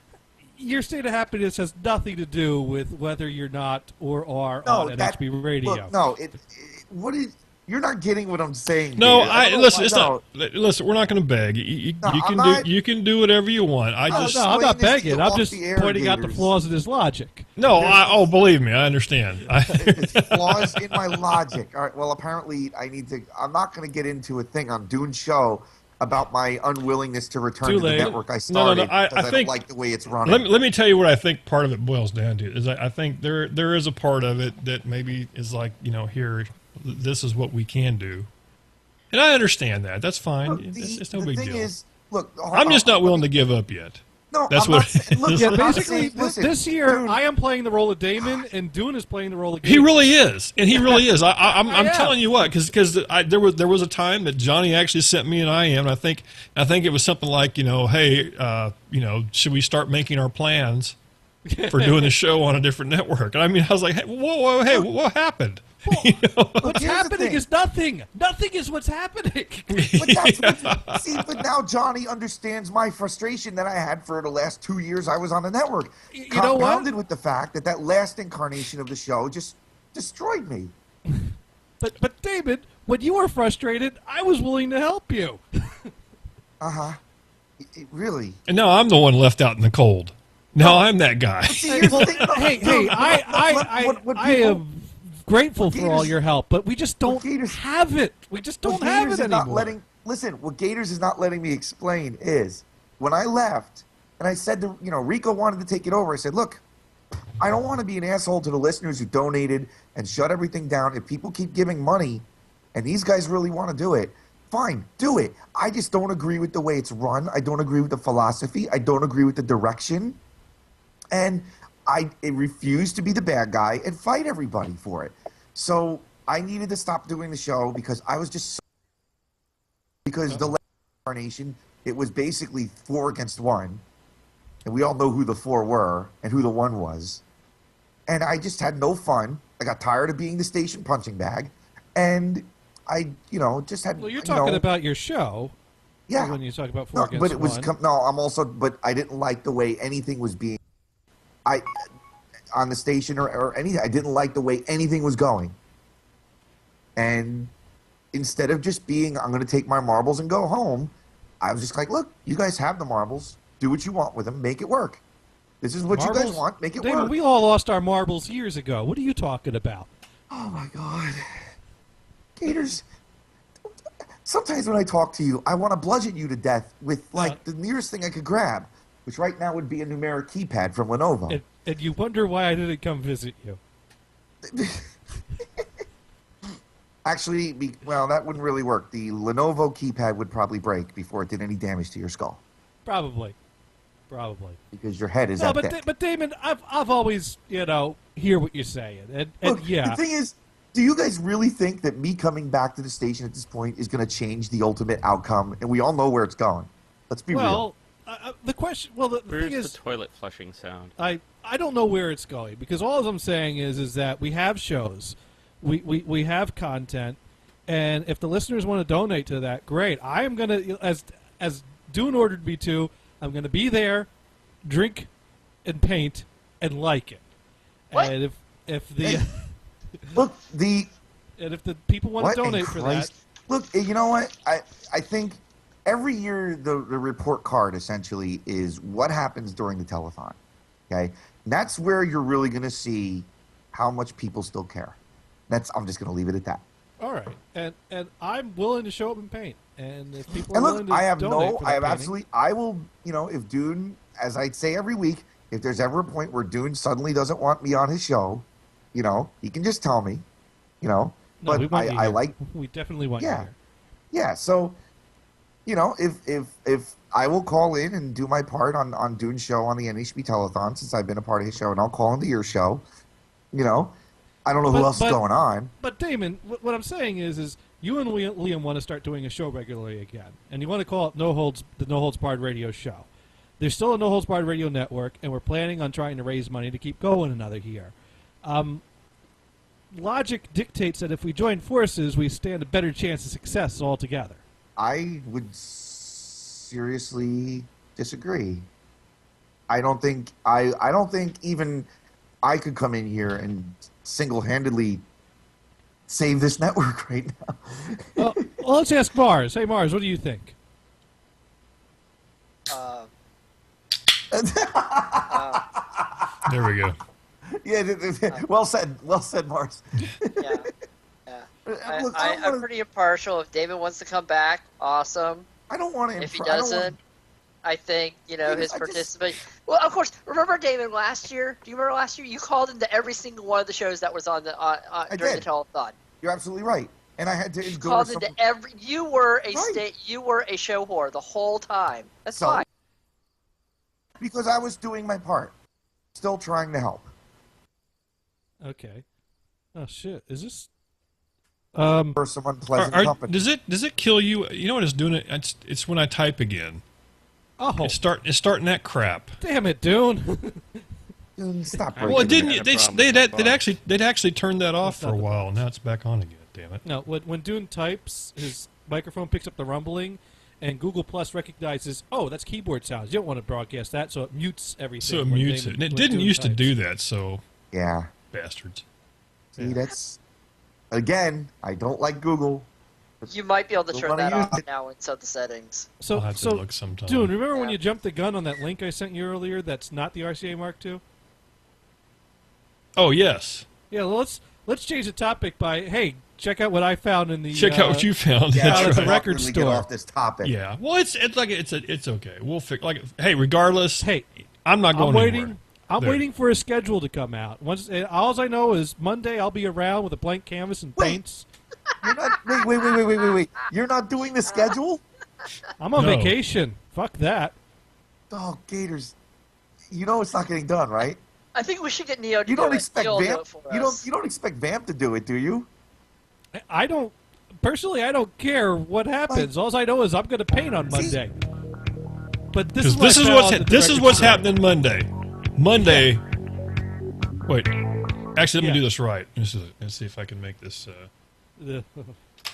Speaker 2: your state of happiness has nothing to do with whether you're not or are on NXP radio.
Speaker 11: Look, no, what is? You're not getting what I'm saying.
Speaker 1: No,
Speaker 11: dude. I don't know
Speaker 1: listen.
Speaker 11: why-
Speaker 1: It's
Speaker 11: no.
Speaker 1: not. Listen, we're not going to beg. You
Speaker 11: No,
Speaker 1: can
Speaker 11: I'm not-
Speaker 1: you can do whatever you want. I
Speaker 11: No,
Speaker 1: just
Speaker 2: No, I'm not
Speaker 11: explain this to
Speaker 2: begging.
Speaker 11: you
Speaker 2: I'm
Speaker 11: off
Speaker 2: just
Speaker 11: the air,
Speaker 2: pointing out the
Speaker 11: Gators.
Speaker 2: flaws in his logic.
Speaker 1: no. Believe me, I understand.
Speaker 11: It's flaws in my logic. All right. Well, apparently, I need to. I'm not going to get into a thing on Dune show about my unwillingness to return
Speaker 2: Too
Speaker 11: to the
Speaker 2: late.
Speaker 11: network I
Speaker 1: No,
Speaker 11: started
Speaker 1: I
Speaker 11: because I
Speaker 1: think-
Speaker 11: don't like the way it's running.
Speaker 1: Let me tell you what I think part of it boils down to is I think there is a part of it that maybe is like, here, this is what we can do, and I understand that. That's fine.
Speaker 11: Look,
Speaker 1: It's no
Speaker 11: the
Speaker 1: big
Speaker 11: thing
Speaker 1: deal.
Speaker 11: is, look,
Speaker 1: I'm just not willing to give up yet.
Speaker 11: No,
Speaker 1: That's
Speaker 11: I'm
Speaker 1: what
Speaker 11: not saying- look,
Speaker 2: Yeah,
Speaker 11: I'm not
Speaker 2: basically,
Speaker 11: saying- listen,
Speaker 2: this year
Speaker 11: Dune-
Speaker 2: I am playing the role of Damon, and Dune is playing the role of
Speaker 1: He
Speaker 2: Gator.
Speaker 1: really is, and he really is. I'm
Speaker 2: am.
Speaker 1: telling you what, because there was a time that Johnny actually sent me an IM, and I think it was something like, hey, should we start making our plans for doing the show on a different network? And I mean, I was like, hey, whoa, hey, what happened?
Speaker 2: What's
Speaker 11: Here's the
Speaker 2: happening
Speaker 11: thing.
Speaker 2: is nothing. Nothing is what's happening.
Speaker 11: But that's see, but now Johnny understands my frustration that I had for the last 2 years I was on the network.
Speaker 2: You know what?
Speaker 11: Compounded with the fact that last incarnation of the show just destroyed me.
Speaker 2: But David, when you were frustrated, I was willing to help you.
Speaker 11: It really.
Speaker 1: And now I'm the one left out in the cold. Now I'm that guy.
Speaker 11: See, here's the thing.
Speaker 2: Hey,
Speaker 11: Dude, what
Speaker 2: I
Speaker 11: people-
Speaker 2: am grateful for all
Speaker 11: Gators-
Speaker 2: your help, but we just don't
Speaker 11: Gators-
Speaker 2: have it. We just don't
Speaker 11: what
Speaker 2: have
Speaker 11: Gators
Speaker 2: it
Speaker 11: is not
Speaker 2: anymore.
Speaker 11: letting. Listen, what Gators is not letting me explain is when I left and I said to Rico wanted to take it over. I said, look, I don't want to be an asshole to the listeners who donated and shut everything down. If people keep giving money, and these guys really want to do it, fine, do it. I just don't agree with the way it's run. I don't agree with the philosophy. I don't agree with the direction, and I refuse to be the bad guy and fight everybody for it. So I needed to stop doing the show because I was just because the last incarnation, it was basically 4 against 1, and we all know who the 4 were and who the 1 was, and I just had no fun. I got tired of being the station punching bag, and I just had.
Speaker 2: Well, you're talking about your show.
Speaker 11: Yeah.
Speaker 2: When you talk about 4 against
Speaker 11: but it was
Speaker 2: 1.
Speaker 11: I'm also, but I didn't like the way anything was being. On the station or anything. I didn't like the way anything was going. And instead of just being, I'm going to take my marbles and go home, I was just like, look, you guys have the marbles. Do what you want with them. Make it work. This is what you guys
Speaker 2: Marbles?
Speaker 11: want. Make it
Speaker 2: David,
Speaker 11: work.
Speaker 2: we all lost our marbles years ago. What are you talking about?
Speaker 11: Oh, my God. Gators, sometimes when I talk to you, I want to bludgeon you to death with, the nearest thing I could grab, which right now would be a numeric keypad from Lenovo.
Speaker 2: And you wonder why I didn't come visit you.
Speaker 11: Actually, that wouldn't really work. The Lenovo keypad would probably break before it did any damage to your skull.
Speaker 2: Probably.
Speaker 11: Because your head is
Speaker 2: No,
Speaker 11: that thick.
Speaker 2: but Damon, I've always, hear what you're saying. And
Speaker 11: Look,
Speaker 2: yeah.
Speaker 11: the thing is, do you guys really think that me coming back to the station at this point is going to change the ultimate outcome? And we all know where it's going. Let's be real.
Speaker 2: The question, the
Speaker 3: Where's
Speaker 2: thing is,
Speaker 3: the toilet flushing sound?
Speaker 2: I don't know where it's going because all I'm saying is that we have shows, we have content, and if the listeners want to donate to that, great. I am gonna, as Dune ordered me to, I'm gonna be there, drink, and paint, and like it.
Speaker 12: What?
Speaker 2: And if the
Speaker 11: Look,
Speaker 2: and if the people want
Speaker 11: what
Speaker 2: to
Speaker 11: in
Speaker 2: donate for that,
Speaker 11: Christ? Look, you know what? I think every year the report card essentially is what happens during the telethon. Okay, and that's where you're really going to see how much people still care. I'm just going to leave it at that.
Speaker 2: all right. And I'm willing to show up and paint. And if people
Speaker 11: And
Speaker 2: are
Speaker 11: look,
Speaker 2: willing to
Speaker 11: I have
Speaker 2: donate for that painting,
Speaker 11: absolutely, I will, if Dune, as I say every week, if there's ever a point where Dune suddenly doesn't want me on his show, he can just tell me, you know.
Speaker 2: No,
Speaker 11: But
Speaker 2: we want you
Speaker 11: I
Speaker 2: here.
Speaker 11: like.
Speaker 2: We definitely want you
Speaker 11: Yeah,
Speaker 2: here.
Speaker 11: yeah. So, you know, if I will call in and do my part on Dune's show on the NHB Telethon, since I've been a part of his show, and I'll call into your show. You know, I don't know who else is going on.
Speaker 2: But Damon, what I'm saying is you and Liam want to start doing a show regularly again, and you want to call it the No Holds Barred Radio Show. There's still a No Holds Barred Radio Network, and we're planning on trying to raise money to keep going another year. Logic dictates that if we join forces, we stand a better chance of success altogether.
Speaker 11: I would seriously disagree. I don't think even I could come in here and single-handedly save this network right now.
Speaker 2: Well, let's ask Mars. Hey, Mars, what do you think?
Speaker 1: There we go.
Speaker 11: Yeah, well said, Mars.
Speaker 12: Yeah. I'm pretty impartial. If David wants to come back, awesome.
Speaker 11: I don't want to.
Speaker 12: If he doesn't, I think his participation. Well, of course. Remember, David, last year? Do you remember last year? You called into every single one of the shows that was on the during the telethon.
Speaker 11: You're absolutely right, and I had to
Speaker 12: You called into every. You were a You were a show whore the whole time. That's fine.
Speaker 11: Because I was doing my part, still trying to help.
Speaker 2: Okay. Oh shit! Is this?
Speaker 11: For some unpleasant company.
Speaker 1: Does it kill you? You know what it's doing? It's when I type again.
Speaker 2: Oh,
Speaker 1: it's starting that crap.
Speaker 2: Damn it, Dune!
Speaker 11: Dune, stop.
Speaker 1: Well, didn't they'd actually turned that off for a while. Now it's back on again. Damn it!
Speaker 2: No, when Dune types, his microphone picks up the rumbling, and Google Plus recognizes, oh, that's keyboard sounds. You don't want to broadcast that, so it mutes everything.
Speaker 1: So it mutes it. And it didn't used to do that. So
Speaker 11: yeah,
Speaker 1: bastards.
Speaker 11: See, that's. Again, I don't like Google.
Speaker 12: You might be able to turn that off now inside the settings.
Speaker 1: I'll have to look sometime.
Speaker 2: Dude, remember when you jumped the gun on that link I sent you earlier that's not the RCA Mark II?
Speaker 1: Oh, yes.
Speaker 2: Yeah, well, let's change the topic by, hey, check out what I found in the...
Speaker 1: Check out what you found.
Speaker 11: Yeah,
Speaker 2: at the record store.
Speaker 11: Get off this topic.
Speaker 1: Yeah. Well, it's okay. We'll fix... Hey, regardless... Hey, I'm not going anywhere.
Speaker 2: I'm waiting for a schedule to come out. All I know is Monday I'll be around with a blank canvas and paints.
Speaker 11: You're not. Wait. You're not doing the schedule?
Speaker 2: I'm on vacation. Fuck that.
Speaker 11: Oh, Gators. You know it's not getting done, right?
Speaker 12: I think we should get Neo to
Speaker 11: you
Speaker 12: do
Speaker 11: don't
Speaker 12: it.
Speaker 11: expect
Speaker 12: He'll
Speaker 11: Vamp.
Speaker 12: do it for
Speaker 11: You
Speaker 12: us.
Speaker 11: don't expect Vamp to do it, do you?
Speaker 2: I don't. Personally, I don't care what happens. All I know is I'm going to paint on Monday. But this is
Speaker 1: what's happening Monday. Monday. Wait. Actually, let me do this right. Let's see if I can make this.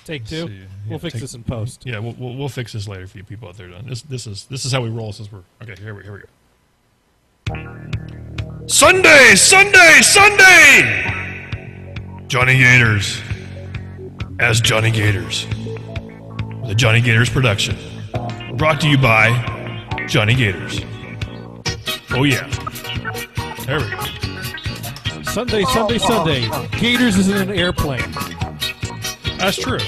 Speaker 2: Take two. We'll fix this in post.
Speaker 1: Yeah, we'll fix this later for you people out there. This is how we roll since we're okay. Here we go. Sunday. Johnny Gators as Johnny Gators. The Johnny Gators production. Brought to you by Johnny Gators. Oh yeah. There we go.
Speaker 2: Sunday. Gators is in an airplane.
Speaker 1: That's true.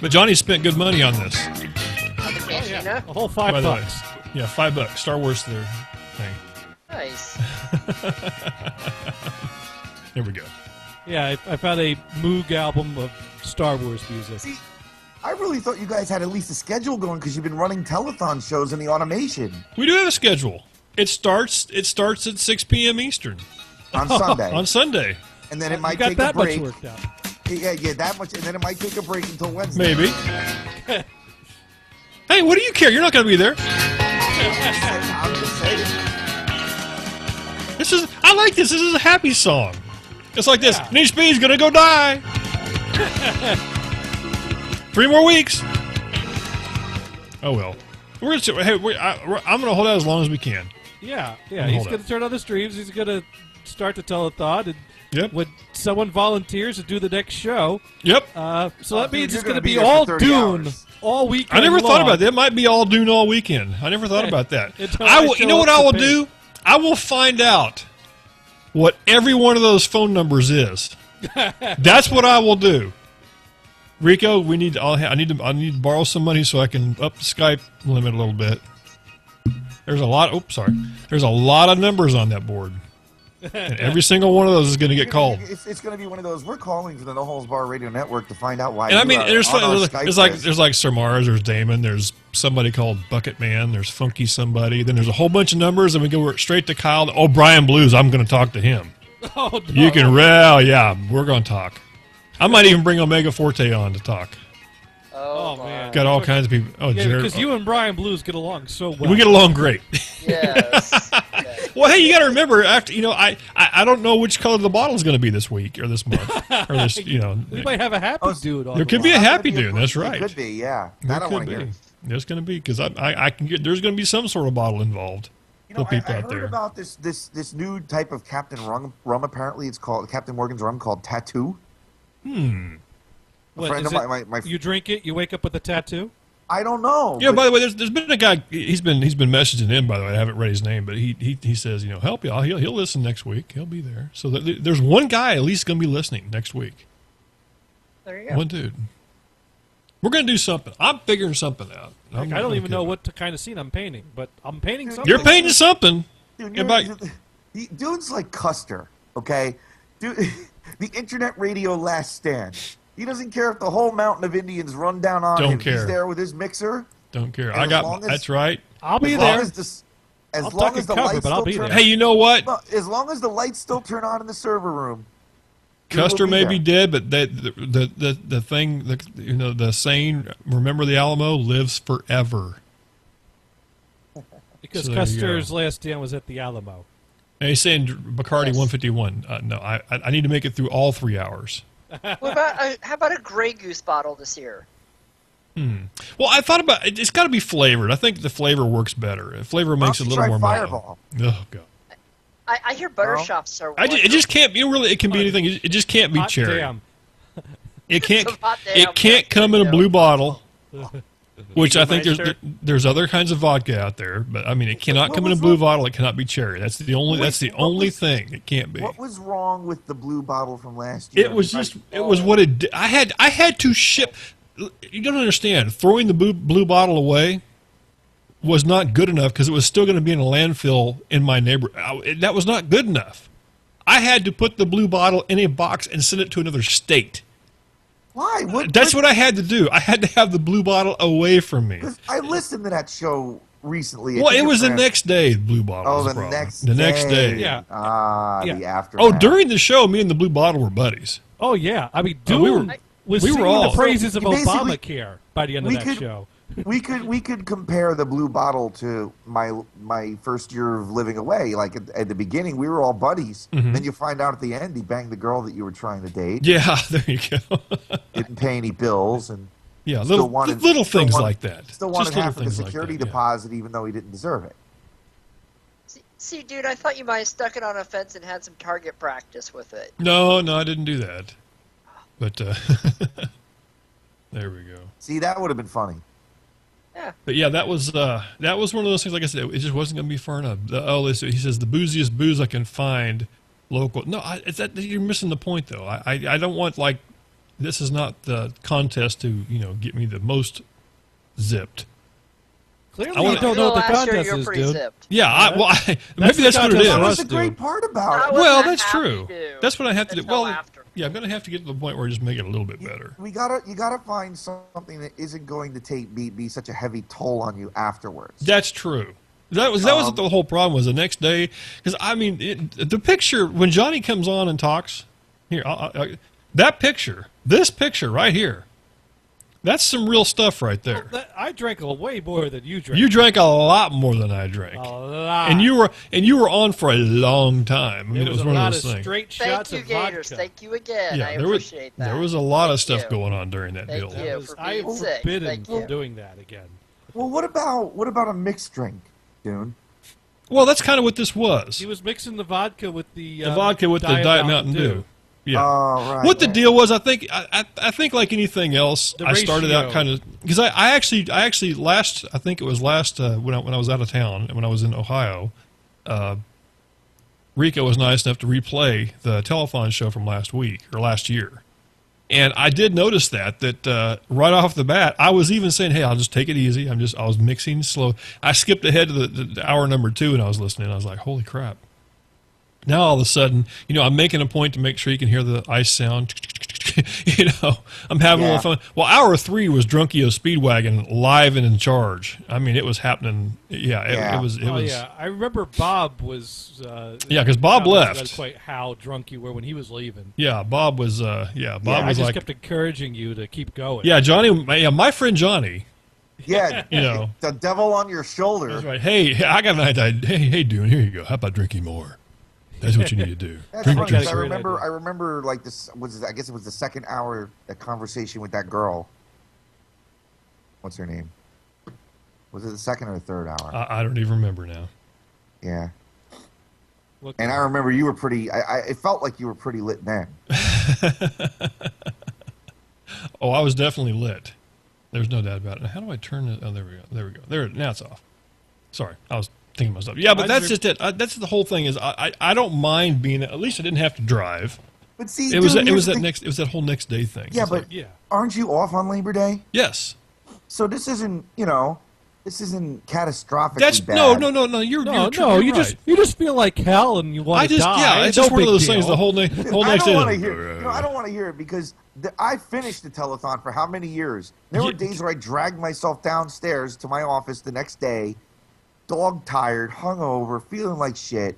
Speaker 1: But Johnny spent good money on this.
Speaker 2: A whole $5.
Speaker 1: Yeah, $5. Star Wars thing.
Speaker 12: Nice.
Speaker 1: There we go.
Speaker 2: Yeah, I found a Moog album of Star Wars music.
Speaker 11: See, I really thought you guys had at least a schedule going because you've been running telethon shows in the automation.
Speaker 1: We do have a schedule. It starts at 6 p.m. Eastern.
Speaker 11: On Sunday.
Speaker 1: On Sunday.
Speaker 11: And then it might
Speaker 2: got
Speaker 11: take
Speaker 2: that
Speaker 11: a break.
Speaker 2: much worked out.
Speaker 11: Yeah, that much. And then it might take a break until Wednesday.
Speaker 1: Maybe. Hey, what do you care? You're not going to be there.
Speaker 11: I'm just saying.
Speaker 1: I like this. This is a happy song. It's like this. NHB's going to go die. 3 more weeks. Oh, well. I'm going to hold out as long as we can.
Speaker 2: Yeah. He's going to turn on the streams. He's going to start the telethon. And
Speaker 1: yep.
Speaker 2: when someone volunteers to do the next show.
Speaker 1: Yep.
Speaker 2: So that means it's going to be all Dune all weekend.
Speaker 1: I never
Speaker 2: long.
Speaker 1: thought about that. It might be all Dune all weekend. I never thought about that. You know what I will do? I will find out what every one of those phone numbers is. That's what I will do. Rico, I need to borrow some money so I can up the Skype limit a little bit. There's a lot. Oops, sorry. There's a lot of numbers on that board. And every single one of those is going to get called.
Speaker 11: It's going to be one of those. We're calling for the No Holds Bar Radio Network to find out why.
Speaker 1: And I mean, there's like
Speaker 11: Sir
Speaker 1: Sir Mars, there's Damon, there's somebody called Bucket Man, there's Funky somebody, then there's a whole bunch of numbers, and we go straight to Kyle. Oh, Brian Blues, I'm going to talk to him.
Speaker 2: Oh, no.
Speaker 1: You can, well, yeah, we're going to talk. I might even bring Omega Forte on to talk.
Speaker 12: Oh,
Speaker 2: man.
Speaker 1: Got all kinds of people. Oh,
Speaker 2: yeah,
Speaker 1: Jared.
Speaker 2: because you and Brian Blues get along so well.
Speaker 1: We get along great.
Speaker 12: Yes.
Speaker 1: Well, hey, you got to remember, after I don't know which color the bottle is going to be this week or this month or this.
Speaker 2: We might have a happy dude on.
Speaker 1: There could be a happy dude. That's right.
Speaker 11: It could be, yeah.
Speaker 1: There could be. There's going to be because I can get. There's going to be some sort of bottle involved.
Speaker 11: You know,
Speaker 1: people
Speaker 11: I
Speaker 1: out
Speaker 11: heard
Speaker 1: there.
Speaker 11: about this new type of Captain Rum. Apparently, it's called Captain Morgan's rum called Tattoo.
Speaker 2: What,
Speaker 11: friend
Speaker 2: is
Speaker 11: of
Speaker 2: it,
Speaker 11: my
Speaker 2: you drink it, you wake up with a tattoo?
Speaker 11: I don't know.
Speaker 1: Yeah. By the way, there's been a guy. He's been messaging in. By the way, I haven't read his name, but he says help y'all. He'll listen next week. He'll be there. So there's one guy at least going to be listening next week.
Speaker 12: There you go.
Speaker 1: One dude. We're going to do something. I'm figuring something out.
Speaker 2: I don't even know what kind of scene I'm painting, but I'm painting something.
Speaker 1: You're painting something.
Speaker 11: Dude, dude's like Custer, okay? Dude, the internet radio last stand. He doesn't care if the whole mountain of Indians run down on him.
Speaker 1: Don't care.
Speaker 11: He's there with his mixer.
Speaker 1: Don't care.
Speaker 11: And
Speaker 1: That's right.
Speaker 2: I'll be there.
Speaker 11: As long as the lights
Speaker 2: but I'll
Speaker 11: still
Speaker 2: be
Speaker 11: turn
Speaker 2: there.
Speaker 1: Hey, you know what?
Speaker 11: As long as the lights still turn on in the server room.
Speaker 1: Custer may be dead, but the thing, the saying, remember the Alamo, lives forever.
Speaker 2: Because
Speaker 1: So there you
Speaker 2: Custer's
Speaker 1: go.
Speaker 2: last stand was at the Alamo.
Speaker 1: And he's saying Bacardi 151. No, I need to make it through all 3 hours.
Speaker 12: What about how about a Grey Goose bottle this year?
Speaker 1: Well, I thought about it's got to be flavored. I think the flavor works better. Flavor makes it a little more
Speaker 11: Fireball.
Speaker 1: mellow. Oh god.
Speaker 12: I hear buttershots are.
Speaker 1: It just can't be really. It can be anything. It just can't be
Speaker 2: Hot
Speaker 1: cherry.
Speaker 2: damn.
Speaker 1: It can't.
Speaker 12: Some hot damn
Speaker 1: It can't come in a blue bottle. Which I think
Speaker 3: Jägermeister.
Speaker 1: there's other kinds of vodka out there, but I mean it cannot come in a blue bottle. It cannot be cherry. That's the only thing it can't be.
Speaker 11: What was wrong with the blue bottle from last year?
Speaker 1: It was what it did. I had to ship. You don't understand. Throwing the blue bottle away was not good enough because it was still going to be in a landfill in my neighborhood. That was not good enough. I had to put the blue bottle in a box and send it to another state.
Speaker 11: Why?
Speaker 1: That's what I had to do. I had to have the blue bottle away from me.
Speaker 11: I listened to that show recently.
Speaker 1: Well, it was the next day. The blue bottle.
Speaker 11: Oh,
Speaker 1: was
Speaker 11: the
Speaker 1: problem.
Speaker 11: next
Speaker 1: The next day.
Speaker 2: Yeah.
Speaker 11: The aftermath.
Speaker 1: Oh, during the show, me and the blue bottle were buddies.
Speaker 2: Oh, yeah. I mean,
Speaker 1: we
Speaker 2: Dune
Speaker 1: were-
Speaker 2: was
Speaker 1: we were
Speaker 2: singing
Speaker 1: all-
Speaker 2: the praises of
Speaker 11: Basically,
Speaker 2: Obamacare by the end of
Speaker 11: we
Speaker 2: that
Speaker 11: could-
Speaker 2: show.
Speaker 11: we could compare the blue bottle to my first year of living away. Like at the beginning, we were all buddies. Then you find out at the end, he banged the girl that you were trying to date.
Speaker 1: Yeah, there you go.
Speaker 11: Didn't pay any bills, and
Speaker 1: Yeah,
Speaker 11: still
Speaker 1: little
Speaker 11: wanted-
Speaker 1: little
Speaker 11: still
Speaker 1: things
Speaker 11: wanted-
Speaker 1: like that.
Speaker 11: Still
Speaker 1: Just
Speaker 11: wanted
Speaker 1: little
Speaker 11: half of the
Speaker 1: things like
Speaker 11: security
Speaker 1: that, yeah.
Speaker 11: deposit, even though he didn't deserve it.
Speaker 12: See, dude, I thought you might have stuck it on a fence and had some target practice with it.
Speaker 1: No, I didn't do that. But there we go.
Speaker 11: See, that would have been funny.
Speaker 1: But yeah, that was one of those things. Like I said, it just wasn't going to be far enough. He says the booziest booze I can find local. No, you're missing the point though. I don't want this is not the contest to get me the most zipped.
Speaker 2: Clearly, you don't know what the contest is, dude.
Speaker 12: Zipped.
Speaker 1: Yeah, maybe that's what it is.
Speaker 11: That was the great part about it.
Speaker 1: Well, that's true. That's what I have to do.
Speaker 12: Until
Speaker 1: Well,
Speaker 12: after.
Speaker 1: yeah, I'm going to have to get to the point where I just make it a little bit better.
Speaker 11: You gotta find something that isn't going to be such a heavy toll on you afterwards.
Speaker 1: That's true. That was the whole problem. Was the next day because I mean the picture when Jonny comes on and talks here. This picture right here. That's some real stuff right there.
Speaker 2: I drank way more than you drank.
Speaker 1: You drank a lot more than I drank,
Speaker 2: A lot.
Speaker 1: and you were on for a long time. I mean, it was
Speaker 2: a
Speaker 1: one
Speaker 2: lot
Speaker 1: of those
Speaker 2: of
Speaker 1: things.
Speaker 2: straight
Speaker 12: Thank
Speaker 2: shots
Speaker 12: you,
Speaker 2: of
Speaker 12: Gators.
Speaker 2: vodka.
Speaker 12: Thank you again. I
Speaker 1: there
Speaker 12: appreciate that.
Speaker 1: there was a lot of
Speaker 12: Thank
Speaker 1: stuff
Speaker 12: you.
Speaker 1: going on during that
Speaker 12: Thank
Speaker 1: deal.
Speaker 12: you. for
Speaker 2: I am
Speaker 12: being sick.
Speaker 2: forbidden
Speaker 12: Thank
Speaker 2: from
Speaker 12: you.
Speaker 2: doing that again.
Speaker 11: Well, what about a mixed drink, Dune?
Speaker 1: Well, that's kind of what this was.
Speaker 2: He was mixing the vodka with the
Speaker 1: Vodka with the Diet Mountain Dew. Yeah.
Speaker 11: Oh, right.
Speaker 1: What the deal was, I think like anything else,
Speaker 2: The
Speaker 1: I started out
Speaker 2: ratio.
Speaker 1: kind of because I actually I think it was last when I was out of town when I was in Ohio. Rico was nice enough to replay the telethon show from last week or last year, and I did notice that right off the bat I was even saying, "Hey, I'll just take it easy." I was mixing slow. I skipped ahead to the hour number 2 and I was listening. I was like, "Holy crap!" Now all of a sudden, I'm making a point to make sure you can hear the ice sound. I'm having a little fun. Well, hour 3 was Drunkio Speedwagon live and in charge. I mean, it was happening. Yeah, it was.
Speaker 2: Yeah, I remember Bob was.
Speaker 1: Because Bob left.
Speaker 2: That's quite how drunk you were when he was leaving.
Speaker 1: Yeah, Bob was. Bob was
Speaker 2: I just
Speaker 1: like,
Speaker 2: kept encouraging you to keep going.
Speaker 1: Yeah, Johnny. My friend Johnny.
Speaker 11: Yeah, the devil on your shoulder.
Speaker 1: That's right. Hey, I got an idea. Hey, Dune, here you go. How about drinking more? That's what you need to do.
Speaker 11: That's funny, 'cause I remember like this I guess it was the second hour, that conversation with that girl. What's her name? Was it the second or the third hour?
Speaker 1: I don't even remember now.
Speaker 11: Yeah. And I remember you were pretty. It felt like you were pretty lit then.
Speaker 1: Oh, I was definitely lit. There's no doubt about it. Now, how do I turn it? Oh, there we go. There we go. There. Now it's off. Sorry, I was thinking of myself. Yeah, but that's just it. That's the whole thing. Is I don't mind being. At least I didn't have to drive.
Speaker 11: But see,
Speaker 1: it was that whole next day thing.
Speaker 11: Yeah, but aren't you off on Labor Day?
Speaker 1: Yes.
Speaker 11: So this isn't catastrophic.
Speaker 2: That's
Speaker 11: bad.
Speaker 1: No. You're right.
Speaker 2: You just feel like hell and you want to die.
Speaker 1: Yeah, it's just one of those things. The whole next day.
Speaker 11: I don't want to hear it because I finished the telethon for how many years? There were days where I dragged myself downstairs to my office the next day, dog tired, hungover, feeling like shit,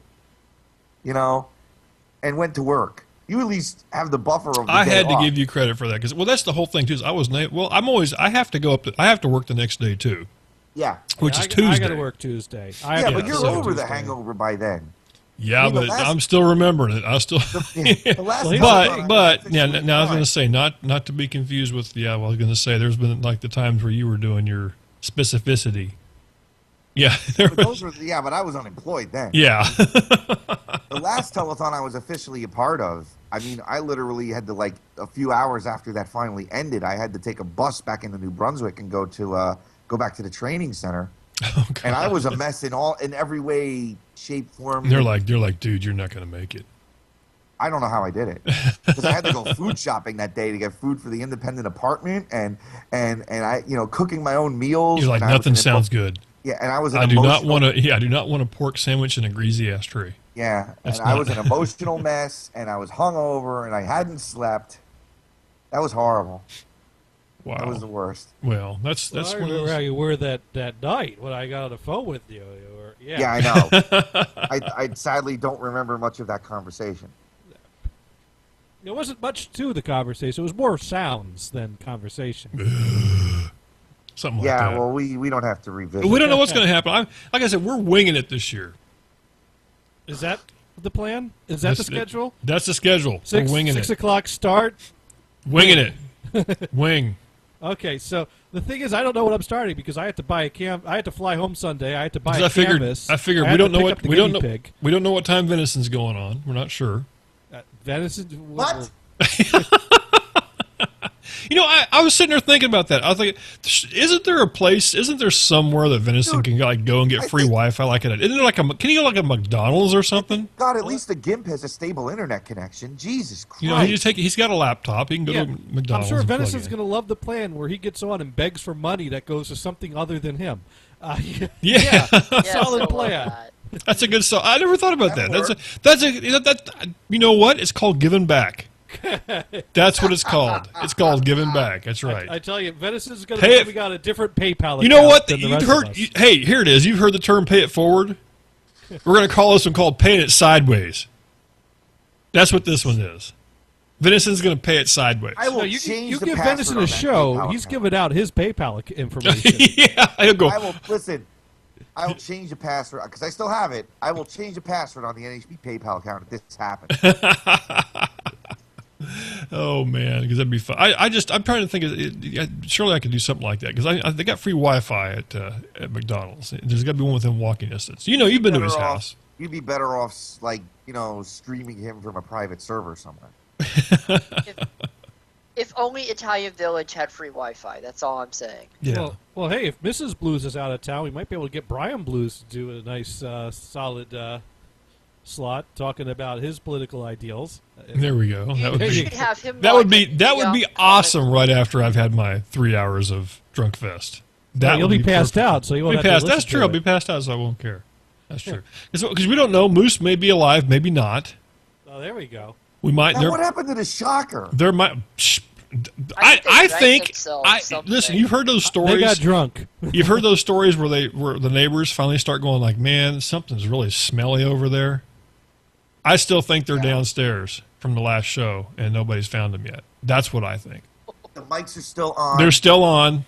Speaker 11: and went to work. You at least have the buffer of the
Speaker 1: I
Speaker 11: day
Speaker 1: had to
Speaker 11: off.
Speaker 1: give you credit for that because that's the whole thing too. Is I have to go up. I have to work the next day too.
Speaker 11: Yeah,
Speaker 1: which is Tuesday.
Speaker 2: I got to work Tuesday.
Speaker 11: But you're over the hangover by then.
Speaker 1: Yeah, but I'm still remembering it. I still. But now I was going to say not to be confused with. Yeah, well, I was going to say there's been like the times where you were doing your specificity. Yeah,
Speaker 11: but I was unemployed then.
Speaker 1: Yeah.
Speaker 11: The last telethon I was officially a part of, I mean, I literally had to, like, a few hours after that finally ended, I had to take a bus back into New Brunswick and go back to the training center.
Speaker 1: Oh, God.
Speaker 11: And I was a mess in every way, shape, form.
Speaker 1: They're like, dude, you're not going to make it.
Speaker 11: I don't know how I did it because I had to go food shopping that day to get food for the independent apartment and I cooking my own meals.
Speaker 1: You're like, nothing sounds good.
Speaker 11: Yeah, and I was.
Speaker 1: I do not want a pork sandwich in a greasy ass tray.
Speaker 11: Yeah, and I was an emotional mess, and I was hungover, and I hadn't slept. That was horrible.
Speaker 1: Wow,
Speaker 11: that was the worst.
Speaker 1: Well, that's
Speaker 2: I remember how you were that night when I got on the phone with you.
Speaker 11: Yeah, I know. I sadly don't remember much of that conversation.
Speaker 2: There wasn't much to the conversation. It was more sounds than conversation.
Speaker 1: Something like that.
Speaker 11: Yeah, well, we don't have to revisit.
Speaker 1: We don't know what's going to happen. Like I said, we're winging it this year.
Speaker 2: Is that the plan? Is that the schedule?
Speaker 1: That's the schedule. We're winging
Speaker 2: 6 o'clock start?
Speaker 1: Winging it. Wing.
Speaker 2: Okay, so the thing is, I don't know what I'm starting because I had to buy I had to fly home Sunday. I had to buy a canvas.
Speaker 1: I figured we don't know what time Venison's going on. There not sure.
Speaker 2: Venison?
Speaker 11: What?
Speaker 1: I was sitting there thinking about that. I was like, isn't there somewhere that Venison can go and get free Wi-Fi like it? Isn't there can you go like a McDonald's or something?
Speaker 11: God, at least the GIMP has a stable internet connection. Jesus Christ.
Speaker 1: He's got a laptop. He can go to McDonald's.
Speaker 2: I'm sure Venison's going to love the plan where he gets on and begs for money that goes to something other than him. Solid plan.
Speaker 1: That's a good song. I never thought about that. You know what? It's called giving back. That's what it's called. It's called giving back. That's right.
Speaker 2: I tell you, Venison's going to we got a different PayPal account.
Speaker 1: You know what?
Speaker 2: Than the
Speaker 1: You've
Speaker 2: rest
Speaker 1: heard.
Speaker 2: of us.
Speaker 1: Hey, here it is. You've heard the term "pay it forward." We're going to call this one called "paying it sideways." That's what this one is. Venison's going to pay it sideways.
Speaker 11: I will
Speaker 2: you
Speaker 11: change the
Speaker 2: give
Speaker 11: password
Speaker 2: Venison
Speaker 11: on
Speaker 2: a
Speaker 11: that
Speaker 2: show.
Speaker 11: PayPal
Speaker 2: He's
Speaker 11: account.
Speaker 2: giving out his PayPal information.
Speaker 1: Yeah, he'll go.
Speaker 11: I will change the password because I still have it. I will change the password on the NHB PayPal account if this happens.
Speaker 1: Oh man, because that'd be fun. I'm trying to think of surely I could do something like that because they got free Wi-Fi at McDonald's. There's got to be one within walking distance. You've been to his house.
Speaker 11: You'd be better off streaming him from a private server somewhere.
Speaker 12: If only Italian Village had free Wi-Fi. That's all I'm saying.
Speaker 1: Yeah.
Speaker 2: Well, hey, if Mrs. Blues is out of town, we might be able to get Brian Blues to do a nice, solid slot talking about his political ideals.
Speaker 1: There we go.
Speaker 12: That
Speaker 1: would be awesome. Right after I've had my 3 hours of drunk fest.
Speaker 2: You'll be passed out, so you won't have to listen
Speaker 1: That's true.
Speaker 2: to
Speaker 1: I'll
Speaker 2: it.
Speaker 1: be passed out, so I won't care. That's true. Because we don't know. Moose may be alive, maybe not.
Speaker 2: Oh, there we go.
Speaker 1: We might.
Speaker 11: Now, what happened to the shocker?
Speaker 1: There might. I think. Listen. You've heard those stories.
Speaker 2: They got drunk.
Speaker 1: You've heard those stories where the neighbors finally start going like, "Man, something's really smelly over there." I still think they're downstairs from the last show, and nobody's found them yet. That's what I think.
Speaker 11: The mics are still on.
Speaker 1: They're still on.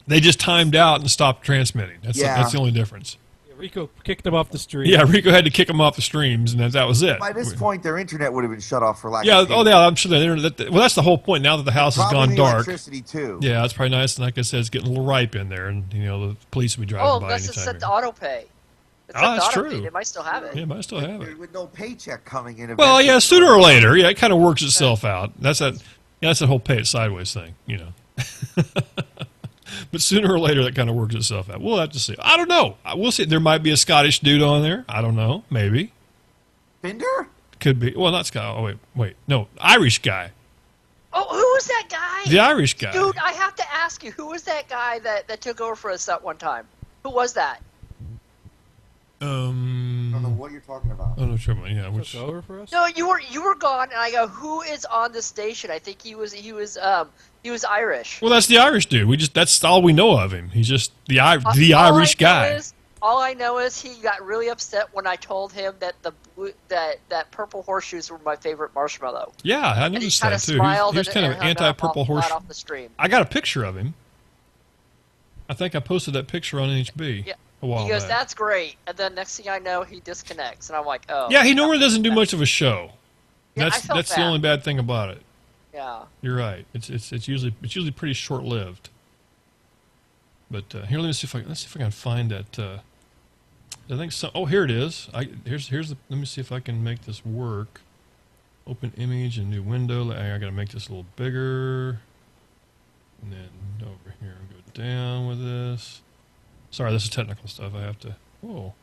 Speaker 1: They just timed out and stopped transmitting. That's the only difference.
Speaker 2: Rico kicked them off the stream.
Speaker 1: Yeah, Rico had to kick them off the streams, and that was it.
Speaker 11: By this point, their internet would have been shut off for lack of
Speaker 1: I'm sure the internet. Well, that's the whole point. Now that the house has gone dark,
Speaker 11: electricity too.
Speaker 1: Yeah, that's probably nice. And like I said, it's getting a little ripe in there, and the police will be driving by
Speaker 12: unless
Speaker 1: anytime.
Speaker 12: it's set to auto pay.
Speaker 1: That's true.
Speaker 12: They might still have it.
Speaker 1: Yeah, it might still have it.
Speaker 11: With no paycheck coming in.
Speaker 1: Well, yeah, sooner or later, it kind of works itself out. That's that whole pay it sideways thing, But sooner or later, that kind of works itself out. We'll have to see. I don't know. We'll see. There might be a Scottish dude on there. I don't know. Maybe.
Speaker 11: Binder?
Speaker 1: Could be. Well, not Scott. Oh, wait. No, Irish guy.
Speaker 12: Oh, who was that guy?
Speaker 1: The Irish guy.
Speaker 12: Dude, I have to ask you, who was that guy that took over for us that one time? Who was that?
Speaker 11: I don't know what you're talking about.
Speaker 1: Oh no, trouble. Yeah,
Speaker 2: took over for us?
Speaker 12: No, you were gone, and I go, who is on the station? I think he was Irish.
Speaker 1: Well, that's the Irish dude. That's all we know of him. He's just the Irish guy.
Speaker 12: All I know is he got really upset when I told him that that purple horseshoes were my favorite marshmallow.
Speaker 1: Yeah, I noticed that too. He was kind of anti-purple horseshoe.
Speaker 12: Off the stream.
Speaker 1: I got a picture of him. I think I posted that picture on NHB.
Speaker 12: Yeah.
Speaker 1: A while
Speaker 12: he goes,
Speaker 1: back.
Speaker 12: "That's great," and then next thing I know, he disconnects, and I'm like, "Oh."
Speaker 1: Yeah, he normally doesn't do much of a show.
Speaker 12: Yeah,
Speaker 1: That's the only bad thing about it.
Speaker 12: Yeah.
Speaker 1: You're right. It's usually pretty short lived. But here, let's see if I can find that. I think so. Oh, here it is. Here's the. Let me see if I can make this work. Open image and new window. I got to make this a little bigger. And then over here, go down with this. Sorry, this is technical stuff. I have to. Whoa.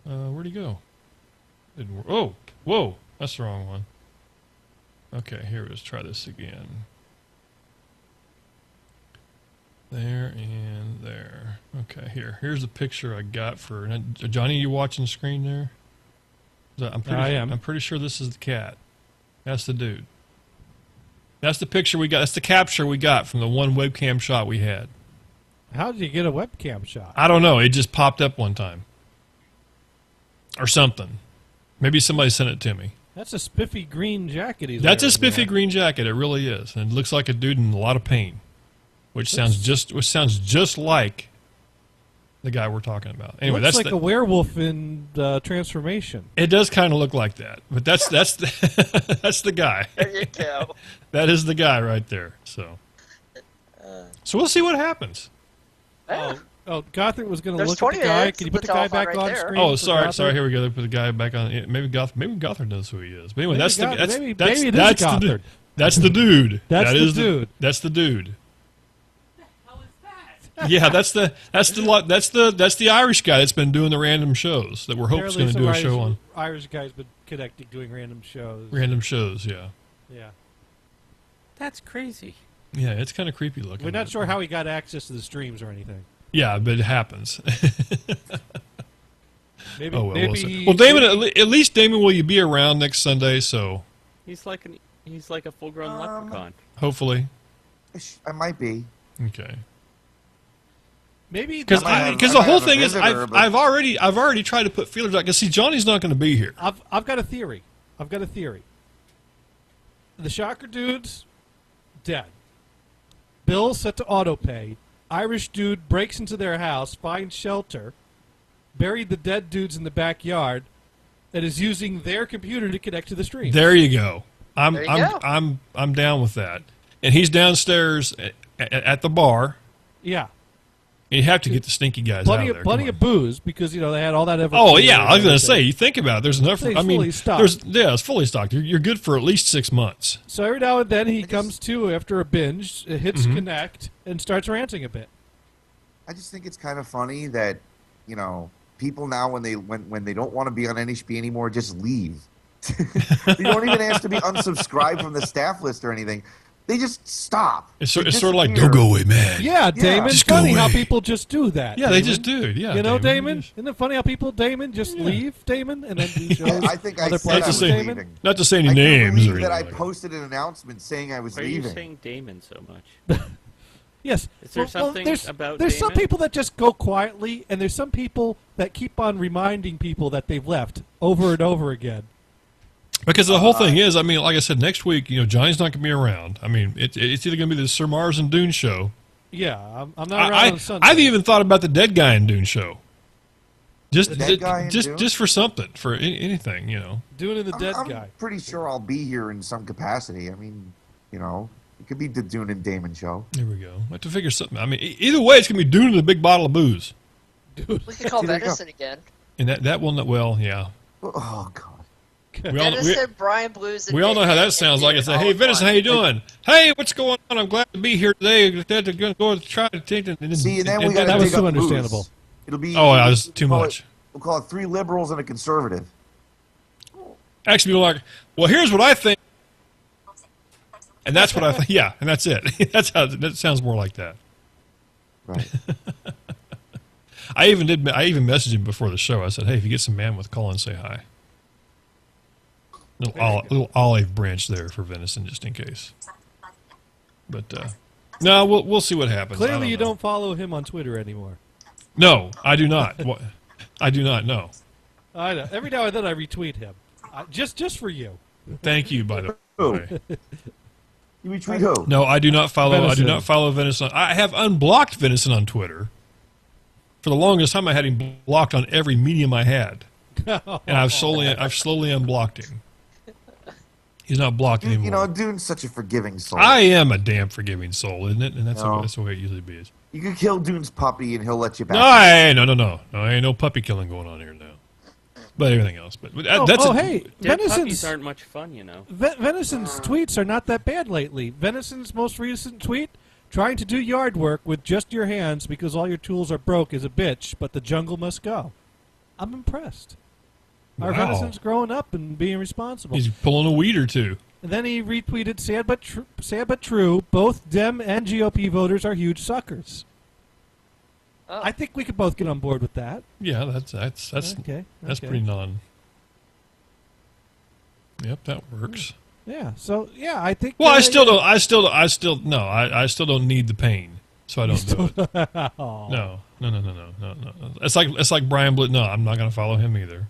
Speaker 1: Where'd he go? Didn't work. Oh, whoa. That's the wrong one. Okay, here it is. Try this again. There and there. Okay, here's the picture I got for Johnny. You watching the screen there?
Speaker 2: I am.
Speaker 1: I'm pretty sure this is the cat. That's the dude. That's the picture we got. That's the capture we got from the one webcam shot we had.
Speaker 2: How did you get a webcam shot?
Speaker 1: I don't know. It just popped up one time. Or something. Maybe somebody sent it to me.
Speaker 2: That's a spiffy green jacket he's
Speaker 1: That's a
Speaker 2: wearing
Speaker 1: spiffy
Speaker 2: there.
Speaker 1: green jacket. It really is. And it looks like a dude in a lot of pain. Which sounds just like the guy we're talking about. Anyway,
Speaker 2: looks
Speaker 1: that's
Speaker 2: like a werewolf in Transformation.
Speaker 1: It does kind of look like that. But that's the guy.
Speaker 12: There you go.
Speaker 1: That is the guy right there. So we'll see what happens.
Speaker 2: Oh, Gothard was going to
Speaker 12: There's
Speaker 2: look at the
Speaker 12: 20
Speaker 2: guy.
Speaker 12: minutes
Speaker 2: Can you
Speaker 12: of
Speaker 2: put the
Speaker 12: the
Speaker 2: guy
Speaker 12: telephone
Speaker 2: back
Speaker 12: right
Speaker 2: on
Speaker 12: there.
Speaker 2: screen?
Speaker 1: Oh,
Speaker 2: for
Speaker 1: sorry.
Speaker 2: Gothard?
Speaker 1: Here we go. They put the guy back on. Maybe Gothard knows who he is. But anyway,
Speaker 2: Maybe
Speaker 1: that's
Speaker 2: Gothard-
Speaker 1: the
Speaker 2: maybe
Speaker 1: that's
Speaker 2: it is
Speaker 1: that's the
Speaker 2: Gothard.
Speaker 1: dude. That's the dude.
Speaker 2: That's
Speaker 1: That
Speaker 2: the
Speaker 1: is
Speaker 2: dude.
Speaker 1: That's the dude. Yeah, that's the Irish guy that's been doing the random shows that we're hoping is going to do a show on.
Speaker 2: Irish guy's been connecting, doing random shows.
Speaker 1: Random shows, yeah.
Speaker 2: Yeah.
Speaker 3: That's crazy.
Speaker 1: Yeah, it's kind of creepy looking.
Speaker 2: We're not sure how he got access to the streams or anything.
Speaker 1: Yeah, but it happens.
Speaker 2: Maybe,
Speaker 1: oh well.
Speaker 2: maybe
Speaker 1: Well, Damon, at least Damon, will you be around next Sunday? So
Speaker 3: He's like a full-grown leprechaun.
Speaker 1: hopefully,
Speaker 11: I might be.
Speaker 1: okay.
Speaker 2: Maybe
Speaker 1: Because the whole thing is,
Speaker 11: visitor, but-
Speaker 1: I've already tried to put feelers out. Because see, Johnny's not going to be here.
Speaker 2: I've got a theory. The Shocker dude's dead. Bill set to auto pay. Irish dude breaks into their house, finds shelter, buried the dead dudes in the backyard, and is using their computer to connect to the stream.
Speaker 1: There you go. I'm down with that. And he's downstairs at the bar.
Speaker 2: Yeah.
Speaker 1: And you have to get the stinky guys out of there.
Speaker 2: Plenty of booze because they had all that.
Speaker 1: Oh yeah, I was going to say. You think about it. There's enough.
Speaker 2: Thing's
Speaker 1: I mean,
Speaker 2: fully stocked.
Speaker 1: it's fully stocked. You're good for at least 6 months.
Speaker 2: So every now and then he comes to after a binge, hits connect, and starts ranting a bit.
Speaker 11: I just think it's kind of funny that, people now when they don't want to be on NHB anymore, just leave. You don't even ask to be unsubscribed from the staff list or anything. They just stop.
Speaker 1: It's
Speaker 11: They
Speaker 1: sort of like,
Speaker 11: disappear.
Speaker 1: don't go away, man.
Speaker 2: Yeah, Damon.
Speaker 1: Just go
Speaker 2: Funny how
Speaker 1: away.
Speaker 2: people just do that.
Speaker 1: Yeah,
Speaker 2: Damon.
Speaker 1: they just do. Yeah,
Speaker 2: you know,
Speaker 1: Damon.
Speaker 2: Damon. Isn't it funny how people, Damon, just leave Damon and then do shows?
Speaker 11: I think I
Speaker 2: other
Speaker 11: said I
Speaker 2: places,
Speaker 11: was
Speaker 1: say-
Speaker 2: Damon?
Speaker 11: leaving.
Speaker 1: Not to say any
Speaker 11: I can't
Speaker 1: names
Speaker 11: believe
Speaker 1: or
Speaker 11: that I
Speaker 1: anything.
Speaker 11: posted an announcement saying I was
Speaker 3: Why are you
Speaker 11: leaving.
Speaker 3: saying Damon so much?
Speaker 2: Yes.
Speaker 3: Is there something
Speaker 2: there's,
Speaker 3: about
Speaker 2: There's some
Speaker 3: Damon?
Speaker 2: people that just go quietly, and there's some people that keep on reminding people that they've left over and over again.
Speaker 1: Because the whole thing is, I mean, like I said, next week, Johnny's not going to be around. I mean, it's either going to be the Sir Mars and Dune show.
Speaker 2: Yeah, I'm not around on Sunday.
Speaker 1: I've even thought about the Dead Guy in Dune show. Just,
Speaker 11: The Dead Guy in
Speaker 1: just,
Speaker 11: Dune?
Speaker 1: just for something, for anything,
Speaker 2: Dune and the Dead
Speaker 11: I'm
Speaker 2: Guy.
Speaker 11: pretty sure I'll be here in some capacity. I mean, it could be the Dune and Damon show.
Speaker 1: There we go. I have to figure something. I mean, either way, it's going to be Dune and a big bottle of booze.
Speaker 12: We could call
Speaker 11: See, there you go.
Speaker 12: Venison again.
Speaker 1: And that will not, well, yeah.
Speaker 11: Oh God.
Speaker 1: We all,
Speaker 12: Venison, Brian Blues, and
Speaker 1: we all know how that
Speaker 12: and
Speaker 1: sounds like. It's like,
Speaker 12: all
Speaker 1: hey,
Speaker 12: in
Speaker 1: Venison,
Speaker 12: one.
Speaker 1: how you doing? Hey, what's going on? I'm glad to be here today. They're going to go try to take it.
Speaker 11: See, and then we got
Speaker 2: that
Speaker 11: to
Speaker 2: was
Speaker 11: dig
Speaker 2: too
Speaker 11: up booze.
Speaker 2: understandable.
Speaker 11: It'll be.
Speaker 1: Oh, yeah, it's too
Speaker 11: we'll call
Speaker 1: much.
Speaker 11: We'll call it 3 liberals and a conservative.
Speaker 1: Actually, be like, well, here's what I think. And that's what I think. Yeah, and that's it. That sounds more like that.
Speaker 11: Right.
Speaker 1: I even messaged him before the show. I said, hey, if you get some man with, call and say hi. Little olive branch there for Venison, just in case. But no, we'll see what happens.
Speaker 2: Clearly, you
Speaker 1: know.
Speaker 2: don't follow him on Twitter anymore.
Speaker 1: No, I do not. I do not know.
Speaker 2: I know. Every now and then I retweet him, just for you.
Speaker 1: Thank you, by the
Speaker 11: Who?
Speaker 1: way.
Speaker 11: You retweet who?
Speaker 1: No, I do not follow.
Speaker 2: Venison.
Speaker 1: I do not follow Venison. I have unblocked Venison on Twitter. For the longest time, I had him blocked on every medium I had, and I've slowly unblocked him. He's not blocked anymore.
Speaker 11: Dune's such a forgiving soul.
Speaker 1: I am a damn forgiving soul, isn't it? And that's
Speaker 11: No.
Speaker 1: the way it usually is.
Speaker 11: You could kill Dune's puppy and he'll let you back.
Speaker 1: No. Ain't no puppy killing going on here now. But everything else. But that's
Speaker 2: hey,
Speaker 3: Dead
Speaker 2: Venison's
Speaker 3: puppies aren't much fun,
Speaker 2: Venison's tweets are not that bad lately. Venison's most recent tweet: trying to do yard work with just your hands because all your tools are broke is a bitch, but the jungle must go. I'm impressed. Our
Speaker 1: Wow.
Speaker 2: Venison's growing up and being responsible.
Speaker 1: He's pulling a weed or two.
Speaker 2: And then he retweeted, sad but true, both Dem and GOP voters are huge suckers.
Speaker 12: Oh.
Speaker 2: I think we could both get on board with that.
Speaker 1: Yeah, that's
Speaker 2: Okay.
Speaker 1: That's
Speaker 2: okay.
Speaker 1: pretty non. Yep, that works.
Speaker 2: Yeah. So yeah, I think.
Speaker 1: Well, I still don't need the pain, so I don't do it.
Speaker 2: Oh.
Speaker 1: No. It's like Brian Blue. No, I'm not going to follow him either.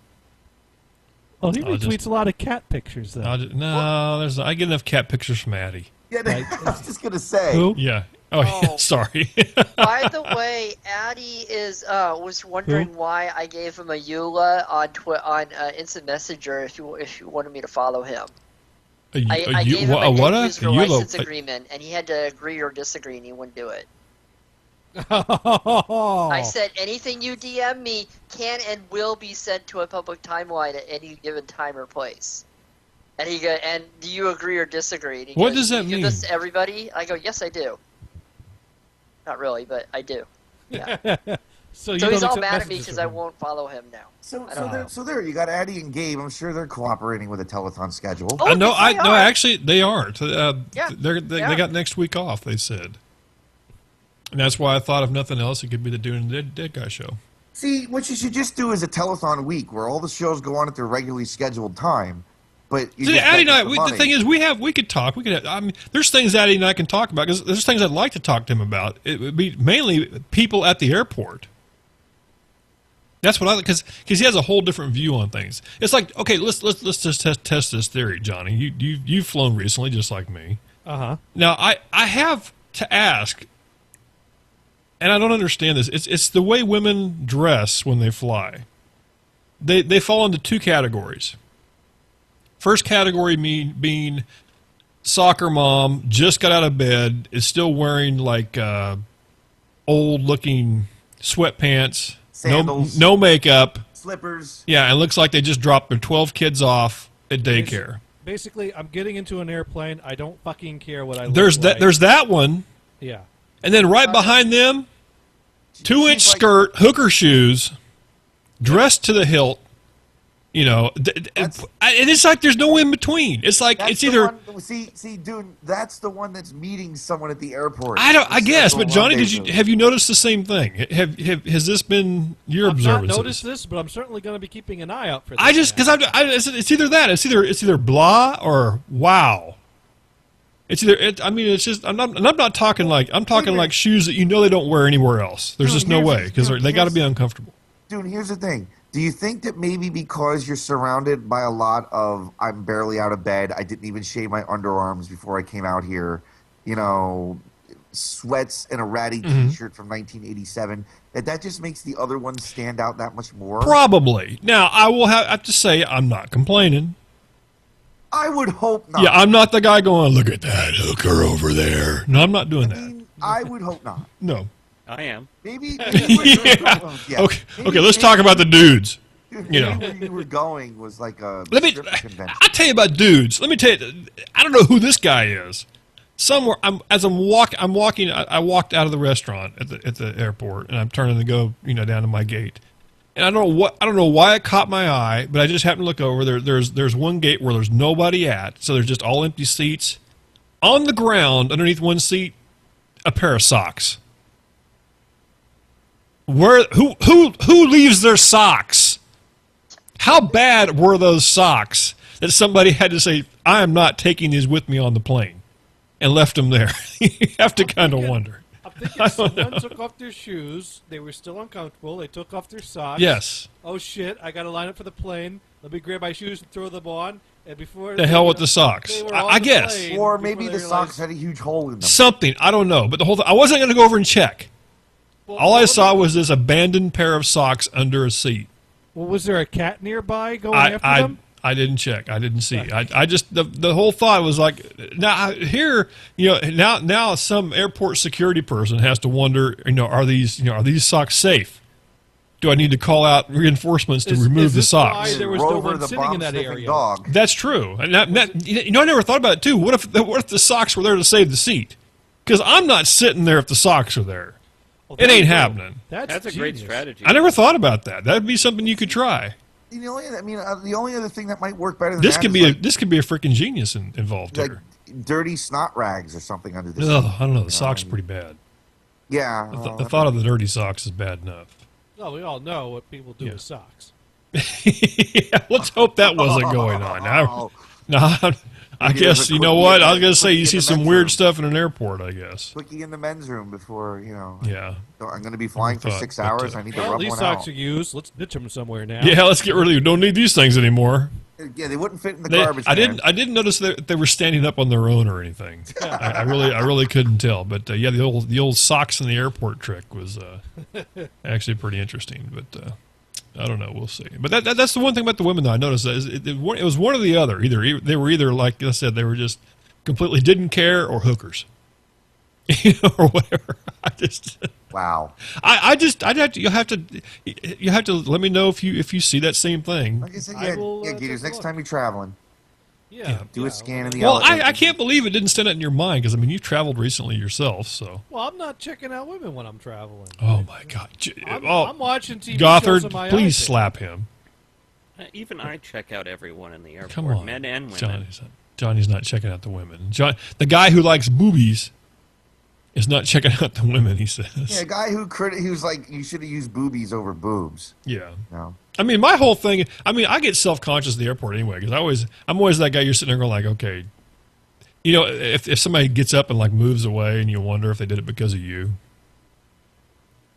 Speaker 2: Well, he
Speaker 1: I'll
Speaker 2: retweets
Speaker 1: just-
Speaker 2: a lot of cat pictures, though.
Speaker 1: I get enough cat pictures from Addie.
Speaker 11: Yeah, I was just gonna say.
Speaker 2: Who?
Speaker 1: Yeah. Oh, yeah, sorry.
Speaker 12: By the way, Addy was wondering why I gave him a EULA on Instant Messenger if you wanted me to follow him. I gave him a
Speaker 1: what?
Speaker 12: net user license agreement, and he had to agree or disagree, and he wouldn't do it. I said anything you DM me can and will be sent to a public timeline at any given time or place. And he go, and do you agree or disagree? And he
Speaker 1: What
Speaker 12: goes,
Speaker 1: does that
Speaker 12: "You give
Speaker 1: mean?"
Speaker 12: this to everybody? I go, yes, I do. Not really, but I do. Yeah.
Speaker 2: So
Speaker 12: So he's all mad at me because I won't follow him now.
Speaker 11: So there, you got Addie and Gabe. I'm sure they're cooperating with a telethon schedule.
Speaker 12: Oh,
Speaker 1: no,
Speaker 12: yes, they are.
Speaker 1: actually, they are.
Speaker 12: Yeah,
Speaker 1: they
Speaker 12: they
Speaker 1: got next week off. They said, and that's why I thought, if nothing else, it could be the Dune and Dead Guy show.
Speaker 11: See, what you should just do is a telethon week where all the shows go on at their regularly scheduled time. But you
Speaker 1: See,
Speaker 11: just
Speaker 1: Addie
Speaker 11: bet
Speaker 1: and I,
Speaker 11: the money.
Speaker 1: the thing is, we could talk. I mean, there's things Addie and I can talk about because there's things I'd like to talk to him about. It would be mainly people at the airport. That's what I because he has a whole different view on things. It's like, okay, let's just test this theory, Johnny. You've flown recently, just like me. Now I have to ask, and I don't understand this. It's the way women dress when they fly. They fall into two categories. First category being soccer mom, just got out of bed, is still wearing like old looking sweatpants,
Speaker 11: Sandals.
Speaker 1: no makeup,
Speaker 11: Slippers.
Speaker 1: yeah, and looks like they just dropped their 12 kids off at daycare.
Speaker 2: Basically, I'm getting into an airplane. I don't fucking care what I look
Speaker 1: There's
Speaker 2: like.
Speaker 1: there's that one,
Speaker 2: Yeah.
Speaker 1: and then right behind them, 2-inch
Speaker 11: she's like-
Speaker 1: skirt, hooker shoes, dressed to the hilt, You know, and it's like there's no in between. It's like it's either
Speaker 11: see, dude, that's the one that's meeting someone at the airport.
Speaker 1: I guess, but Johnny, have you noticed the same thing? Has this been your observance?
Speaker 2: I've not noticed this, but I'm certainly going to be keeping an eye out for this.
Speaker 1: I just because it's either that, it's either blah or wow. It's either I mean, it's just I'm not talking like I'm talking like shoes that you know they don't wear anywhere else. There's just no way because they got to be uncomfortable.
Speaker 11: Dude, here's the thing. Do you think that maybe because you're surrounded by a lot of I'm barely out of bed, I didn't even shave my underarms before I came out here, you know, sweats and a ratty T-shirt from 1987, that just makes the other ones stand out that much more?
Speaker 1: Probably. Now, I will have to say I'm not complaining.
Speaker 11: I would hope not.
Speaker 1: Yeah, I'm not the guy going, look at that hooker over there. No, I'm not doing that.
Speaker 11: I would hope not.
Speaker 1: No.
Speaker 3: I am.
Speaker 11: Maybe.
Speaker 1: Yeah. Okay, let's talk about the dudes. You know,
Speaker 11: where you were going was like a
Speaker 1: strip convention. I'll tell you about dudes. Let me tell you. I don't know who this guy is. Somewhere, I'm walking. I walked out of the restaurant at the airport, and I'm turning to go, down to my gate. And I don't know why it caught my eye, but I just happened to look over. There's one gate where there's nobody at, so there's just all empty seats. On the ground, underneath one seat, a pair of socks. Who leaves their socks? How bad were those socks that somebody had to say, I am not taking these with me on the plane, and left them there? You have to kind of wonder.
Speaker 2: I'm thinking someone took off their shoes. They were still uncomfortable. They took off their socks.
Speaker 1: Yes.
Speaker 2: Oh, shit. I got to line up for the plane. Let me grab my shoes and throw them on. And before
Speaker 1: the hell with the socks. I guess.
Speaker 11: Or maybe the socks had a huge hole in them.
Speaker 1: Something. I don't know. But the whole thing, I wasn't going to go over and check. All I saw was this abandoned pair of socks under a seat.
Speaker 2: Well, was there a cat nearby going after them?
Speaker 1: I didn't check. I didn't see. I just the whole thought was like, now here, now some airport security person has to wonder, are these socks safe? Do I need to call out reinforcements to remove the socks?
Speaker 2: Why there was no one sitting in that area?
Speaker 11: Dog.
Speaker 1: That's true. And I never thought about it too. What if the socks were there to save the seat? Because I'm not sitting there if the socks are there. Well, it ain't happening.
Speaker 3: That's a great strategy.
Speaker 1: I never thought about that. That'd be something you could try.
Speaker 11: The only other thing that might work better than
Speaker 1: this
Speaker 11: that
Speaker 1: could be this could be a freaking genius involved
Speaker 11: like
Speaker 1: here.
Speaker 11: Dirty snot rags or something under the seat.
Speaker 1: I don't know. The socks are pretty bad.
Speaker 11: Yeah.
Speaker 1: The thought of the dirty socks is bad enough.
Speaker 2: Well, we all know what people do with socks.
Speaker 1: Yeah, let's hope that wasn't going on. Now, I guess, you know what? I was going to say you see some weird stuff in an airport, I guess.
Speaker 11: Quickie in the men's room before,
Speaker 1: Yeah.
Speaker 11: I'm going to be flying for 6 hours. I need to rub one out.
Speaker 2: These socks are used. Let's ditch them somewhere now.
Speaker 1: Yeah, let's get rid of them. Don't need these things anymore.
Speaker 11: Yeah, they wouldn't fit in the garbage can.
Speaker 1: I didn't notice that they were standing up on their own or anything. I really couldn't tell. But yeah, the old socks in the airport trick was actually pretty interesting. But I don't know. We'll see. But that's the one thing about the women that I noticed. That it was one or the other. They were either, like I said, they were just completely didn't care, or hookers, or whatever.
Speaker 11: Wow.
Speaker 1: You have to let me know if you see that same thing.
Speaker 11: Like I said, Gators, next time you're traveling, do a scan in the
Speaker 1: Well, I can't believe it didn't stand out in your mind, because you've traveled recently yourself, so.
Speaker 2: Well, I'm not checking out women when I'm traveling.
Speaker 1: Oh my God!
Speaker 2: I'm watching TV
Speaker 1: Gothard,
Speaker 2: shows on my
Speaker 1: please
Speaker 2: iPad.
Speaker 1: slap him.
Speaker 3: Even I check out everyone in the airport,
Speaker 1: Come on,
Speaker 3: men and women.
Speaker 1: Johnny's not checking out the women. The guy who likes boobies is not checking out the women, he says.
Speaker 11: Yeah, a guy who was like, you should have used boobies over boobs.
Speaker 1: Yeah.
Speaker 11: No.
Speaker 1: My whole thing, I get self-conscious at the airport anyway, because I'm always that guy you're sitting there going like, okay, if somebody gets up and like moves away and you wonder if they did it because of you,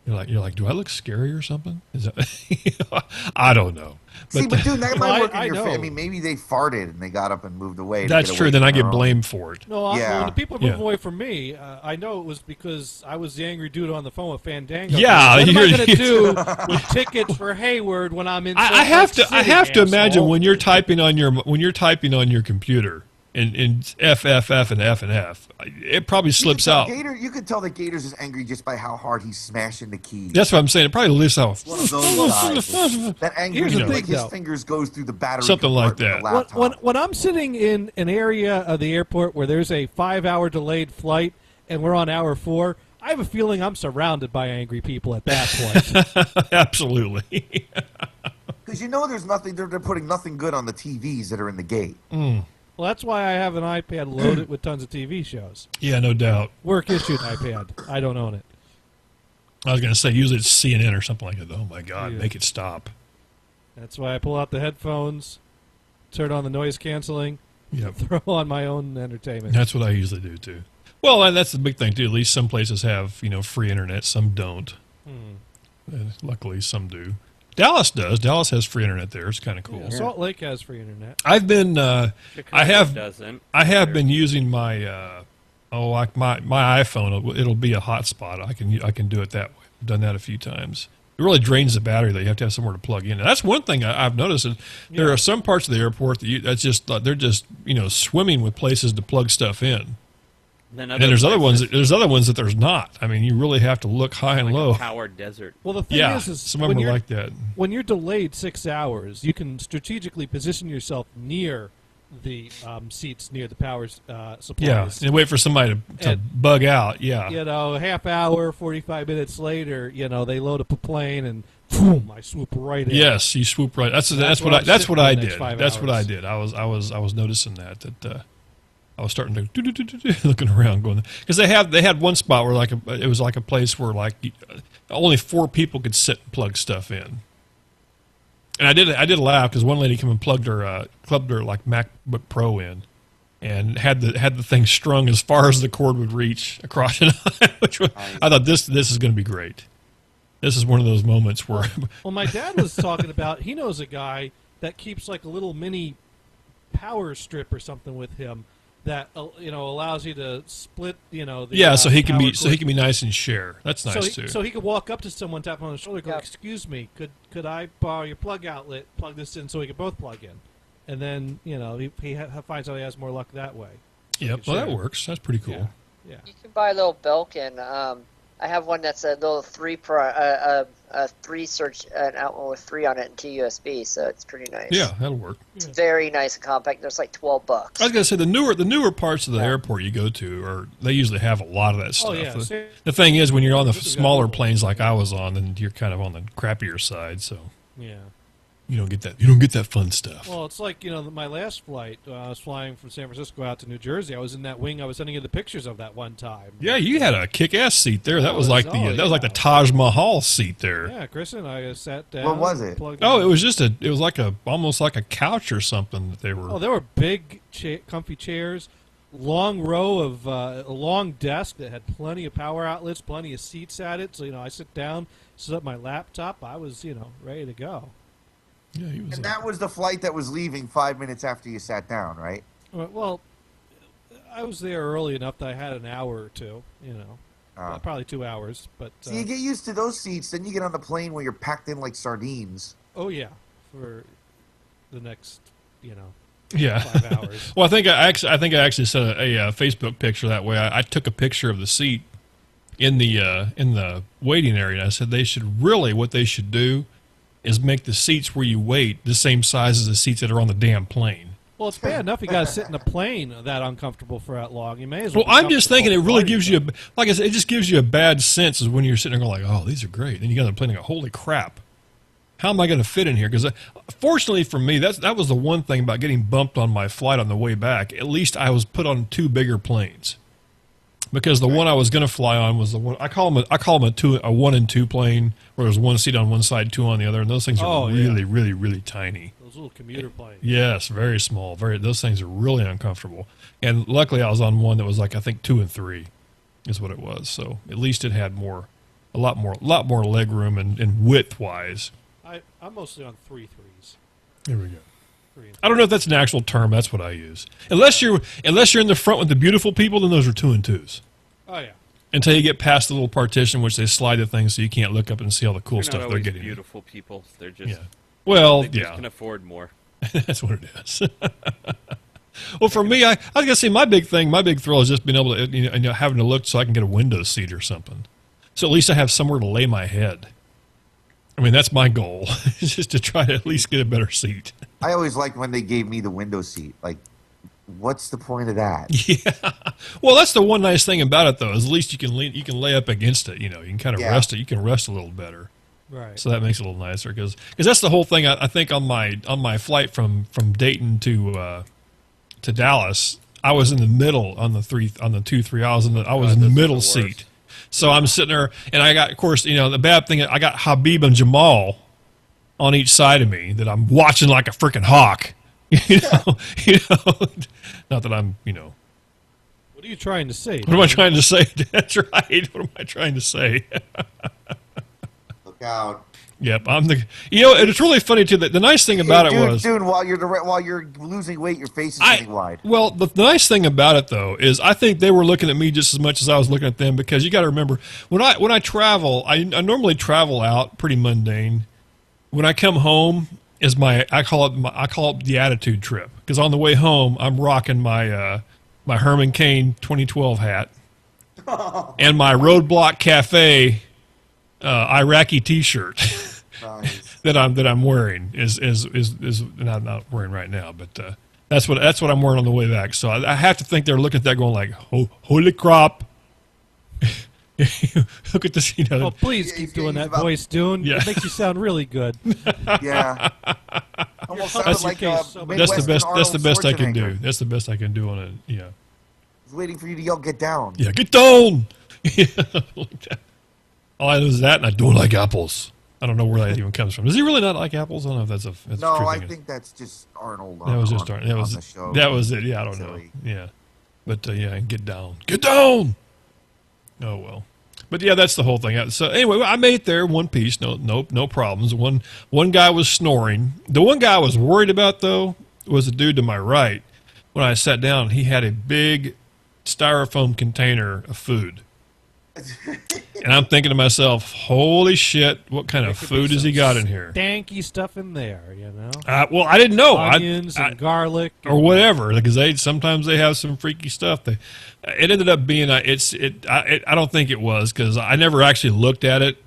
Speaker 1: you're like, do I look scary or something? Is that, I don't know.
Speaker 11: See, but dude, that might work in your
Speaker 2: know.
Speaker 11: favor. Maybe they farted and they got up and moved away.
Speaker 1: That's true. Then I get blamed for it.
Speaker 2: No, when the people move away from me, I know it was because I was the angry dude on the phone with Fandango.
Speaker 1: Yeah,
Speaker 2: what am I going to do with tickets for Hayward when I'm in?
Speaker 1: I have to imagine when you're typing on your computer in FFF and F and F, it probably slips out.
Speaker 11: You could tell that Gators is angry just by how hard he's smashing the keys.
Speaker 1: That's what I'm saying. It probably lifts out.
Speaker 11: One of those guys. That anger, like his fingers goes through the battery.
Speaker 1: Something like that.
Speaker 2: When I'm sitting in an area of the airport where there's a 5-hour delayed flight and we're on hour 4, I have a feeling I'm surrounded by angry people at that point.
Speaker 1: Absolutely.
Speaker 11: Because you know there's nothing, they're putting nothing good on the TVs that are in the gate.
Speaker 2: Well, that's why I have an iPad loaded with tons of TV shows.
Speaker 1: Yeah, no doubt.
Speaker 2: Work issued iPad. I don't own it.
Speaker 1: I was going to say, usually it's CNN or something like that. Oh, my God,
Speaker 2: Yeah.
Speaker 1: make it stop.
Speaker 2: That's why I pull out the headphones, turn on the noise canceling,
Speaker 1: Yep.
Speaker 2: throw on my own entertainment.
Speaker 1: That's what I usually do, too. Well, and that's the big thing, too. At least some places have, free internet. Some don't. Luckily, some do. Dallas does. Dallas has free internet there. It's kind of cool.
Speaker 2: Yeah, Salt Lake has free internet.
Speaker 1: I've been, I
Speaker 3: doesn't.
Speaker 1: have been using my, my iPhone. It'll be a hotspot. I can do it that way. I've done that a few times. It really drains the battery, though. You have to have somewhere to plug in. And that's one thing I've noticed. Is there are some parts of the airport that they're just swimming with places to plug stuff in.
Speaker 3: And
Speaker 1: there's other ones that there's not. I mean, you really have to look high and low.
Speaker 3: A power desert.
Speaker 2: Well, the thing is
Speaker 1: some of them are like that.
Speaker 2: When you're delayed 6 hours, you can strategically position yourself near the seats near the power supplies.
Speaker 1: Yeah, and wait for somebody to bug out. Yeah,
Speaker 2: half hour, 45 minutes later, they load up a plane and boom, I swoop right in.
Speaker 1: Yes, you swoop right. That's what I did. That's what I did. I was noticing that I was starting to looking around, going because they had one spot where it was like a place where only 4 people could sit and plug stuff in. And I did laugh because one lady came and plugged her MacBook Pro in, and had the thing strung as far as the cord would reach across an aisle. Which I thought this is going to be great. This is one of those moments where.
Speaker 2: Well, my dad was talking about he knows a guy that keeps like a little mini power strip or something with him that allows you to split
Speaker 1: so he can be nice and share. That's nice too.
Speaker 2: So he could walk up to someone, tap him on the shoulder, go, "Excuse me, could I borrow your plug outlet? Plug this in so we can both plug in." And then he finds out he has more luck that way.
Speaker 1: Yep, well that works. That's pretty cool.
Speaker 2: Yeah.
Speaker 12: You can buy a little Belkin. I have one that's a little 3 search an outlet with 3 on it and 2 USB, so it's pretty nice.
Speaker 1: Yeah, that'll work.
Speaker 12: It's very nice and compact. There's like $12.
Speaker 1: I was gonna say the newer parts of the airport you go to they usually have a lot of that stuff.
Speaker 2: Oh, yeah.
Speaker 1: The thing is, when you're on the smaller planes like I was on, then you're kind of on the crappier side, so
Speaker 2: yeah.
Speaker 1: You don't get that fun stuff.
Speaker 2: Well, it's like my last flight. I was flying from San Francisco out to New Jersey. I was in that wing. I was sending you the pictures of that one time.
Speaker 1: Yeah, you had a kick-ass seat there. That was like the Taj Mahal seat there.
Speaker 2: Yeah, Chris and I sat down.
Speaker 11: What was it?
Speaker 1: It was like almost like a couch or something that they were.
Speaker 2: Oh, there were big, comfy chairs, long row of a long desk that had plenty of power outlets, plenty of seats at it. So I sit down, set up my laptop. I was ready to go.
Speaker 1: Yeah, he was.
Speaker 11: And that was the flight that was leaving 5 minutes after you sat down, right?
Speaker 2: Well, I was there early enough that I had an hour or two, probably 2 hours. But
Speaker 11: so you get used to those seats, then you get on the plane where you're packed in like sardines.
Speaker 2: Oh yeah, for the next,
Speaker 1: 5
Speaker 2: hours.
Speaker 1: Well, I think I actually sent a Facebook picture that way. I took a picture of the seat in the waiting area. And I said what they should do is make the seats where you wait the same size as the seats that are on the damn plane.
Speaker 2: Well, it's bad enough you got to sit in a plane that uncomfortable for that long. You may as
Speaker 1: well. Well, I'm just thinking it really gives you, like I said, it just gives you a bad sense is when you're sitting there going like, oh, these are great. Then you get on the plane and go, holy crap, how am I going to fit in here? Because fortunately for me, that was the one thing about getting bumped on my flight on the way back. At least I was put on 2 bigger planes. Because the one I was going to fly on was the one I call them a 1 and 2 plane, where there's 1 seat on one side, 2 on the other, and those things are really tiny.
Speaker 2: Those little commuter planes.
Speaker 1: Yes, very small. Those things are really uncomfortable. And luckily, I was on one that was like I think 2 and 3, is what it was. So at least it had a lot more leg room and width wise.
Speaker 2: I'm mostly on 3.3s.
Speaker 1: There we go. I don't know if that's an actual term. That's what I use. Unless you're in the front with the beautiful people, then those are 2 and 2s.
Speaker 2: Oh yeah.
Speaker 1: Until you get past the little partition, which they slide the thing so you can't look up and see all the cool stuff they're getting.
Speaker 3: Beautiful people. They're just
Speaker 1: they
Speaker 3: just can afford more.
Speaker 1: That's what it is. Well, for me, I was gonna say my big thrill is just being able to having to look so I can get a window seat or something. So at least I have somewhere to lay my head. I mean, that's my goal, is just to try to at least get a better seat.
Speaker 11: I always liked when they gave me the window seat. Like, what's the point of that?
Speaker 1: Yeah. Well, that's the one nice thing about it, though, is at least you can lay up against it. You can kind of rest it. You can rest a little better.
Speaker 2: Right.
Speaker 1: So that makes it a little nicer because that's the whole thing. I think on my flight from Dayton to Dallas, I was in the middle on the 2-3. I was in the middle seat. So I'm sitting there, and I got, of course, the bad thing, I got Habib and Jamal on each side of me that I'm watching like a freaking hawk. Not that I'm,
Speaker 2: What are you trying to say?
Speaker 1: What am I trying to say? That's right. What am I trying to say?
Speaker 11: Look out.
Speaker 1: Yep, I'm the. It's really funny too. The nice thing about it was,
Speaker 11: dude, while you're losing weight, your face is getting wide.
Speaker 1: Well, the nice thing about it though is I think they were looking at me just as much as I was looking at them, because you got to remember when I travel, I normally travel out pretty mundane. When I come home is I call it the attitude trip, because on the way home I'm rocking my my Herman Cain 2012 hat and my Roadblock Cafe Iraqi T-shirt that I'm wearing is not wearing right now, but that's what I'm wearing on the way back. So I have to think they're looking at that going like, holy crap! Look at this,
Speaker 2: Oh, please keep doing that voice, Dune.
Speaker 1: Yeah.
Speaker 2: It makes you sound really good.
Speaker 11: Yeah. Almost
Speaker 1: That's
Speaker 11: sounded like
Speaker 1: that's the best I can do.
Speaker 11: Schwarzenegger.
Speaker 1: That's the best I can do on it. Yeah.
Speaker 11: I was waiting for you to yell, "Get down!"
Speaker 1: Yeah, get down. Like that. All I know is that, and I don't like apples. I don't know where that even comes from. Does he really not like apples? I don't know if that's a
Speaker 11: No,
Speaker 1: true
Speaker 11: I
Speaker 1: thing.
Speaker 11: think that's just Arnold.
Speaker 1: That was just
Speaker 11: on
Speaker 1: Arnold.
Speaker 11: the show.
Speaker 1: That was it. Yeah, I don't
Speaker 11: Silly.
Speaker 1: know. Yeah, but yeah, get down. Get down. Oh well. But yeah, that's the whole thing. So anyway, I made it there one piece, no problems. One guy was snoring. The one guy I was worried about though was the dude to my right. When I sat down, he had a big styrofoam container of food, and I'm thinking to myself, "Holy shit! What kind of food has he got in here?"
Speaker 2: Stanky stuff in there,
Speaker 1: Well, I didn't know.
Speaker 2: Onions and garlic
Speaker 1: or whatever, because sometimes they have some freaky stuff. It ended up being I don't think it was, because I never actually looked at it,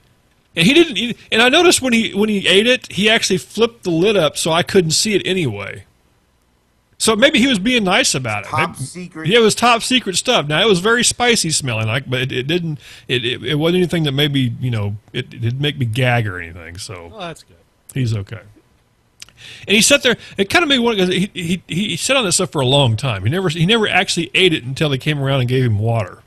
Speaker 1: and he didn't. And I noticed when he ate it, he actually flipped the lid up so I couldn't see it anyway. So maybe he was being nice about it.
Speaker 11: Top secret.
Speaker 1: Yeah, it was top secret stuff. Now it was very spicy smelling, but it didn't. It wasn't anything that maybe it didn't make me gag or anything. So
Speaker 2: that's good.
Speaker 1: He's okay. And he sat there. It kind of made me want, because he sat on that stuff for a long time. He never actually ate it until they came around and gave him water.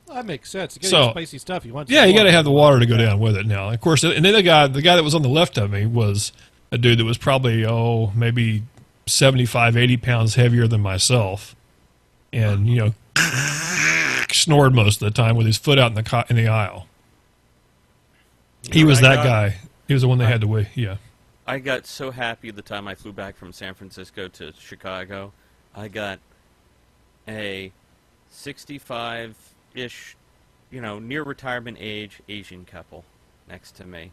Speaker 2: Well, that makes sense. You got spicy stuff. You want?
Speaker 1: Yeah, you got to have the water to go down with it. Now, of course, and then the guy that was on the left of me was a dude that was probably maybe 75, 80 pounds heavier than myself, and snored most of the time with his foot out in the aisle. He was that guy. He was the one they had to weigh. Yeah.
Speaker 3: I got so happy the time I flew back from San Francisco to Chicago. I got a 65-ish, near retirement age Asian couple next to me.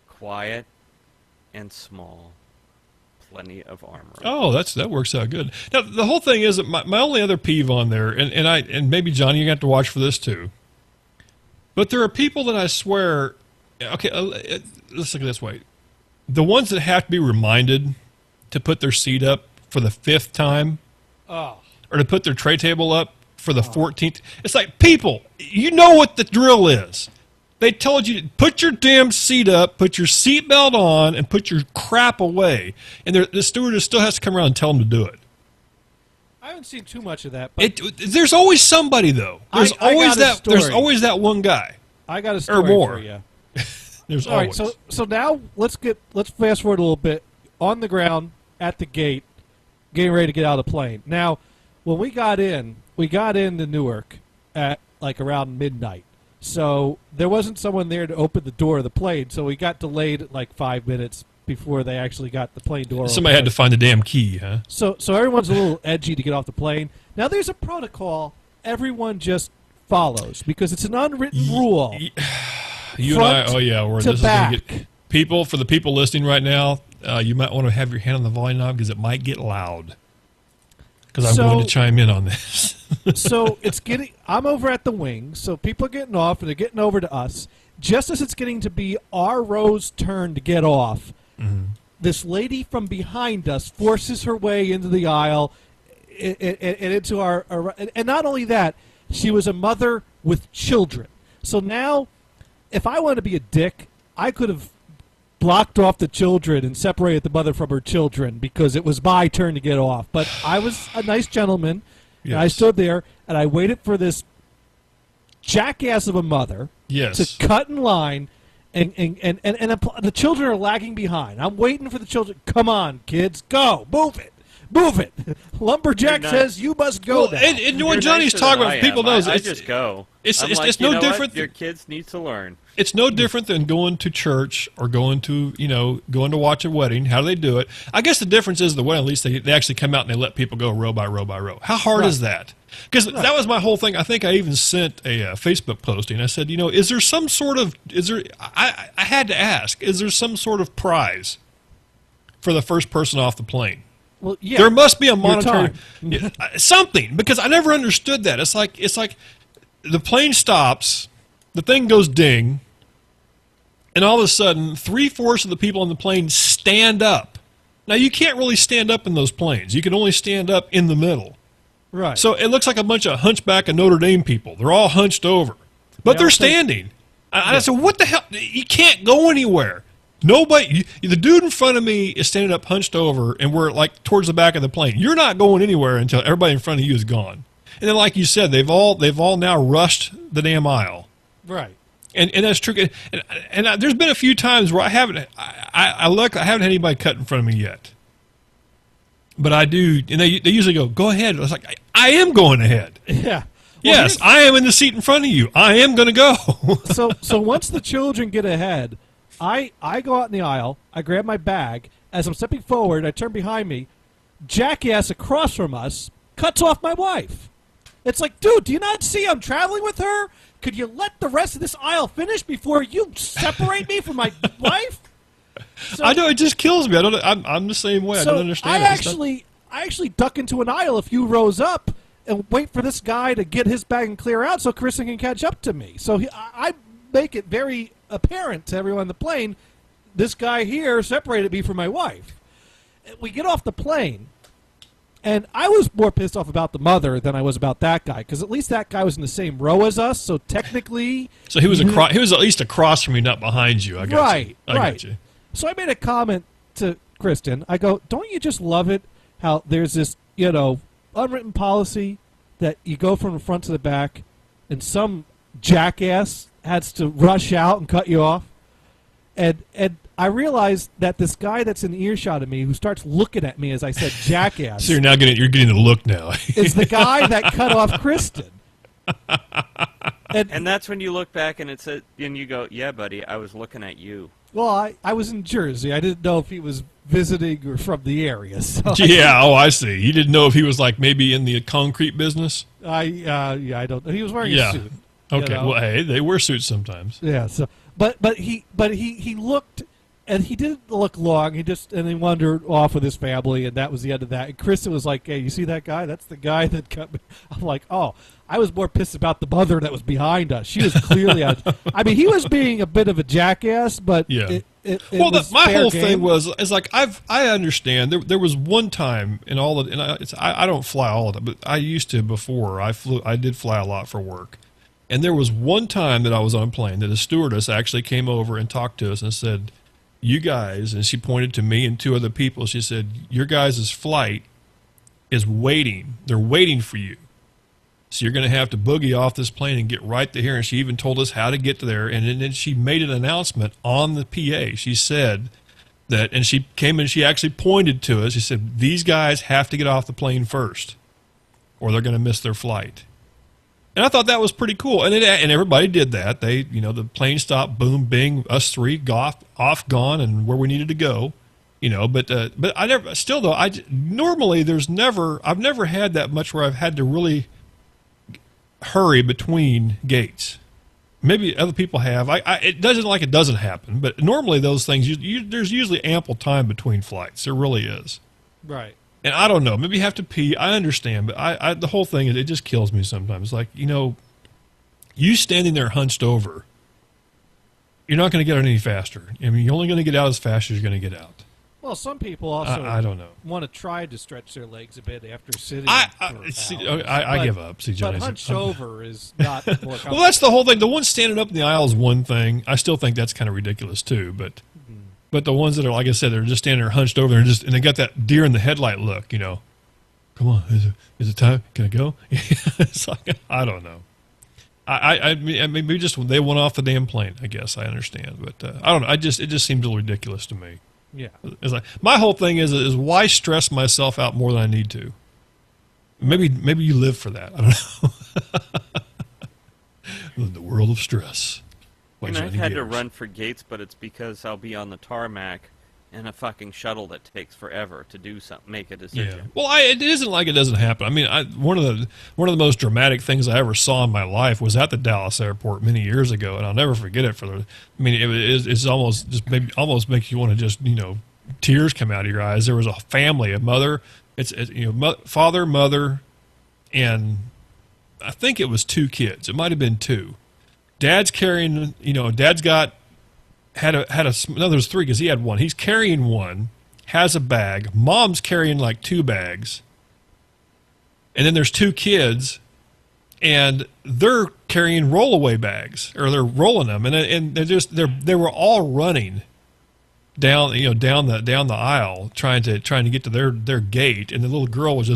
Speaker 3: Quiet and small. Plenty of armor.
Speaker 1: Oh, that works out good. Now, the whole thing is that my only other peeve on there, and maybe Johnny, you're going to have to watch for this too, but there are people that I swear, okay, let's look at it this way. The ones that have to be reminded to put their seat up for the 5th time, or to put their tray table up for the 14th, it's like, people, you know what the drill is. They told you to put your damn seat up, put your seatbelt on, and put your crap away. And the stewardess still has to come around and tell them to do it.
Speaker 2: I haven't seen too much of that. But
Speaker 1: there's always somebody, though. There's always that one guy.
Speaker 2: I got a story
Speaker 1: or more.
Speaker 2: for you.
Speaker 1: There's
Speaker 2: All
Speaker 1: always.
Speaker 2: right, so now let's fast forward a little bit. On the ground at the gate, getting ready to get out of the plane. Now, when we got into Newark at like around midnight. So there wasn't someone there to open the door of the plane, so we got delayed like 5 minutes before they actually got the plane door open.
Speaker 1: Somebody had to find the damn key, huh?
Speaker 2: So everyone's a little edgy to get off the plane. Now there's a protocol everyone just follows because it's an unwritten rule.
Speaker 1: You and I, where this
Speaker 2: back.
Speaker 1: is going to get for the people listening right now, you might want to have your hand on the volume knob because it might get loud. Because I'm going to chime in on this.
Speaker 2: So I'm over at the wing, so people are getting off and they're getting over to us. Just as it's getting to be our row's turn to get off, this lady from behind us forces her way into the aisle and into our and not only that, she was a mother with children. So now, if I want to be a dick, I could have blocked off the children and separated the mother from her children because it was my turn to get off. But I was a nice gentleman, and I stood there, and I waited for this jackass of a mother to cut in line, and the children are lagging behind. I'm waiting for the children. Come on, kids, go. Move it. Move it. Lumberjack says you must go now.
Speaker 1: And what Johnny's talking about, people know,
Speaker 3: I just go.
Speaker 1: It's
Speaker 3: like,
Speaker 1: no different.
Speaker 3: Your kids need to learn.
Speaker 1: It's no different than going to church or going to watch a wedding. How do they do it? I guess the difference is the wedding, at least they actually come out and they let people go row by row by row. How hard is that? Because that was my whole thing. I think I even sent a Facebook posting. I said, is there some sort of, I had to ask, is there some sort of prize for the first person off the plane?
Speaker 2: Well, yeah.
Speaker 1: There must be a monetary something, because I never understood that. It's like the plane stops, the thing goes ding, and all of a sudden 3/4 of the people on the plane stand up. Now you can't really stand up in those planes. You can only stand up in the middle.
Speaker 2: Right.
Speaker 1: So it looks like a bunch of Hunchback of Notre Dame people. They're all hunched over, but they're standing. I said, "What the hell? You can't go anywhere." Nobody, the dude in front of me is standing up, hunched over, and we're like towards the back of the plane. You're not going anywhere until everybody in front of you is gone. And then, like you said, they've all now rushed the damn aisle.
Speaker 2: Right.
Speaker 1: And that's true. And there's been a few times where I haven't had anybody cut in front of me yet. But I do, and they usually go ahead. I was like, I am going ahead.
Speaker 2: Yeah. Well,
Speaker 1: yes, I am in the seat in front of you. I am going to go.
Speaker 2: So once the children get ahead, I go out in the aisle, I grab my bag. As I'm stepping forward, I turn behind me. Jackass across from us cuts off my wife. It's like, dude, do you not see I'm traveling with her? Could you let the rest of this aisle finish before you separate me from my wife? So,
Speaker 1: I know, it just kills me. I'm the same way. I don't understand.
Speaker 2: I actually duck into an aisle a few rows up and wait for this guy to get his bag and clear out so Kristen can catch up to me. So I make it very apparent to everyone on the plane, this guy here separated me from my wife. We get off the plane, and I was more pissed off about the mother than I was about that guy, because at least that guy was in the same row as us, so technically...
Speaker 1: So he was he was at least across from you, not behind you. I got you. I got you.
Speaker 2: So I made a comment to Kristen. I go, don't you just love it how there's this, unwritten policy that you go from the front to the back, and some jackass has to rush out and cut you off? And I realized that this guy that's in earshot of me, who starts looking at me as I said jackass...
Speaker 1: So you're getting the look now.
Speaker 2: is the guy that cut off Kristen.
Speaker 3: And that's when you look back and you go, yeah, buddy, I was looking at you.
Speaker 2: Well, I was in Jersey. I didn't know if he was visiting or from the area. So
Speaker 1: yeah, I see. You didn't know if he was like maybe in the concrete business?
Speaker 2: I don't know. He was wearing a suit.
Speaker 1: Okay, well, hey, they wear suits sometimes.
Speaker 2: Yeah, so but he looked, and he didn't look long. He wandered off with his family, and that was the end of that. And Kristen was like, "Hey, you see that guy? That's the guy that cut me." I'm like, "Oh, I was more pissed about the mother that was behind us. She was clearly out." I mean, he was being a bit of a jackass, but
Speaker 1: yeah.
Speaker 2: My
Speaker 1: whole thing is like I understand. There was one time in all the, and I don't fly all of it, but I used to before. I did fly a lot for work. And there was one time that I was on a plane that a stewardess actually came over and talked to us and said, "You guys," and she pointed to me and two other people. She said, "Your guys' flight is waiting. They're waiting for you. So you're going to have to boogie off this plane and get right to here." And she even told us how to get to there. And then she made an announcement on the PA. She said that, and she came and she actually pointed to us. She said, "These guys have to get off the plane first, or they're going to miss their flight." And I thought that was pretty cool. And everybody did that. They, the plane stopped, boom, bing, us three, off, gone, and where we needed to go. But I never, still though, normally I've never had that much where I've had to really hurry between gates. Maybe other people have. It doesn't happen, but normally those things, there's usually ample time between flights. There really is.
Speaker 2: Right.
Speaker 1: And I don't know, maybe you have to pee. I understand, but the whole thing, it just kills me sometimes. Like, you standing there hunched over, you're not going to get out any faster. I mean, you're only going to get out as fast as you're going to get out.
Speaker 2: Well, some people also
Speaker 1: I don't know.
Speaker 2: want to try to stretch their legs a bit after sitting.
Speaker 1: I give up. See, Johnny,
Speaker 2: but hunched over is not more comfortable.
Speaker 1: Well, that's the whole thing. The one standing up in the aisle is one thing. I still think that's kind of ridiculous too. But the ones that are, like I said, they're just standing there hunched over, and they got that deer in the headlight look. You know, come on, is it time? Can I go? It's like, I don't know. I mean, maybe just they went off the damn plane. I guess I understand, but I don't know. It just seems a little ridiculous to me.
Speaker 2: Yeah.
Speaker 1: It's like, my whole thing is why stress myself out more than I need to? Maybe you live for that. I don't know. The world of stress.
Speaker 3: And I've had to run for gates, but it's because I'll be on the tarmac in a fucking shuttle that takes forever to do something, make a decision.
Speaker 1: Yeah. Well, it isn't like it doesn't happen. I mean, one of the most dramatic things I ever saw in my life was at the Dallas airport many years ago, and I'll never forget it. It's almost makes you want to just, tears come out of your eyes. There was a family, a mother, father, mother, and I think it was 2 kids. It might have been 2. Dad's carrying, Dad's got. No, there's 3 because he had 1. He's carrying 1, has a bag. Mom's carrying like 2 bags. And then there's 2 kids, and they're carrying rollaway bags, or they're rolling them, and they were all running down the aisle trying to get to their gate, and the little girl was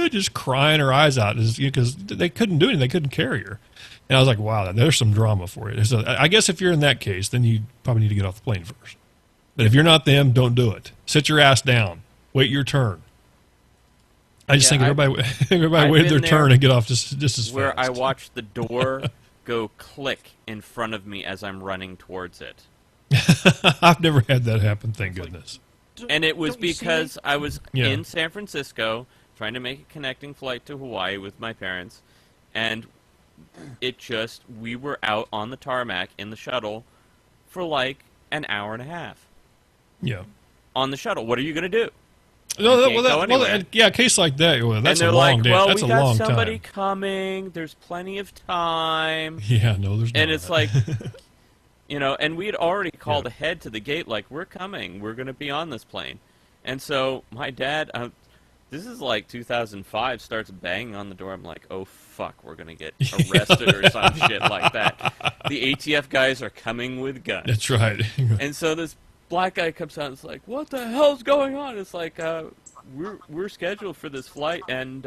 Speaker 1: just crying her eyes out because they couldn't do anything, they couldn't carry her. And I was like, wow, there's some drama for you. So I guess if you're in that case, then you probably need to get off the plane first. But if you're not them, don't do it. Sit your ass down. Wait your turn. I just think everybody waited their turn and get off just as fast.
Speaker 3: Where I watched the door go click in front of me as I'm running towards it.
Speaker 1: I've never had that happen, thank goodness.
Speaker 3: And it was because I was in San Francisco trying to make a connecting flight to Hawaii with my parents, and we were out on the tarmac in the shuttle for like an hour and a half.
Speaker 1: Yeah.
Speaker 3: On the shuttle. What are you going to do?
Speaker 1: A case like that, that's a long day. That's a long time.
Speaker 3: We got somebody coming. There's plenty of time.
Speaker 1: Yeah, no, there's not.
Speaker 3: And it's like, and we had already called ahead to the gate, like, we're coming. We're going to be on this plane. And so my dad, this is like 2005, starts banging on the door. I'm like, oh, fuck, we're going to get arrested or some shit like that. The ATF guys are coming with guns.
Speaker 1: That's right.
Speaker 3: And so this black guy comes out and is like, what the hell's going on? It's like, we're scheduled for this flight, and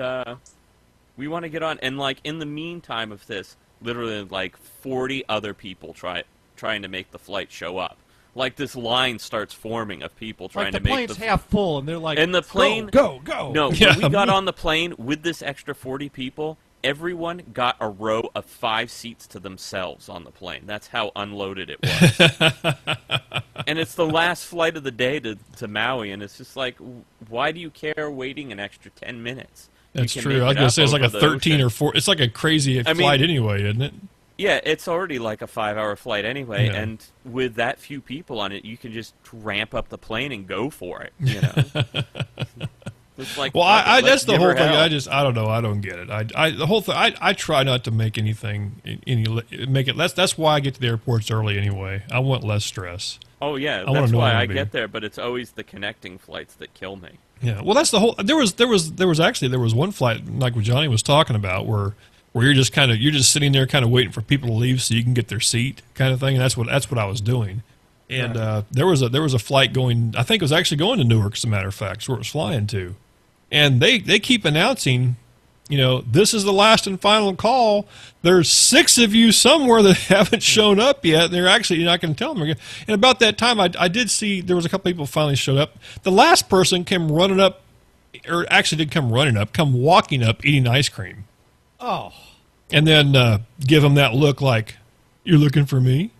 Speaker 3: we want to get on. And, like, in the meantime of this, literally, like, 40 other people trying to make the flight show up. Like, this line starts forming of people trying to make the
Speaker 2: plane's half full, and they're like,
Speaker 3: and the plane,
Speaker 2: go.
Speaker 3: No, when we got on the plane with this extra 40 people, everyone got a row of 5 seats to themselves on the plane. That's how unloaded it was. And it's the last flight of the day to Maui, and it's just like, why do you care waiting an extra 10 minutes?
Speaker 1: That's true. I was going to say it's like a 13 or 4. It's like a crazy flight anyway, isn't it?
Speaker 3: Yeah, it's already like a 5-hour flight anyway, and with that few people on it, you can just ramp up the plane and go for it. It's like,
Speaker 1: well, that's the whole thing. I don't know. I don't get it. The whole thing. I try not to make anything make it less. That's why I get to the airports early anyway. I want less stress.
Speaker 3: Oh yeah, that's why I get there. But it's always the connecting flights that kill me.
Speaker 1: Yeah. Well, that's the whole. There was one flight like what Johnny was talking about where you're just sitting there kind of waiting for people to leave so you can get their seat kind of thing. And that's what I was doing. And there was a flight going. I think it was actually going to Newark, as a matter of fact, where it was flying to. And they keep announcing, this is the last and final call. There's 6 of you somewhere that haven't shown up yet. And you're not going to tell them. And about that time, I did see there was a couple people finally showed up. The last person came running up, or actually did come running up, come walking up eating ice cream.
Speaker 2: Oh.
Speaker 1: And then give them that look like, you're looking for me?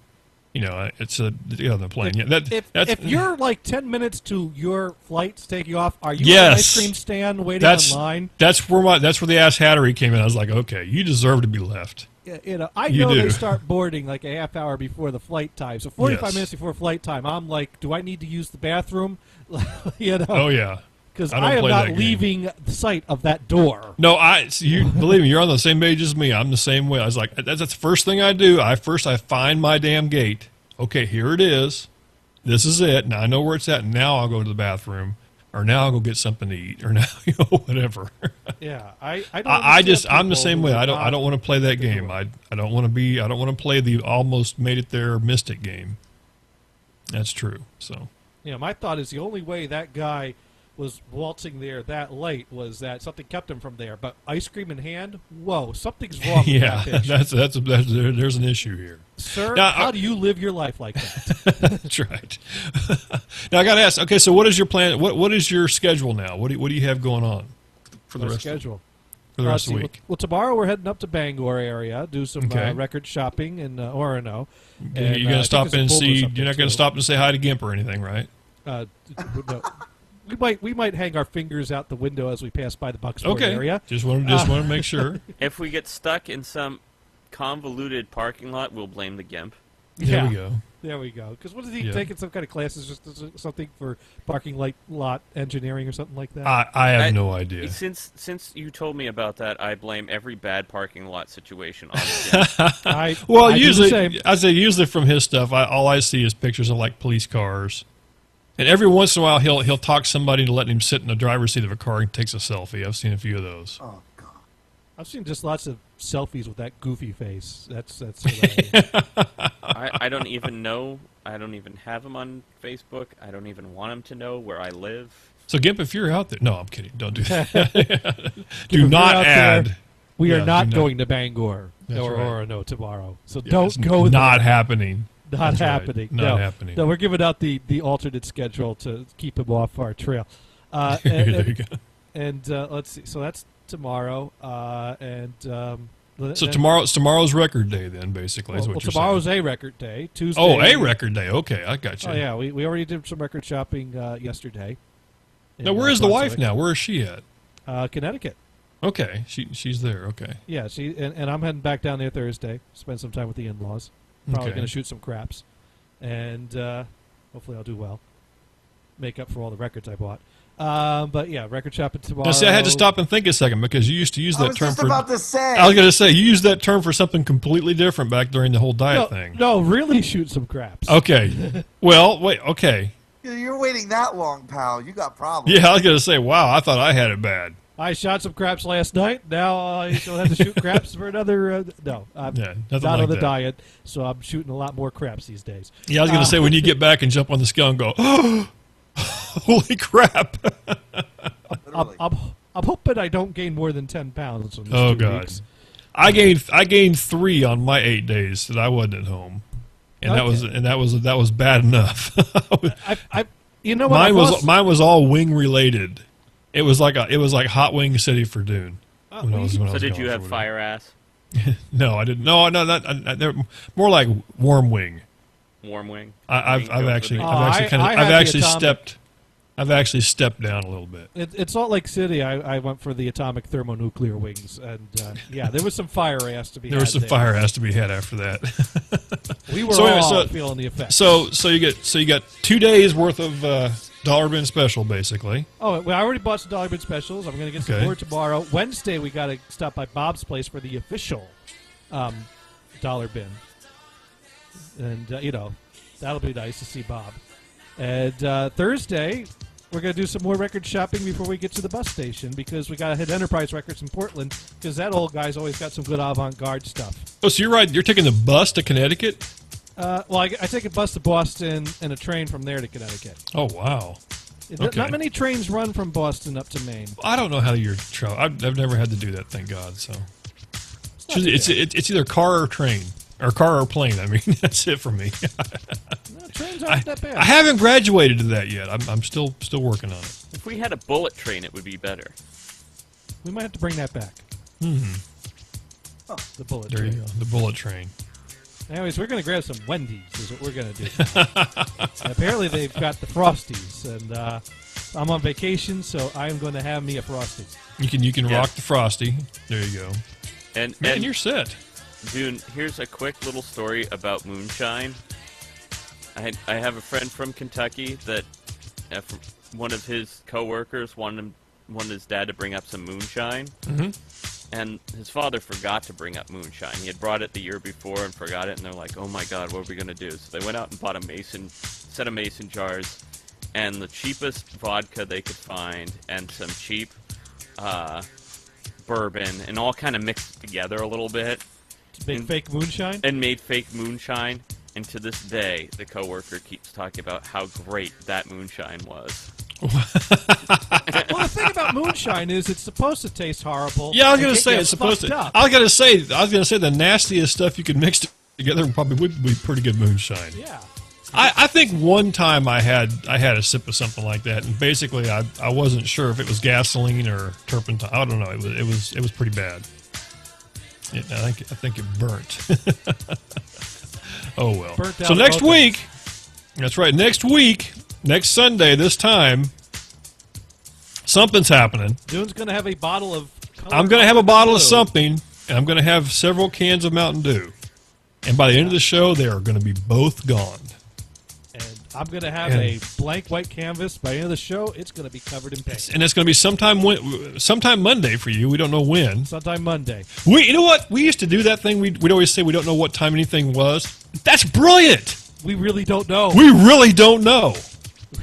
Speaker 1: It's the plane.
Speaker 2: If you're like 10 minutes to your flight taking off, are you at an ice cream stand waiting in line?
Speaker 1: That's where the ass hattery came in. I was like, okay, you deserve to be left.
Speaker 2: I know they start boarding like a half hour before the flight time. So 45 minutes before flight time, I'm like, do I need to use the bathroom?
Speaker 1: Oh yeah.
Speaker 2: Because I am not leaving the sight of that door.
Speaker 1: No, believe me, you're on the same page as me. I'm the same way. I was like, that's the first thing I do. I find my damn gate. Okay, here it is. this is it. Now I know where it's at. Now I'll go to the bathroom, or now I'll go get something to eat, or now whatever.
Speaker 2: Yeah,
Speaker 1: I'm the same way. I don't want to play that game. I don't want to play the almost made it there Mystic game. That's true. So
Speaker 2: my thought is the only way that guy was waltzing there that late was that something kept him from there. But ice cream in hand, whoa, something's wrong with that bitch.
Speaker 1: There's an issue here.
Speaker 2: Sir,
Speaker 1: now,
Speaker 2: how do you live your life like that?
Speaker 1: That's right. Now I got to ask. Okay, so what is your plan? What is your schedule now? What do you have going on for the rest of the week?
Speaker 2: Well, tomorrow we're heading up to Bangor area, do some record shopping in Orono.
Speaker 1: You're going to stop in and see. You're not going to stop and say hi to Gimp or anything, right?
Speaker 2: No. We might hang our fingers out the window as we pass by the Bucksport area.
Speaker 1: Just want to make sure.
Speaker 3: If we get stuck in some convoluted parking lot, we'll blame the Gimp.
Speaker 1: There we go.
Speaker 2: There we go. Because what is he taking some kind of classes, just something for parking lot engineering or something like that?
Speaker 1: I have no idea.
Speaker 3: Since you told me about that, I blame every bad parking lot situation on the Gimp.
Speaker 1: Usually from his stuff, all I see is pictures of like police cars. And every once in a while, he'll talk somebody into letting him sit in the driver's seat of a car and takes a selfie. I've seen a few of those.
Speaker 11: Oh God!
Speaker 2: I've seen just lots of selfies with that goofy face. That's
Speaker 3: I don't even know. I don't even have him on Facebook. I don't even want him to know where I live.
Speaker 1: So Gimp, if you're out there, no, I'm kidding. Don't do that. Do not add.
Speaker 2: There, we are not going to Bangor or no tomorrow. So don't
Speaker 1: go. Not happening.
Speaker 2: Not happening.
Speaker 1: Right. Not happening.
Speaker 2: No, we're giving out the alternate schedule to keep him off our trail.
Speaker 1: There you go.
Speaker 2: And let's see. So that's tomorrow.
Speaker 1: So tomorrow's record day then, basically. Is what you're
Speaker 2: tomorrow's
Speaker 1: saying.
Speaker 2: a record day. Tuesday.
Speaker 1: Oh, a record day. Okay, I got you.
Speaker 2: Oh yeah, we already did some record shopping yesterday.
Speaker 1: Now, where is the wife now? Where is she at?
Speaker 2: Connecticut.
Speaker 1: Okay, she's there. Okay.
Speaker 2: Yeah, and I'm heading back down there Thursday. Spend some time with the in-laws. Probably going to shoot some craps, and hopefully I'll do well. Make up for all the records I bought. But yeah, record shopping tomorrow.
Speaker 1: Now, see, I had to stop and think a second because you used to use that term for.
Speaker 11: I was just about to say.
Speaker 1: I was going to say you used that term for something completely different back during the whole diet thing.
Speaker 2: No, really shoot some craps.
Speaker 1: Okay. Well, wait. Okay.
Speaker 11: You're waiting that long, pal. You got problems.
Speaker 1: Yeah, I was going to say, wow, I thought I had it bad.
Speaker 2: I shot some craps last night. Now I don't have to shoot craps for another. No, I'm not on the diet, so I'm shooting a lot more craps these days.
Speaker 1: Yeah, I was going to say when you get back and jump on the scale and go, oh, holy crap!
Speaker 2: I'm hoping I don't gain more than 10 pounds. In these 2
Speaker 1: God,
Speaker 2: weeks.
Speaker 1: I gained 3 on my 8 days that I wasn't at home, and that was bad enough.
Speaker 2: You know what?
Speaker 1: Mine was all wing related. It was like Hot Wing City for Dune.
Speaker 3: So did you have fire ass?
Speaker 1: No, I didn't. No, they're more like warm wing.
Speaker 3: Warm wing.
Speaker 1: I've actually stepped down a little bit.
Speaker 2: At Salt Lake City, I went for the atomic thermonuclear wings, and yeah, there was some fire ass to be.
Speaker 1: There was some fire ass to be had after that.
Speaker 2: We were all feeling the effects.
Speaker 1: So you got 2 days worth of dollar bin special, basically.
Speaker 2: Oh, well, I already bought some dollar bin specials. I'm going to get some more tomorrow. Wednesday, we got to stop by Bob's place for the official dollar bin, and that'll be nice to see Bob. And Thursday, we're going to do some more record shopping before we get to the bus station because we got to hit Enterprise Records in Portland because that old guy's always got some good avant-garde stuff.
Speaker 1: Oh, so you're right. You're taking the bus to Connecticut?
Speaker 2: Well, I take a bus to Boston and a train from there to Connecticut.
Speaker 1: Oh, wow.
Speaker 2: Okay. Not many trains run from Boston up to Maine.
Speaker 1: I don't know how you're traveling. I've never had to do that, thank God. So it's either car or train. Or car or plane. I mean, that's it for me.
Speaker 2: No, trains aren't that bad.
Speaker 1: I haven't graduated to that yet. I'm still working on it.
Speaker 3: If we had a bullet train, it would be better.
Speaker 2: We might have to bring that back.
Speaker 1: Mm-hmm.
Speaker 2: Oh, the bullet
Speaker 1: train. There you go. The bullet train.
Speaker 2: Anyways, we're going to grab some Wendy's is what we're going to do. Apparently, they've got the Frosties, and I'm on vacation, so I'm going to have me a Frosty.
Speaker 1: You can rock the Frosty. There you go.
Speaker 3: And
Speaker 1: you're set.
Speaker 3: Dune, here's a quick little story about moonshine. I have a friend from Kentucky that one of his coworkers wanted his dad to bring up some moonshine.
Speaker 1: Mm-hmm.
Speaker 3: And his father forgot to bring up moonshine. He had brought it the year before and forgot it, and they're like, oh my God, what are we going to do? So they went out and bought a Mason set of mason jars, and the cheapest vodka they could find, and some cheap bourbon, and all kind of mixed together a little bit.
Speaker 2: Make fake moonshine?
Speaker 3: And made fake moonshine. And to this day, the coworker keeps talking about how great that moonshine was.
Speaker 2: Well, the thing about moonshine is it's supposed to taste horrible.
Speaker 1: Yeah, I was going to say it's supposed to.
Speaker 2: Up.
Speaker 1: I was going to say the nastiest stuff you could mix together probably would be pretty good moonshine.
Speaker 2: Yeah.
Speaker 1: I think one time I had a sip of something like that, and basically I wasn't sure if it was gasoline or turpentine. I don't know. It was pretty bad. I think it burnt. Oh well. So next week, that's right. Next week, next Sunday, this time, something's happening.
Speaker 2: Dune's going to have a bottle of.
Speaker 1: I'm going to have a bottle of something, and I'm going to have several cans of Mountain Dew. And by the end of the show, they are going to be both gone.
Speaker 2: And I'm going to have a blank white canvas. By the end of the show, it's going to be covered in paint.
Speaker 1: And it's going to be sometime Monday for you. We don't know when.
Speaker 2: Sometime Monday.
Speaker 1: You know what? We used to do that thing. We'd always say we don't know what time anything was. That's brilliant.
Speaker 2: We really don't know.
Speaker 1: We really don't know.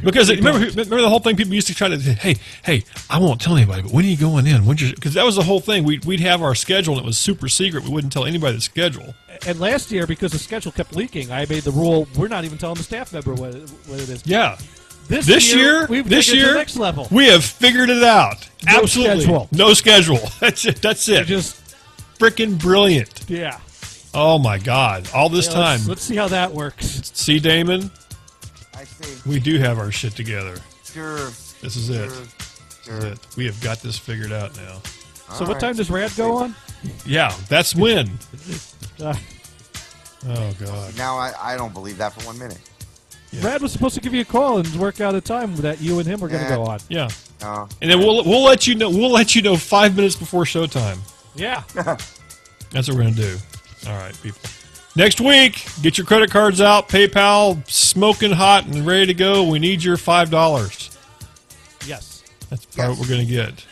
Speaker 1: Because remember the whole thing. People used to try to say, hey, I won't tell anybody, but when are you going in? Because that was the whole thing. We'd have our schedule, and it was super secret. We wouldn't tell anybody the schedule.
Speaker 2: And last year, because the schedule kept leaking, I made the rule: we're not even telling the staff member what it is.
Speaker 1: Yeah.
Speaker 2: This year, we've taken it to the next level.
Speaker 1: We have figured it out.
Speaker 2: No
Speaker 1: Absolutely,
Speaker 2: schedule.
Speaker 1: No schedule. That's it. That's it.
Speaker 2: Just
Speaker 1: freaking brilliant.
Speaker 2: Yeah.
Speaker 1: Oh my God! All this time.
Speaker 2: Let's see how that works.
Speaker 1: See, Damon.
Speaker 11: I see.
Speaker 1: We do have our shit together.
Speaker 11: Sure.
Speaker 1: This is it. This is it. We have got this figured out now.
Speaker 2: So what time does Rad go on?
Speaker 1: Yeah, that's when. Oh God!
Speaker 11: Now I don't believe that for 1 minute.
Speaker 2: Yeah. Rad was supposed to give you a call and work out a time that you and him were going to go on.
Speaker 1: Yeah. And then we'll let you know. We'll let you know 5 minutes before showtime.
Speaker 2: Yeah.
Speaker 1: That's what we're gonna do. All right, people. Next week, get your credit cards out. PayPal smoking hot and ready to go. We need your $5.
Speaker 2: Yes.
Speaker 1: That's probably what we're gonna get.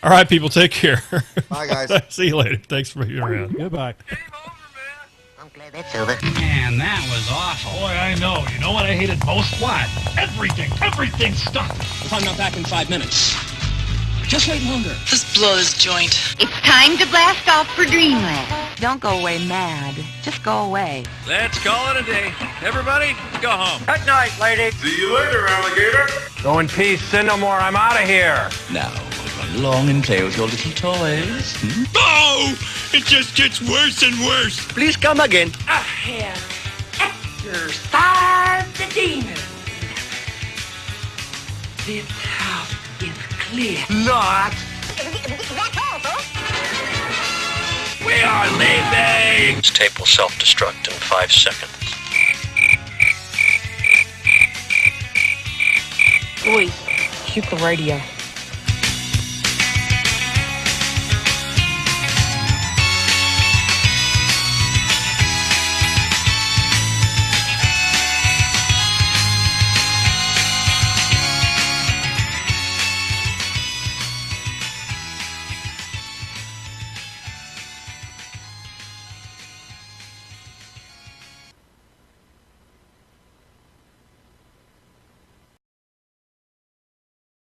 Speaker 1: All right, people. Take care.
Speaker 11: Bye, guys.
Speaker 1: See you later. Thanks for being around.
Speaker 2: Goodbye.
Speaker 9: That's over.
Speaker 7: Man, that was awful. Boy, I know. You know what I hated most? What? Everything stuck.
Speaker 13: If I'm not back in 5 minutes, just wait longer.
Speaker 14: Let's blow this joint.
Speaker 5: It's time to blast off for Dreamland. Don't go away mad. Just go away.
Speaker 10: Let's call it a day. Everybody, go home.
Speaker 9: Good night, lady.
Speaker 6: See you later, alligator.
Speaker 8: Go in peace, sin no more. I'm out of here.
Speaker 13: Now, run along and play with your little toys.
Speaker 7: Oh! It just gets worse and worse.
Speaker 9: Please come again.
Speaker 14: Ahead. Exercise the demon. This house is clear.
Speaker 9: Not.
Speaker 14: That's all, folks.
Speaker 7: We are leaving.
Speaker 13: This tape will self-destruct in 5 seconds.
Speaker 14: Wait, shoot the radio.